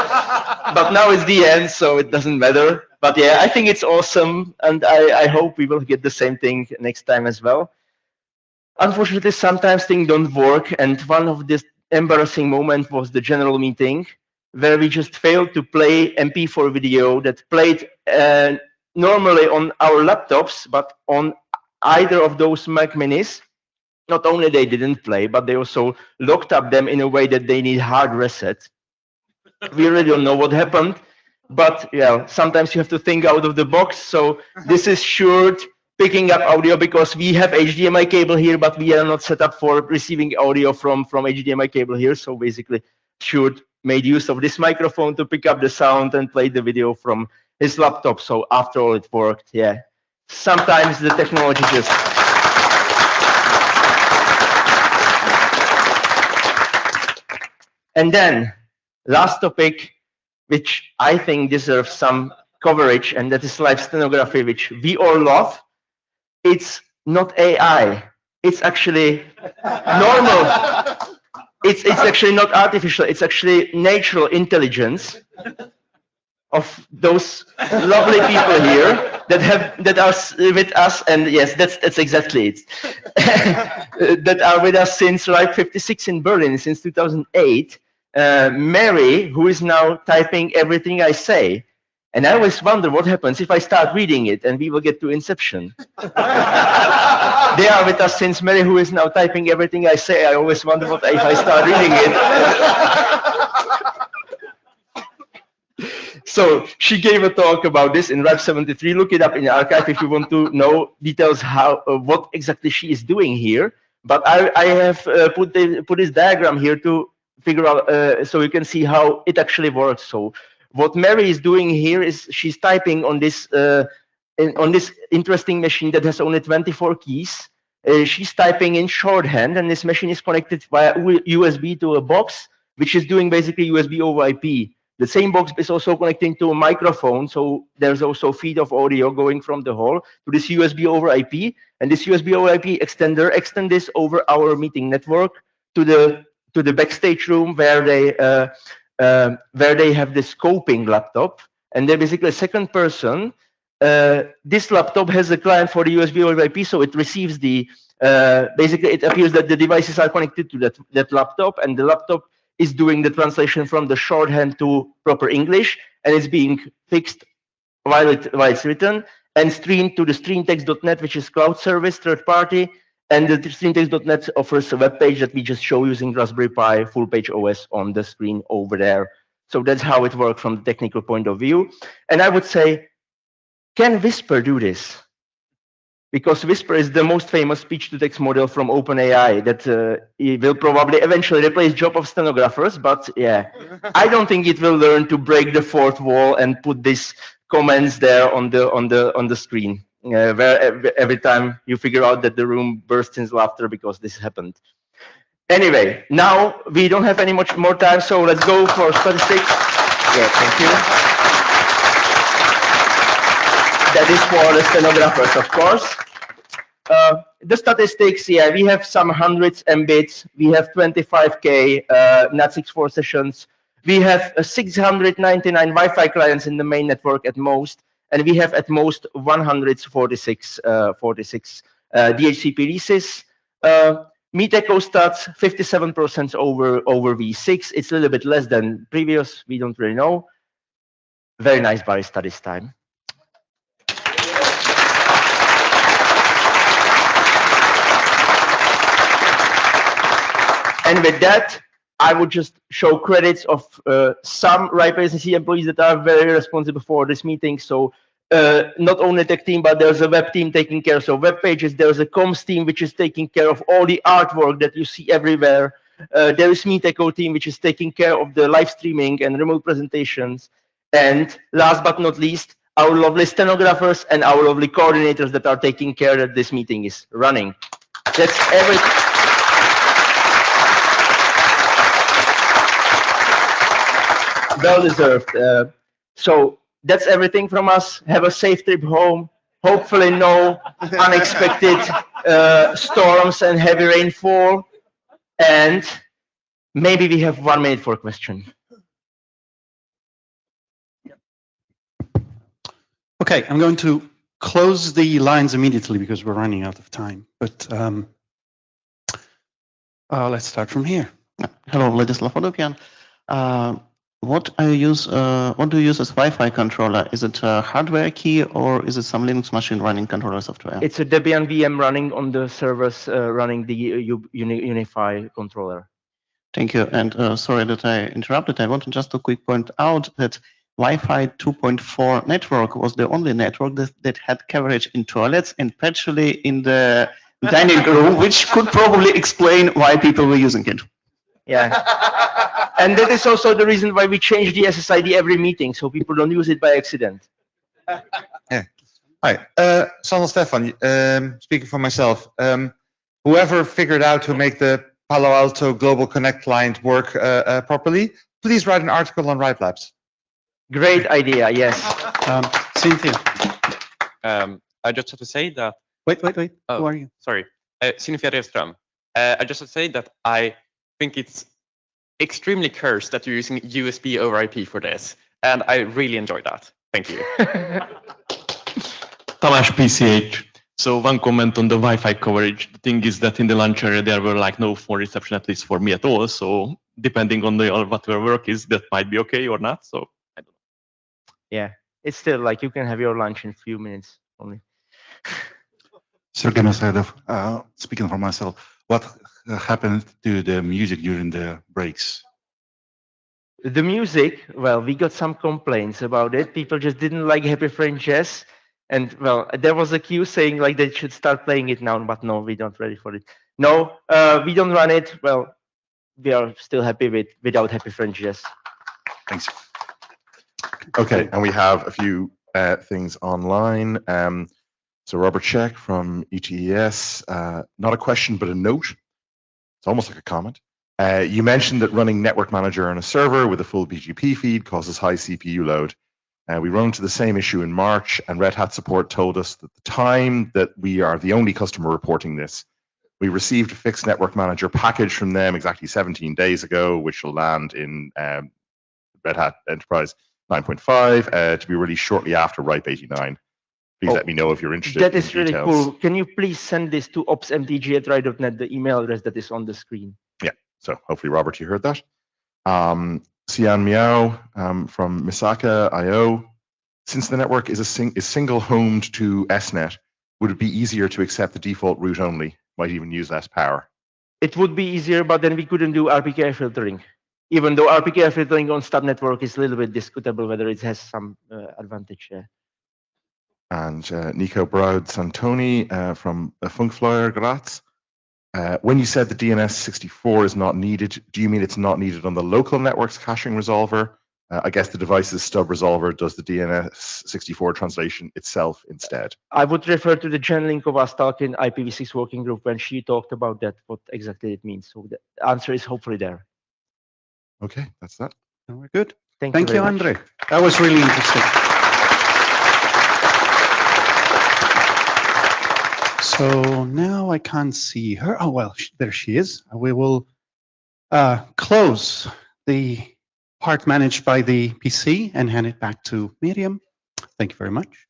But now it's the end, so it doesn't matter. But yeah, I think it's awesome. And I hope we will get the same thing next time as well. Unfortunately, sometimes things don't work. And one of this embarrassing moment was the general meeting where we just failed to play MP4 video that played normally on our laptops, but on either of those Mac Minis. Not only they didn't play, but they also locked up them in a way that they need hard reset. We really don't know what happened, but yeah, sometimes you have to think out of the box. So this is Shure picking up audio because we have HDMI cable here, but we are not set up for receiving audio from HDMI cable here. So basically, Shure made use of this microphone to pick up the sound and play the video from his laptop. So after all, it worked. Yeah. Sometimes the technology just. And then last topic, which I think deserves some coverage, and that is live stenography, which we all love. It's not AI. It's actually normal. It's actually not artificial. It's actually natural intelligence of those lovely people here that are with us, and yes, that's exactly it. That are with us since like 56 in Berlin, since 2008. Mary, who is now typing everything I say, And I always wonder what happens if I start reading it and we will get to Inception. They are with us since Mary, who is now typing everything I say. I always wonder what if I start reading it. So she gave a talk about this in RAP 73. Look it up in the archive if you want to know details how what exactly she is doing here. But I have put this diagram here to figure out so you can see how it actually works. So what Mary is doing here is she's typing on this interesting machine that has only 24 keys. She's typing in shorthand, and this machine is connected via USB to a box, which is doing basically USB over IP. The same box is also connecting to a microphone, so there's also feed of audio going from the hall to this USB over IP, and this USB over IP extender extends this over our meeting network to the backstage room where they have the scoping laptop, and they're basically a second person. This laptop has a client for the USB over IP, so it receives the basically it appears that the devices are connected to that laptop, and the laptop is doing the translation from the shorthand to proper English, and it's being fixed while it's written and streamed to the streamtext.net, which is cloud service, third party, and the streamtext.net offers a web page that we just show using Raspberry Pi full page OS on the screen over there. So that's how it works from the technical point of view. And I would say, can Whisper do this? Because Whisper is the most famous speech-to-text model from OpenAI that it will probably eventually replace job of stenographers. But yeah, I don't think it will learn to break the fourth wall and put these comments there on the screen, where every time you figure out that the room bursts in laughter because this happened. Anyway, now we don't have any much more time, so let's go for statistics. Yeah, thank you. That is for the stenographers, of course. The statistics, yeah, we have some hundreds Mbits. We have 25K NAT64 sessions. We have 699 Wi-Fi clients in the main network at most, and we have at most 146 DHCP releases. Meet Echo stats 57% over V6. It's a little bit less than previous. We don't really know. Very nice barista this time. And with that, I would just show credits of some RIPE-SNC employees that are very responsible for this meeting. So not only tech team, but there's a web team taking care of web pages. There's a comms team which is taking care of all the artwork that you see everywhere. There is Meet Echo team which is taking care of the live streaming and remote presentations. And last but not least, our lovely stenographers and our lovely coordinators that are taking care that this meeting is running. That's everything. Well deserved. So that's everything from us. Have a safe trip home. Hopefully no unexpected storms and heavy rainfall. And maybe we have 1 minute for a question. Okay, I'm going to close the lines immediately because we're running out of time. But let's start from here. Hello, Vladislav Vodopian. What do you use as Wi-Fi controller? Is it a hardware key or is it some Linux machine running controller software? It's a Debian VM running on the servers running the Unify controller. Thank you. And sorry that I interrupted. I wanted just to quick point out that Wi-Fi 2.4 network was the only network that had coverage in toilets and partially in the dining room, which could probably explain why people were using it. Yeah. And that is also the reason why we change the SSID every meeting, so people don't use it by accident. Yeah. Hi, Sander Stefan, speaking for myself. Whoever figured out to make the Palo Alto Global Connect client work properly, please write an article on RIPE Labs. Great idea, yes. Cynthia. I just have to say that. Wait. Who are you? Sorry, Cynthia Revström. I just have to say that I think it's extremely cursed that you're using USB over IP for this, and I really enjoy that. Thank you. Tamás PCH. So one comment on the Wi-Fi coverage. The thing is that in the lunch area there were like no phone reception, at least for me at all. So depending on what your work is, that might be okay or not. So I don't know. Yeah. it's still like you can have your lunch in a few minutes only. Sergei Masadov, speaking for myself, what happened to the music during the breaks? The music, well, we got some complaints about it. People just didn't like Happy French Jazz. And well, there was a queue saying like they should start playing it now, but no, we don't ready for it. No, we don't run it. Well, we are still happy without Happy French Jazz. Thanks. Okay, and we have a few things online. So Robert Sheck from ETES, not a question, but a note. It's almost like a comment. You mentioned that running Network Manager on a server with a full BGP feed causes high CPU load. We run into the same issue in March, and Red Hat support told us that the time that we are the only customer reporting this, we received a fixed Network Manager package from them exactly 17 days ago, which will land in Red Hat Enterprise 9.5 to be released shortly after RIPE 89. Please let me know if you're interested. That is really details. cool. Can you please send this to opsmtg@rai.net, the email address that is on the screen? Yeah, so hopefully, Robert, you heard that. Sian Miao from Misaka.io. Since the network is single-homed to SNet, would it be easier to accept the default route only? Might even use less power. It would be easier, but then we couldn't do RPKI filtering. Even though RPKI filtering on stub network is a little bit discutable whether it has some advantage there. And Nico Braud Santoni from Funkflyer Graz. When you said the DNS64 is not needed, do you mean it's not needed on the local network's caching resolver? I guess the device's stub resolver does the DNS64 translation itself instead. I would refer to the Jen Linkova's talk in IPv6 working group when she talked about that, what exactly it means. So the answer is hopefully there. Okay, that's that. We're good. Thank you, very much. Andrei. That was really interesting. So now I can't see her. Oh, well, there she is. We will close the part managed by the PC and hand it back to Mirjam. Thank you very much.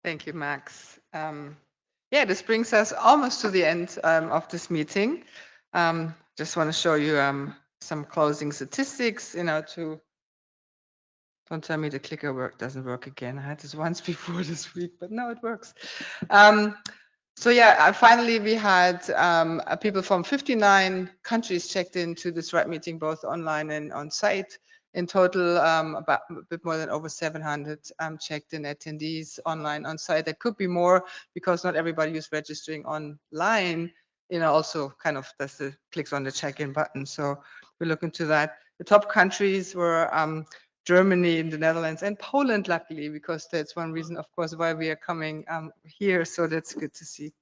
Thank you, Max. Yeah, this brings us almost to the end of this meeting. Just want to show you some closing statistics, don't tell me the clicker doesn't work again. I had this once before this week, but no, it works. So yeah, finally we had people from 59 countries checked into this RIPE meeting, both online and on site. In total, about a bit more than over 700 checked in attendees online, on site. There could be more because not everybody who's registering online, also kind of clicks on the check-in button. So we look into that. The top countries were Germany, the Netherlands, and Poland, luckily, because that's one reason, of course, why we are coming here. So that's good to see.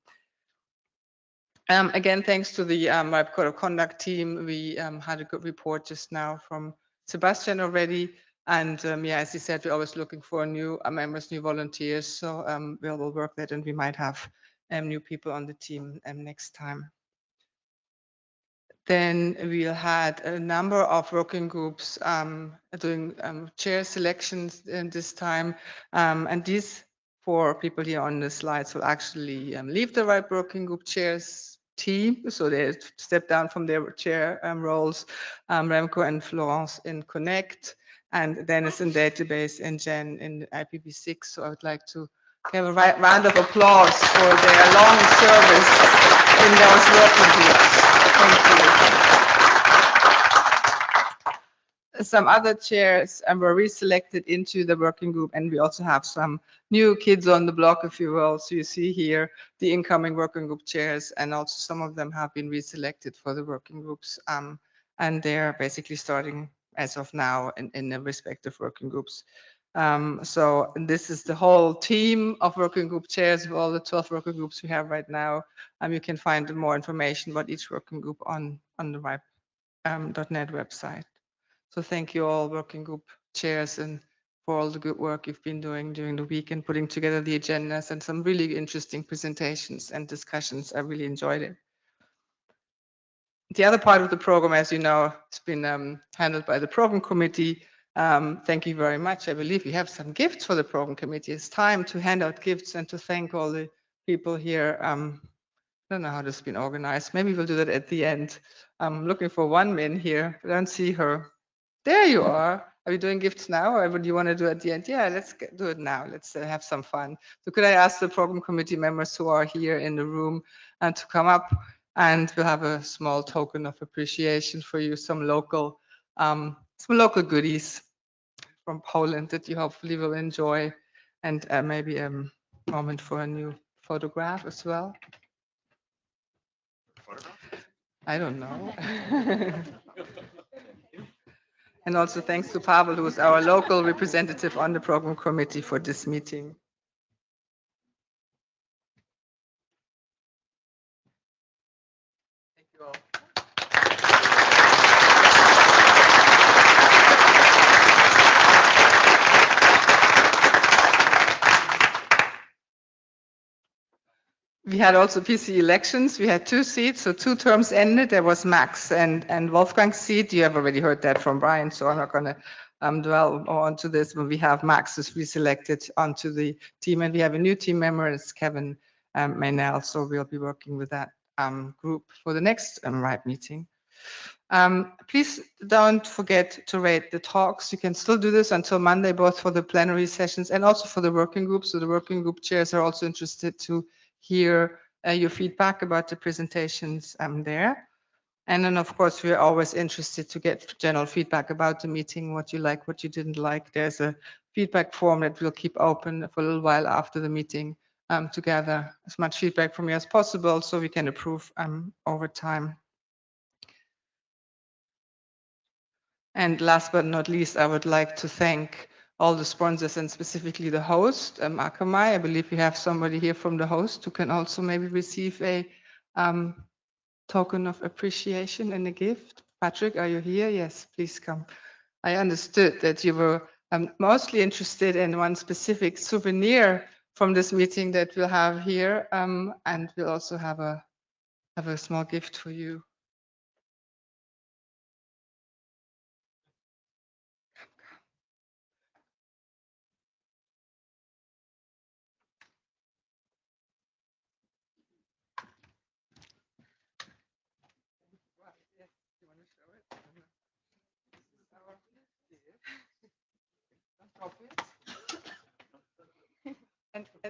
Again, thanks to the RIPE Code of Conduct team, we had a good report just now from Sebastian already. And yeah, as he said, we're always looking for new members, new volunteers. So we'll work that, and we might have new people on the team next time. Then we had a number of working groups doing chair selections this time. And these 4 people here on the slides will actually leave the RIPE working group chairs team. So they step down from their chair roles. Remco and Florence in Connect, and Dennis in Database, and Jen in IPv6. So I would like to have a round of applause for their long service in those working groups. Thank you. Some other chairs were reselected into the working group, and we also have some new kids on the block, if you will. So you see here the incoming working group chairs, and also some of them have been reselected for the working groups, and they're basically starting as of now in the respective working groups. So this is the whole team of working group chairs of all the 12 working groups we have right now. You can find more information about each working group on the RIPE.net website. So thank you all working group chairs and for all the good work you've been doing during the week and putting together the agendas and some really interesting presentations and discussions. I really enjoyed it. The other part of the program, as you know, has been handled by the program committee. Thank you very much. I believe we have some gifts for the program committee. It's time to hand out gifts and to thank all the people here. I don't know how this has been organized. Maybe we'll do that at the end. I'm looking for one min here. I don't see her. There you are. Are we doing gifts now, or would you want to do it at the end? Yeah, let's do it now. Let's have some fun. So could I ask the program committee members who are here in the room to come up, and we'll have a small token of appreciation for you, some local goodies from Poland that you hopefully will enjoy, and maybe a moment for a new photograph as well. I don't know. And also thanks to Pavel, who is our local representative on the program committee for this meeting. Thank you all. We had also PC elections. We had 2 seats, so 2 terms ended. There was Max and Wolfgang's seat. You have already heard that from Brian, so I'm not going to dwell more onto this. But we have Max is reselected onto the team, and we have a new team member. It's Kevin Maynell, so we'll be working with that group for the next RIPE meeting. Please don't forget to rate the talks. You can still do this until Monday, both for the plenary sessions and also for the working groups. So the working group chairs are also interested to hear your feedback about the presentations there. And then, of course, we're always interested to get general feedback about the meeting, what you like, what you didn't like. There's a feedback form that we'll keep open for a little while after the meeting to gather as much feedback from you as possible so we can improve over time. And last but not least, I would like to thank all the sponsors and specifically the host, Akamai. I believe we have somebody here from the host who can also maybe receive a token of appreciation and a gift. Patrick, are you here? Yes, please come. I understood that you were mostly interested in one specific souvenir from this meeting that we'll have here, and we'll also have a small gift for you.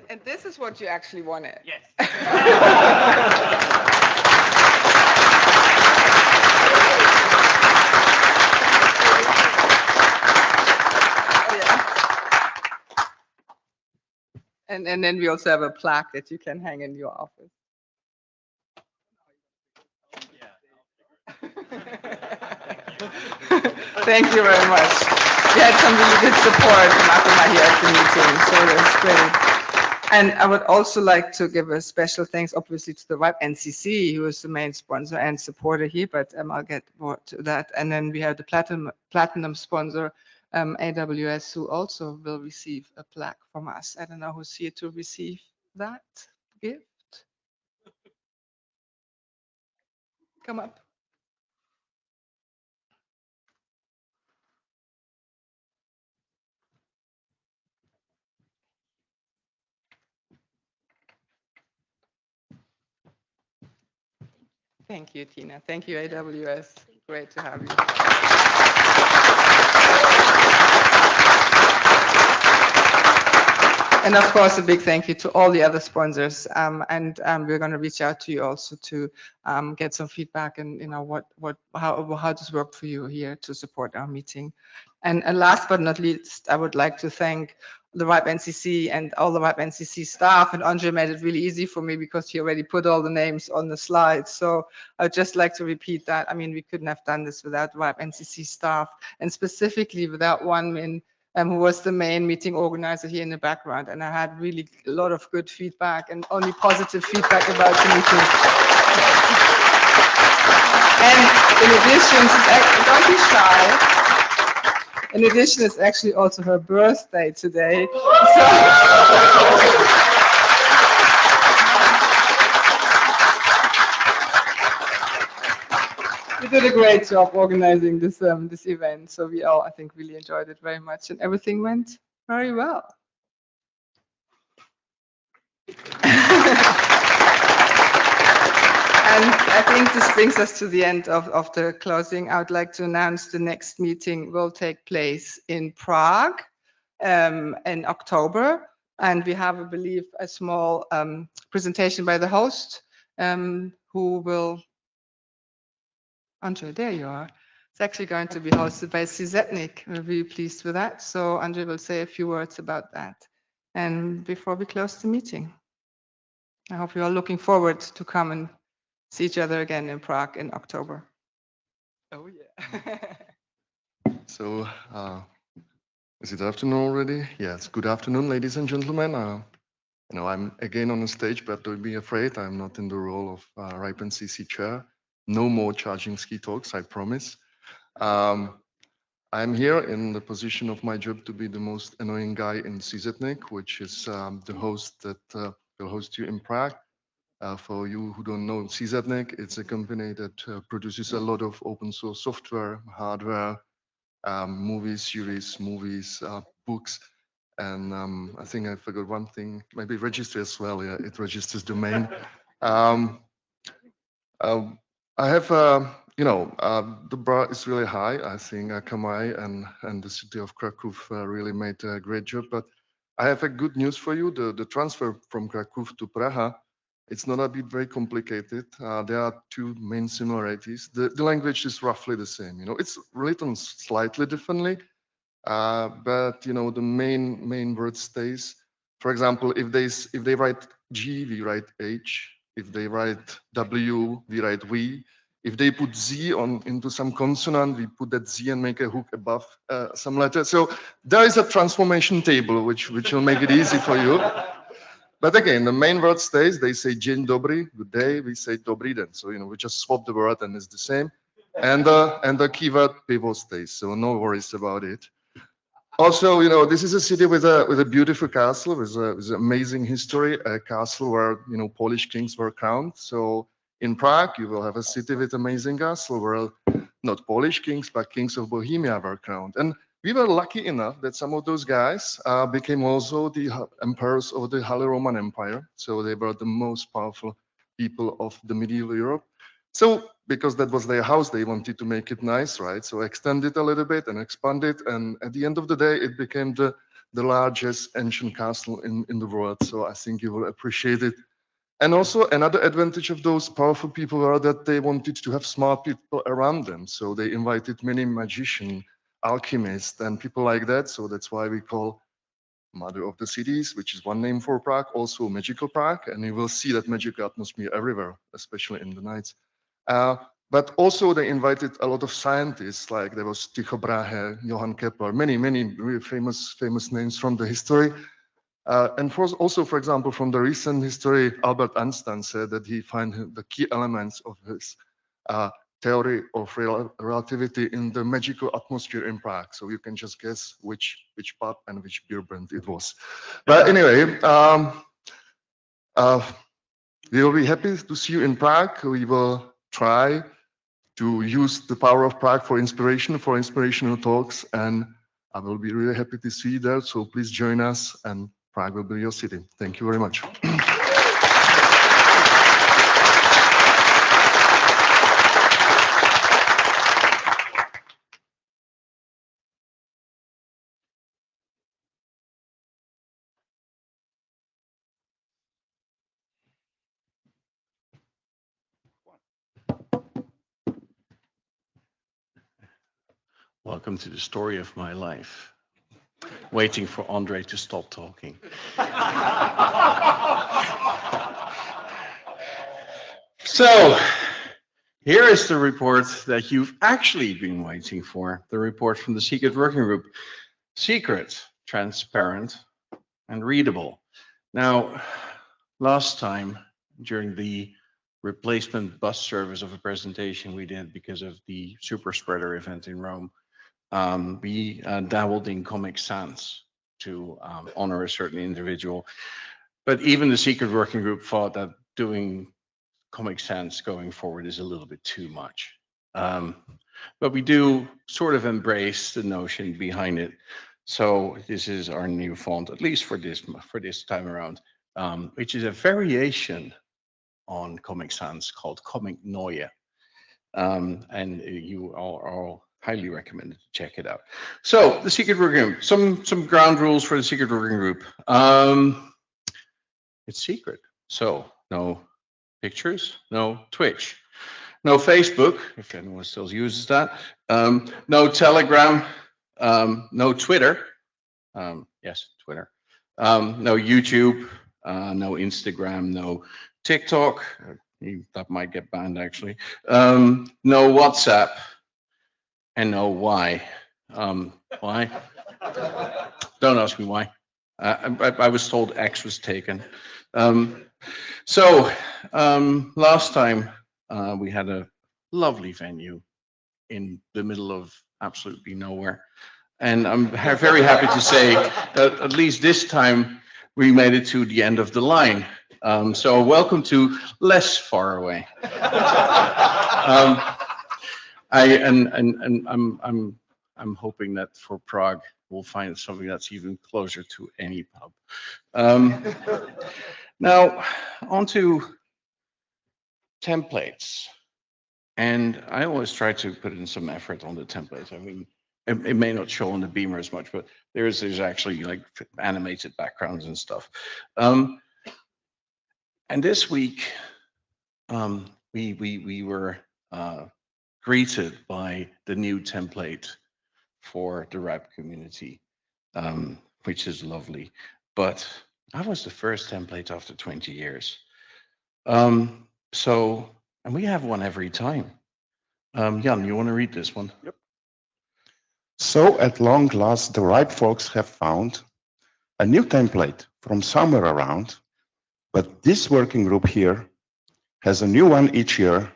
And this is what you actually wanted. Yes. And then we also have a plaque that you can hang in your office. Thank you very much. We had some really good support from Akamai here at the meeting, so that's great. And I would also like to give a special thanks, obviously, to the RIPE NCC, who is the main sponsor and supporter here, but I'll get more to that. And then we have the platinum sponsor, AWS, who also will receive a plaque from us. I don't know who's here to receive that gift. Come up. Thank you, Tina. Thank you, AWS. Great to have you. And of course, a big thank you to all the other sponsors. And we're going to reach out to you also to get some feedback and how does work for you here to support our meeting. And last but not least, I would like to thank the RIPE NCC and all the RIPE NCC staff. And Andrei made it really easy for me because he already put all the names on the slides. So I'd just like to repeat that. I mean, we couldn't have done this without RIPE NCC staff, and specifically without Wan Min, who was the main meeting organizer here in the background. And I had really a lot of good feedback and only positive feedback about the meeting. And in addition, don't be shy. In addition, it's actually also her birthday today. So you did a great job organizing this this event. So we all, I think, really enjoyed it very much, and everything went very well. And I think this brings us to the end of the closing. I would like to announce the next meeting will take place in Prague in October. And we have, I believe, a small presentation by the host who will, Andrei, there you are. It's actually going to be hosted by CZ.NIC. We're really pleased with that. So Andrei will say a few words about that. And before we close the meeting, I hope you are looking forward to come and see each other again in Prague in October. Oh yeah. So, is it afternoon already? Yes, good afternoon, ladies and gentlemen. You know, I'm again on the stage, but don't be afraid. I'm not in the role of RIPE CC chair. No more charging ski talks, I promise. I'm here in the position of my job to be the most annoying guy in CZ.NIC, which is the host that will host you in Prague. For you who don't know CZ.NIC, it's a company that produces a lot of open source software, hardware, movies, series, movies, books. And I think I forgot one thing, maybe register as well. Yeah, it registers domain. I have, you know, the bar is really high. I think Kamai and the city of Krakow really made a great job. But I have a good news for you. The transfer from Krakow to Praha, it's not a bit very complicated. There are two main similarities. The language is roughly the same. You know, it's written slightly differently, but you know the main word stays. For example, if they write G, we write H. If they write W, we write V. If they put Z into some consonant, we put that Z and make a hook above some letter. So there is a transformation table which will make it easy for you. But again, the main word stays. They say dzień dobry, good day. We say dobrý den. So you know, we just swap the word and it's the same. And the keyword pivo stays. So no worries about it. Also, you know, this is a city with a beautiful castle with an amazing history. A castle where you know Polish kings were crowned. So in Prague, you will have a city with amazing castle where not Polish kings but kings of Bohemia were crowned. And we were lucky enough that some of those guys became also the emperors of the Holy Roman Empire. So they were the most powerful people of the medieval Europe. So because that was their house, they wanted to make it nice, right? So extend it a little bit and expand it. And at the end of the day, it became the largest ancient castle in the world. So I think you will appreciate it. And also another advantage of those powerful people were that they wanted to have smart people around them. So they invited many magicians, alchemists, and people like that. So that's why we call Mother of the Cities, which is one name for Prague, also Magical Prague. And you will see that magical atmosphere everywhere, especially in the nights. But also they invited a lot of scientists, like there was Tycho Brahe, Johann Kepler, many really famous names from the history. And also, for example, from the recent history, Albert Einstein said that he found the key elements of his theory of relativity in the magical atmosphere in Prague. So you can just guess which pub and which beer brand it was. But anyway, we will be happy to see you in Prague. We will try to use the power of Prague for inspirational talks, and I will be really happy to see you there. So please join us, and Prague will be your city. Thank you very much. Welcome to the story of my life. Waiting for Andrei to stop talking. So, here is the report that you've actually been waiting for, the report from the Secret Working Group. Secret, transparent, and readable. Now, last time, during the replacement bus service of a presentation we did because of the super spreader event in Rome, we dabbled in Comic Sans to honor a certain individual. But even the Secret Working Group thought that doing Comic Sans going forward is a little bit too much. But we do sort of embrace the notion behind it. So this is our new font, at least for this time around, which is a variation on Comic Sans called Comic Neue. And you are all highly recommended to check it out. So the secret working group, some ground rules for the secret working group. It's secret, so no pictures, no Twitch, no Facebook, if anyone still uses that, no Telegram, no Twitter, yes, Twitter, no YouTube, no Instagram, no TikTok, that might get banned actually, no WhatsApp, and no why. Why? Don't ask me why. I was told X was taken. Last time we had a lovely venue in the middle of absolutely nowhere. And I'm very happy to say that at least this time we made it to the end of the line. So welcome to less far away. I'm hoping that for Prague we'll find something that's even closer to any pub. Now on to templates. And I always try to put in some effort on the templates. I mean, it may not show on the beamer as much, but there's actually like animated backgrounds and stuff. And this week, we were greeted by the new template for the RAP community, which is lovely. But that was the first template after 20 years. And we have one every time. Jan, you want to read this one? Yep. So at long last, the RIPE folks have found a new template from somewhere around, but this working group here has a new one each year.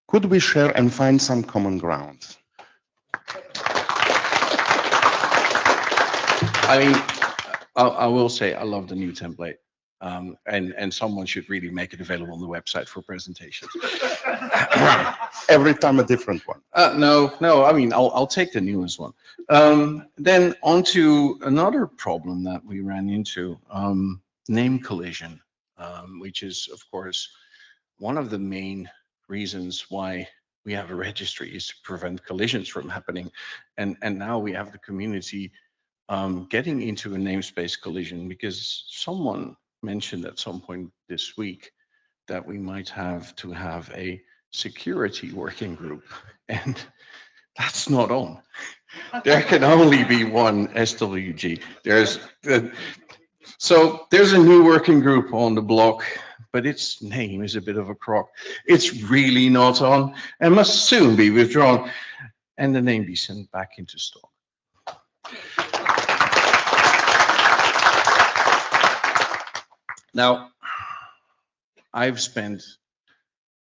Could we share and find some common ground? I mean, I will say I love the new template. And someone should really make it available on the website for presentations. Every time a different one. No, I mean, I'll take the newest one. Then on to another problem that we ran into, name collision, which is, of course, one of the main reasons why we have a registry is to prevent collisions from happening. And now we have the community getting into a namespace collision because someone mentioned at some point this week that we might have to have a security working group, and that's not on. There can only be one SWG. So there's a new working group on the block, but its name is a bit of a crock. It's really not on and must soon be withdrawn and the name be sent back into stock. Now, I've spent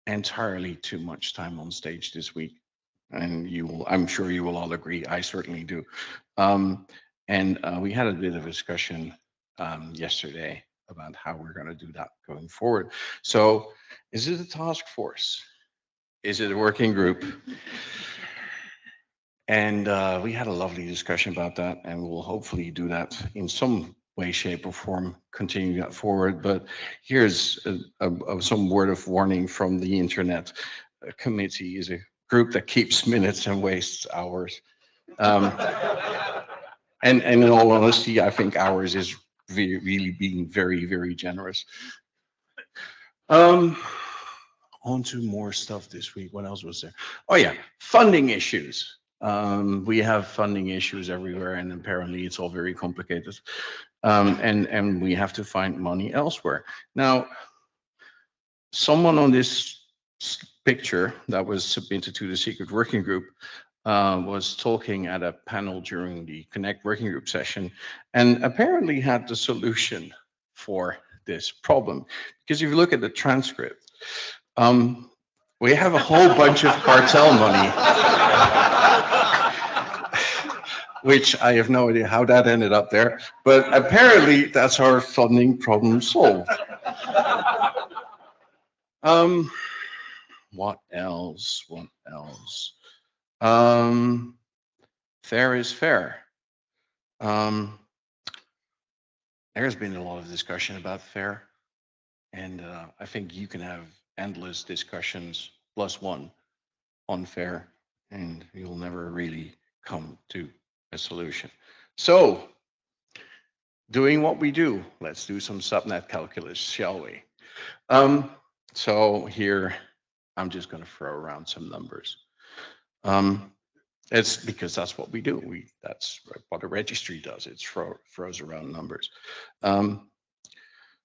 entirely too much time on stage this week, and I'm sure you will all agree, I certainly do. We had a bit of a discussion yesterday about how we're going to do that going forward. So is it a task force? Is it a working group? And we had a lovely discussion about that, and we'll hopefully do that in some way, shape, or form, continue that forward. But here's some word of warning from the internet. A committee is a group that keeps minutes and wastes hours. And in all honesty, I think hours is really being very, very generous. On to more stuff this week. What else was there? Oh yeah, funding issues. We have funding issues everywhere, and apparently it's all very complicated. And we have to find money elsewhere. Now, someone on this picture that was submitted to the secret working group was talking at a panel during the Connect working group session, and apparently had the solution for this problem. Because if you look at the transcript, we have a whole bunch of cartel money, which I have no idea how that ended up there, but apparently that's our funding problem solved. What else? What else? Fair is fair. There's been a lot of discussion about fair, and I think you can have endless discussions plus one unfair, and you'll never really come to a solution. So, doing what we do, let's do some subnet calculus, shall we? So here, I'm just going to throw around some numbers. It's because that's what we do. That's what a registry does. It throws around numbers.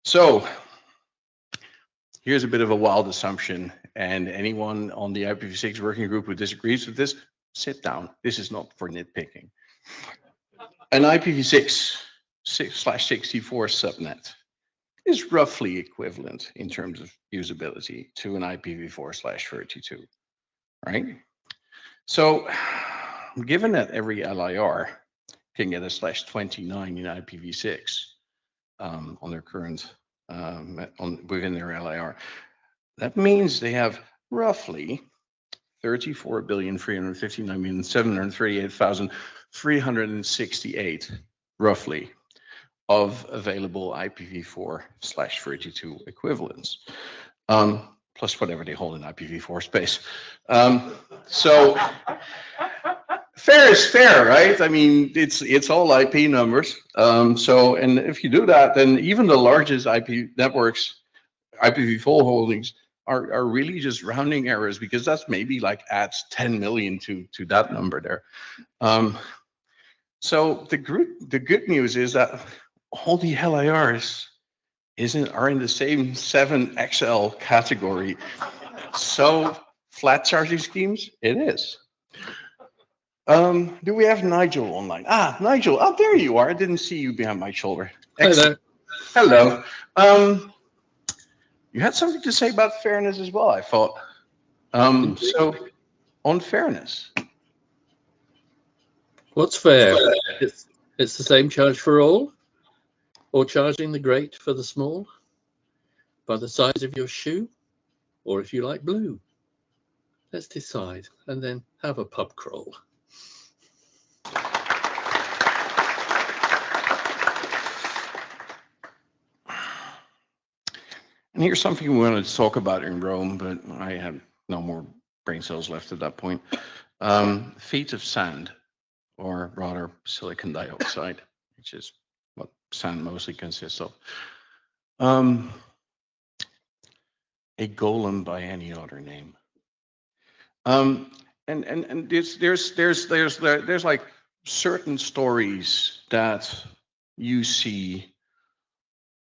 So here's a bit of a wild assumption, and anyone on the IPv6 working group who disagrees with this, sit down. This is not for nitpicking. An IPv6/64 subnet is roughly equivalent in terms of usability to an IPv4/32, right? So given that every LIR can get a /29 in IPv6 on their current, within their LIR, that means they have roughly 34,359,738,368 roughly of available IPv4/32 equivalents, plus whatever they hold in IPv4 space. So fair is fair, right? I mean, it's all IP numbers. So, and if you do that, then even the largest IP networks, IPv4 holdings, are really just rounding errors, because that's maybe like adds 10 million to that number there. So the good news is that all the LIRs are in the same 7XL category. So flat charging schemes, it is. Do we have Nigel online? Ah, Nigel, oh, there you are. I didn't see you behind my shoulder. Excellent. Hello. You had something to say about fairness as well, I thought. So on fairness. What's fair? It's the same charge for all, or charging the great for the small, by the size of your shoe, or if you like blue. Let's decide and then have a pub crawl. And here's something we wanted to talk about in Rome, but I have no more brain cells left at that point. Feet of sand, or rather silicon dioxide, which is what sand mostly consists of. A golem by any other name. And there's like certain stories that you see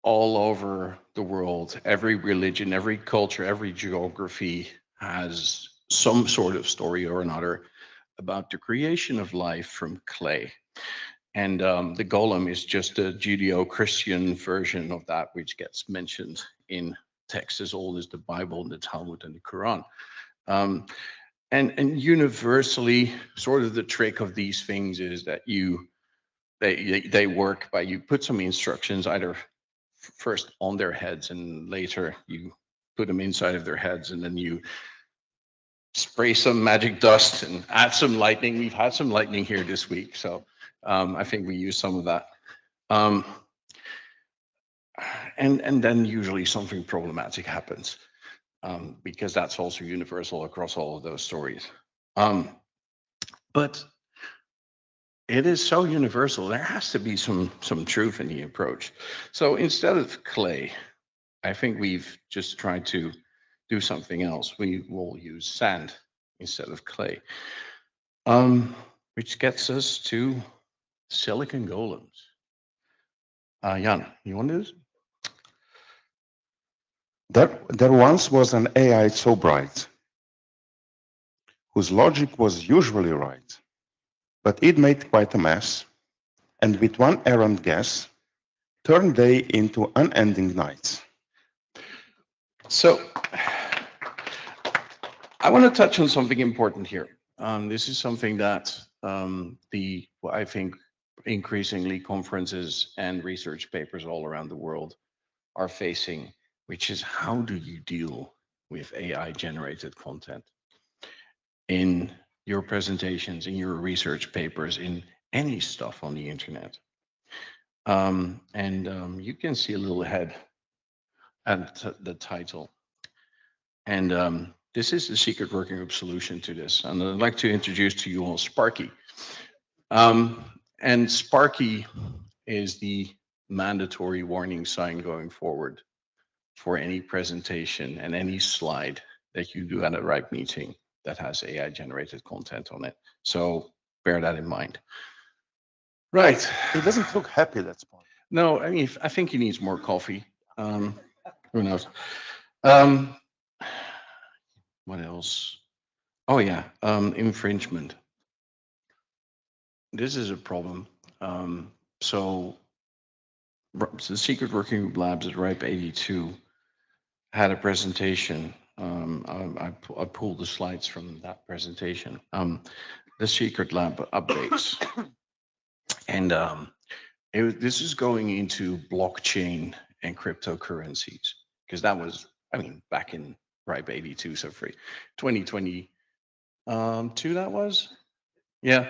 all over the world. Every religion, every culture, every geography has some sort of story or another about the creation of life from clay. And the golem is just a Judeo-Christian version of that, which gets mentioned in texts as old as the Bible and the Talmud and the Quran. And universally, sort of the trick of these things is that they work by, you put some instructions either first on their heads and later you put them inside of their heads, and then you spray some magic dust and add some lightning. We've had some lightning here this week, so I think we use some of that. And then usually something problematic happens, because that's also universal across all of those stories. But it is so universal, there has to be some truth in the approach. So instead of clay, I think we've just tried to do something else. We will use sand instead of clay, which gets us to silicon golems. Jan, you want to do this? There once was an AI so bright, whose logic was usually right, but it made quite a mess, and with one errant guess, turned day into unending nights. So I want to touch on something important here. This is something that I think increasingly conferences and research papers all around the world are facing, which is how do you deal with AI generated content in your presentations, in your research papers, in any stuff on the internet. You can see a little head at the title. And this is the secret working group solution to this. And I'd like to introduce to you all Sparky. And Sparky is the mandatory warning sign going forward for any presentation and any slide that you do at a RIPE meeting that has AI generated content on it. So bear that in mind. Right. He doesn't look happy, that's point. No, I mean, I think he needs more coffee. Who knows? What else? Oh yeah, infringement. This is a problem. So the Secret Working Group Labs at RIPE 82 had a presentation. I pulled the slides from that presentation. The Secret Lab updates. And this is going into blockchain and cryptocurrencies, because that was, I mean, back in RIPE 82, so for 2022 that was? Yeah.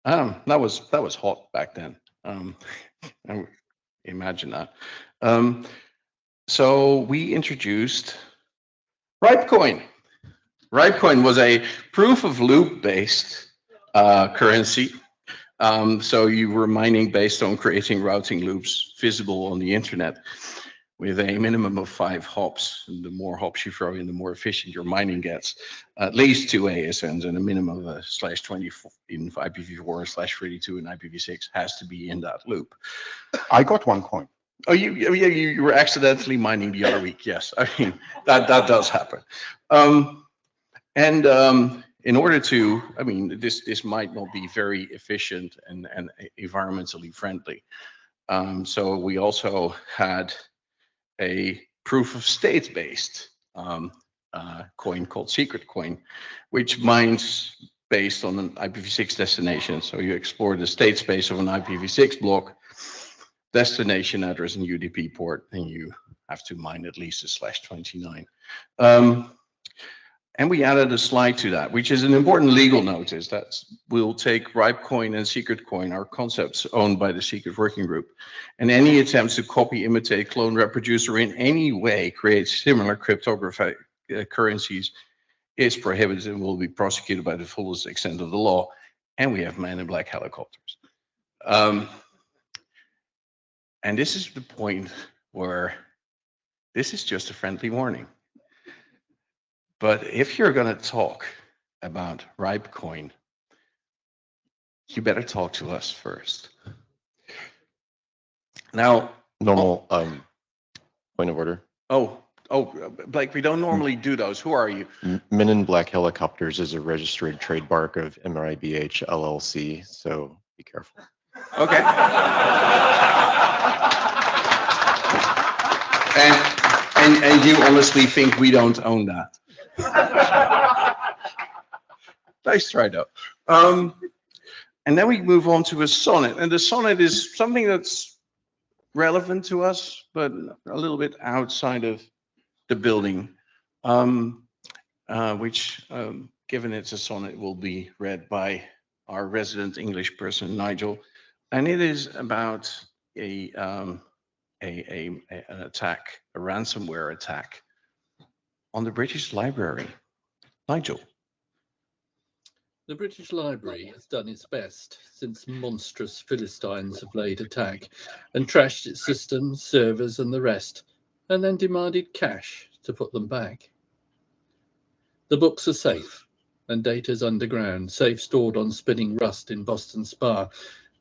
That was hot back then. I imagine that. So we introduced RIPEcoin. RIPEcoin was a proof of loop based currency. So you were mining based on creating routing loops visible on the internet with a minimum of 5 hops. And the more hops you throw in, the more efficient your mining gets. At least 2 ASNs and a minimum of /24 in IPv4 /32 in IPv6 has to be in that loop. I got 1 coin. Oh, you were accidentally mining the other week. Yes, I mean that does happen. In order to, I mean, this might not be very efficient and environmentally friendly. So we also had a proof of stake based coin called Secret Coin, which mines based on an IPv6 destination. So you explore the state space of an IPv6 block, destination address and UDP port, and you have to mine at least a /29. And we added a slide to that, which is an important legal notice that we'll take RIPEcoin and Secret Coin, our concepts owned by the Secret Working Group, and any attempts to copy, imitate, clone, reproduce, or in any way create similar cryptographic currencies is prohibited and will be prosecuted by the fullest extent of the law. And we have man in black helicopters. And this is the point where this is just a friendly warning. But if you're going to talk about RIPEcoin, you better talk to us first. Now, normal point of order. Oh, Blake, we don't normally do those. Who are you? Men in Black Helicopters is a registered trademark of MRIBH LLC, so be careful. Okay. And you honestly think we don't own that? Nice try though. And then we move on to a sonnet, and the sonnet is something that's relevant to us, but a little bit outside of the building, which, given it's a sonnet, will be read by our resident English person, Nigel, and it is about an attack, a ransomware attack on the British Library. Nigel. The British Library has done its best since monstrous Philistines have laid attack and trashed its systems, servers and the rest, and then demanded cash to put them back. The books are safe and data's underground, safe stored on spinning rust in Boston Spa,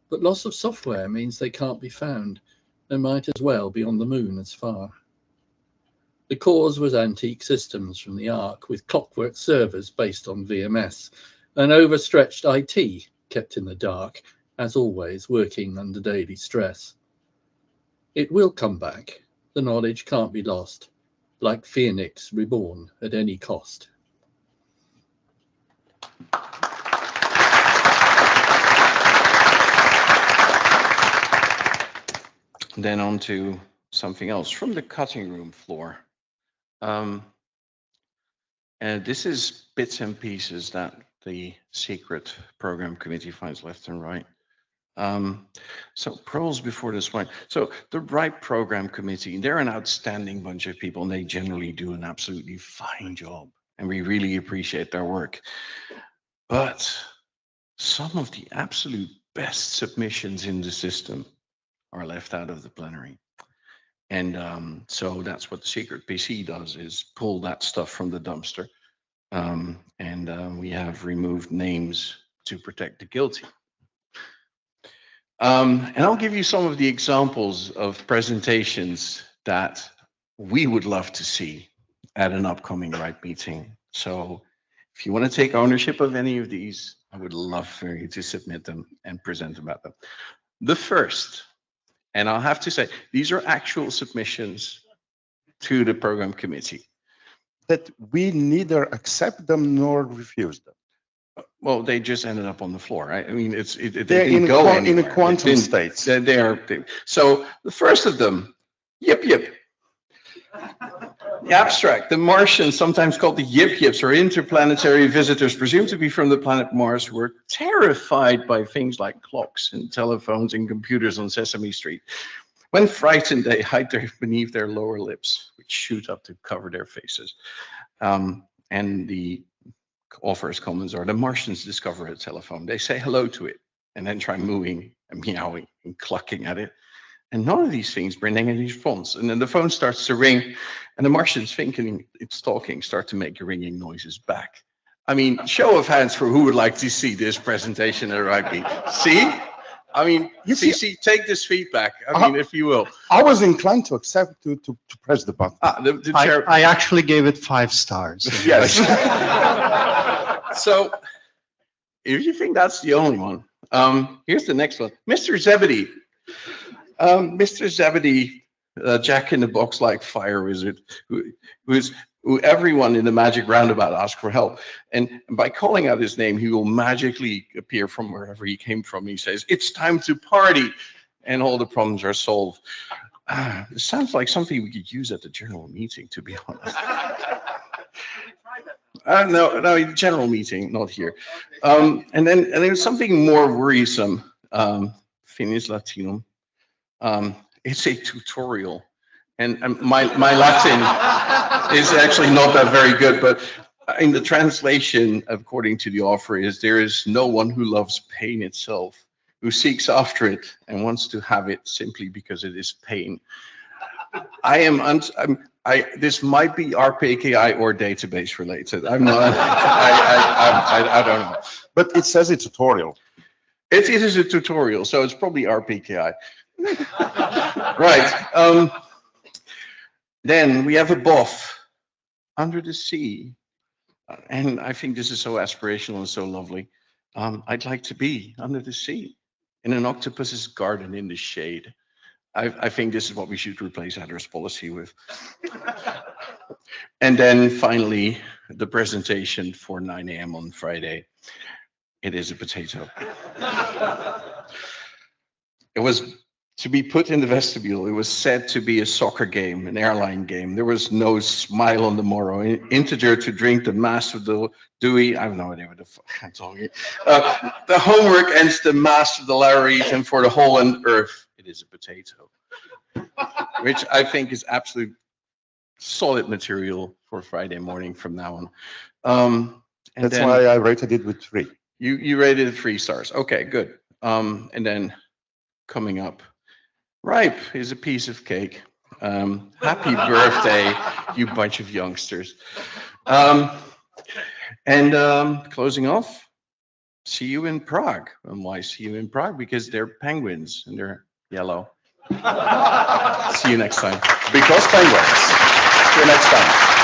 but loss of software means they can't be found and might as well be on the moon as far. The cause was antique systems from the Ark with clockwork servers based on VMS, and overstretched IT kept in the dark, as always working under daily stress. It will come back, the knowledge can't be lost, like Phoenix reborn at any cost. Then on to something else from the cutting room floor. And this is bits and pieces that the secret program committee finds left and right. So pros before this point. So the RIPE Program Committee, they're an outstanding bunch of people, and they generally do an absolutely fine job, and we really appreciate their work. But some of the absolute best submissions in the system are left out of the plenary. And so that's what the secret PC does, is pull that stuff from the dumpster. We have removed names to protect the guilty. And I'll give you some of the examples of presentations that we would love to see at an upcoming RIPE meeting. So if you want to take ownership of any of these, I would love for you to submit them and present about them. The first, and I'll have to say, these are actual submissions to the program committee. That we neither accept them nor refuse them. Well, they just ended up on the floor, right? I mean, they in didn't go in a quantum state. So the first of them, yip yip. The abstract, the Martians, sometimes called the Yip Yips, or interplanetary visitors presumed to be from the planet Mars, were terrified by things like clocks and telephones and computers on Sesame Street. When frightened, they hide beneath their lower lips, which shoot up to cover their faces. And the author's comments are: the Martians discover a telephone. They say hello to it and then try mooing and meowing and clucking at it. And none of these things bring any response. And then the phone starts to ring, and the Martians, thinking it's talking, start to make ringing noises back. I mean, show of hands for who would like to see this presentation at RIPE. See? I mean, see, take this feedback, I mean, if you will. I was inclined to accept, to press the button. The chair. I actually gave it 5 stars. Yes. So, if you think that's the only one, here's the next one. Mr. Zebedee. Mr. Zebedee, Jack in the Box like fire wizard, who everyone in the magic roundabout asks for help. And by calling out his name, he will magically appear from wherever he came from. He says, "It's time to party," and all the problems are solved. It sounds like something we could use at the general meeting, to be honest. No, general meeting, not here. And then there's something more worrisome. Finis Latinum. It's a tutorial, and my Latin is actually not that very good, but in the translation, according to the author, is: there is no one who loves pain itself, who seeks after it and wants to have it simply because it is pain. This might be RPKI or database related. I'm not. I don't know. But it says it's a tutorial. It is a tutorial, so it's probably RPKI. Right. Then we have a BOF, Under the Sea. And I think this is so aspirational and so lovely. I'd like to be under the sea, in an octopus's garden in the shade. I think this is what we should replace address policy with. And then finally, the presentation for 9 a.m. on Friday. It is a potato. It was to be put in the vestibule. It was said to be a soccer game, an airline game. There was no smile on the morrow. Integer to drink the mass of the Dewey. I have no idea what the fuck I'm talking. The homework ends the mass of the Laramie, and for the whole and earth, it is a potato. Which I think is absolute solid material for Friday morning from now on. That's why I rated it with 3. You rated it 3 stars. Okay, good. And then coming up, RIPE is a piece of cake. Happy birthday, you bunch of youngsters. Closing off, see you in Prague. And why see you in Prague? Because they're penguins and they're yellow. See you next time. Because penguins. See you next time.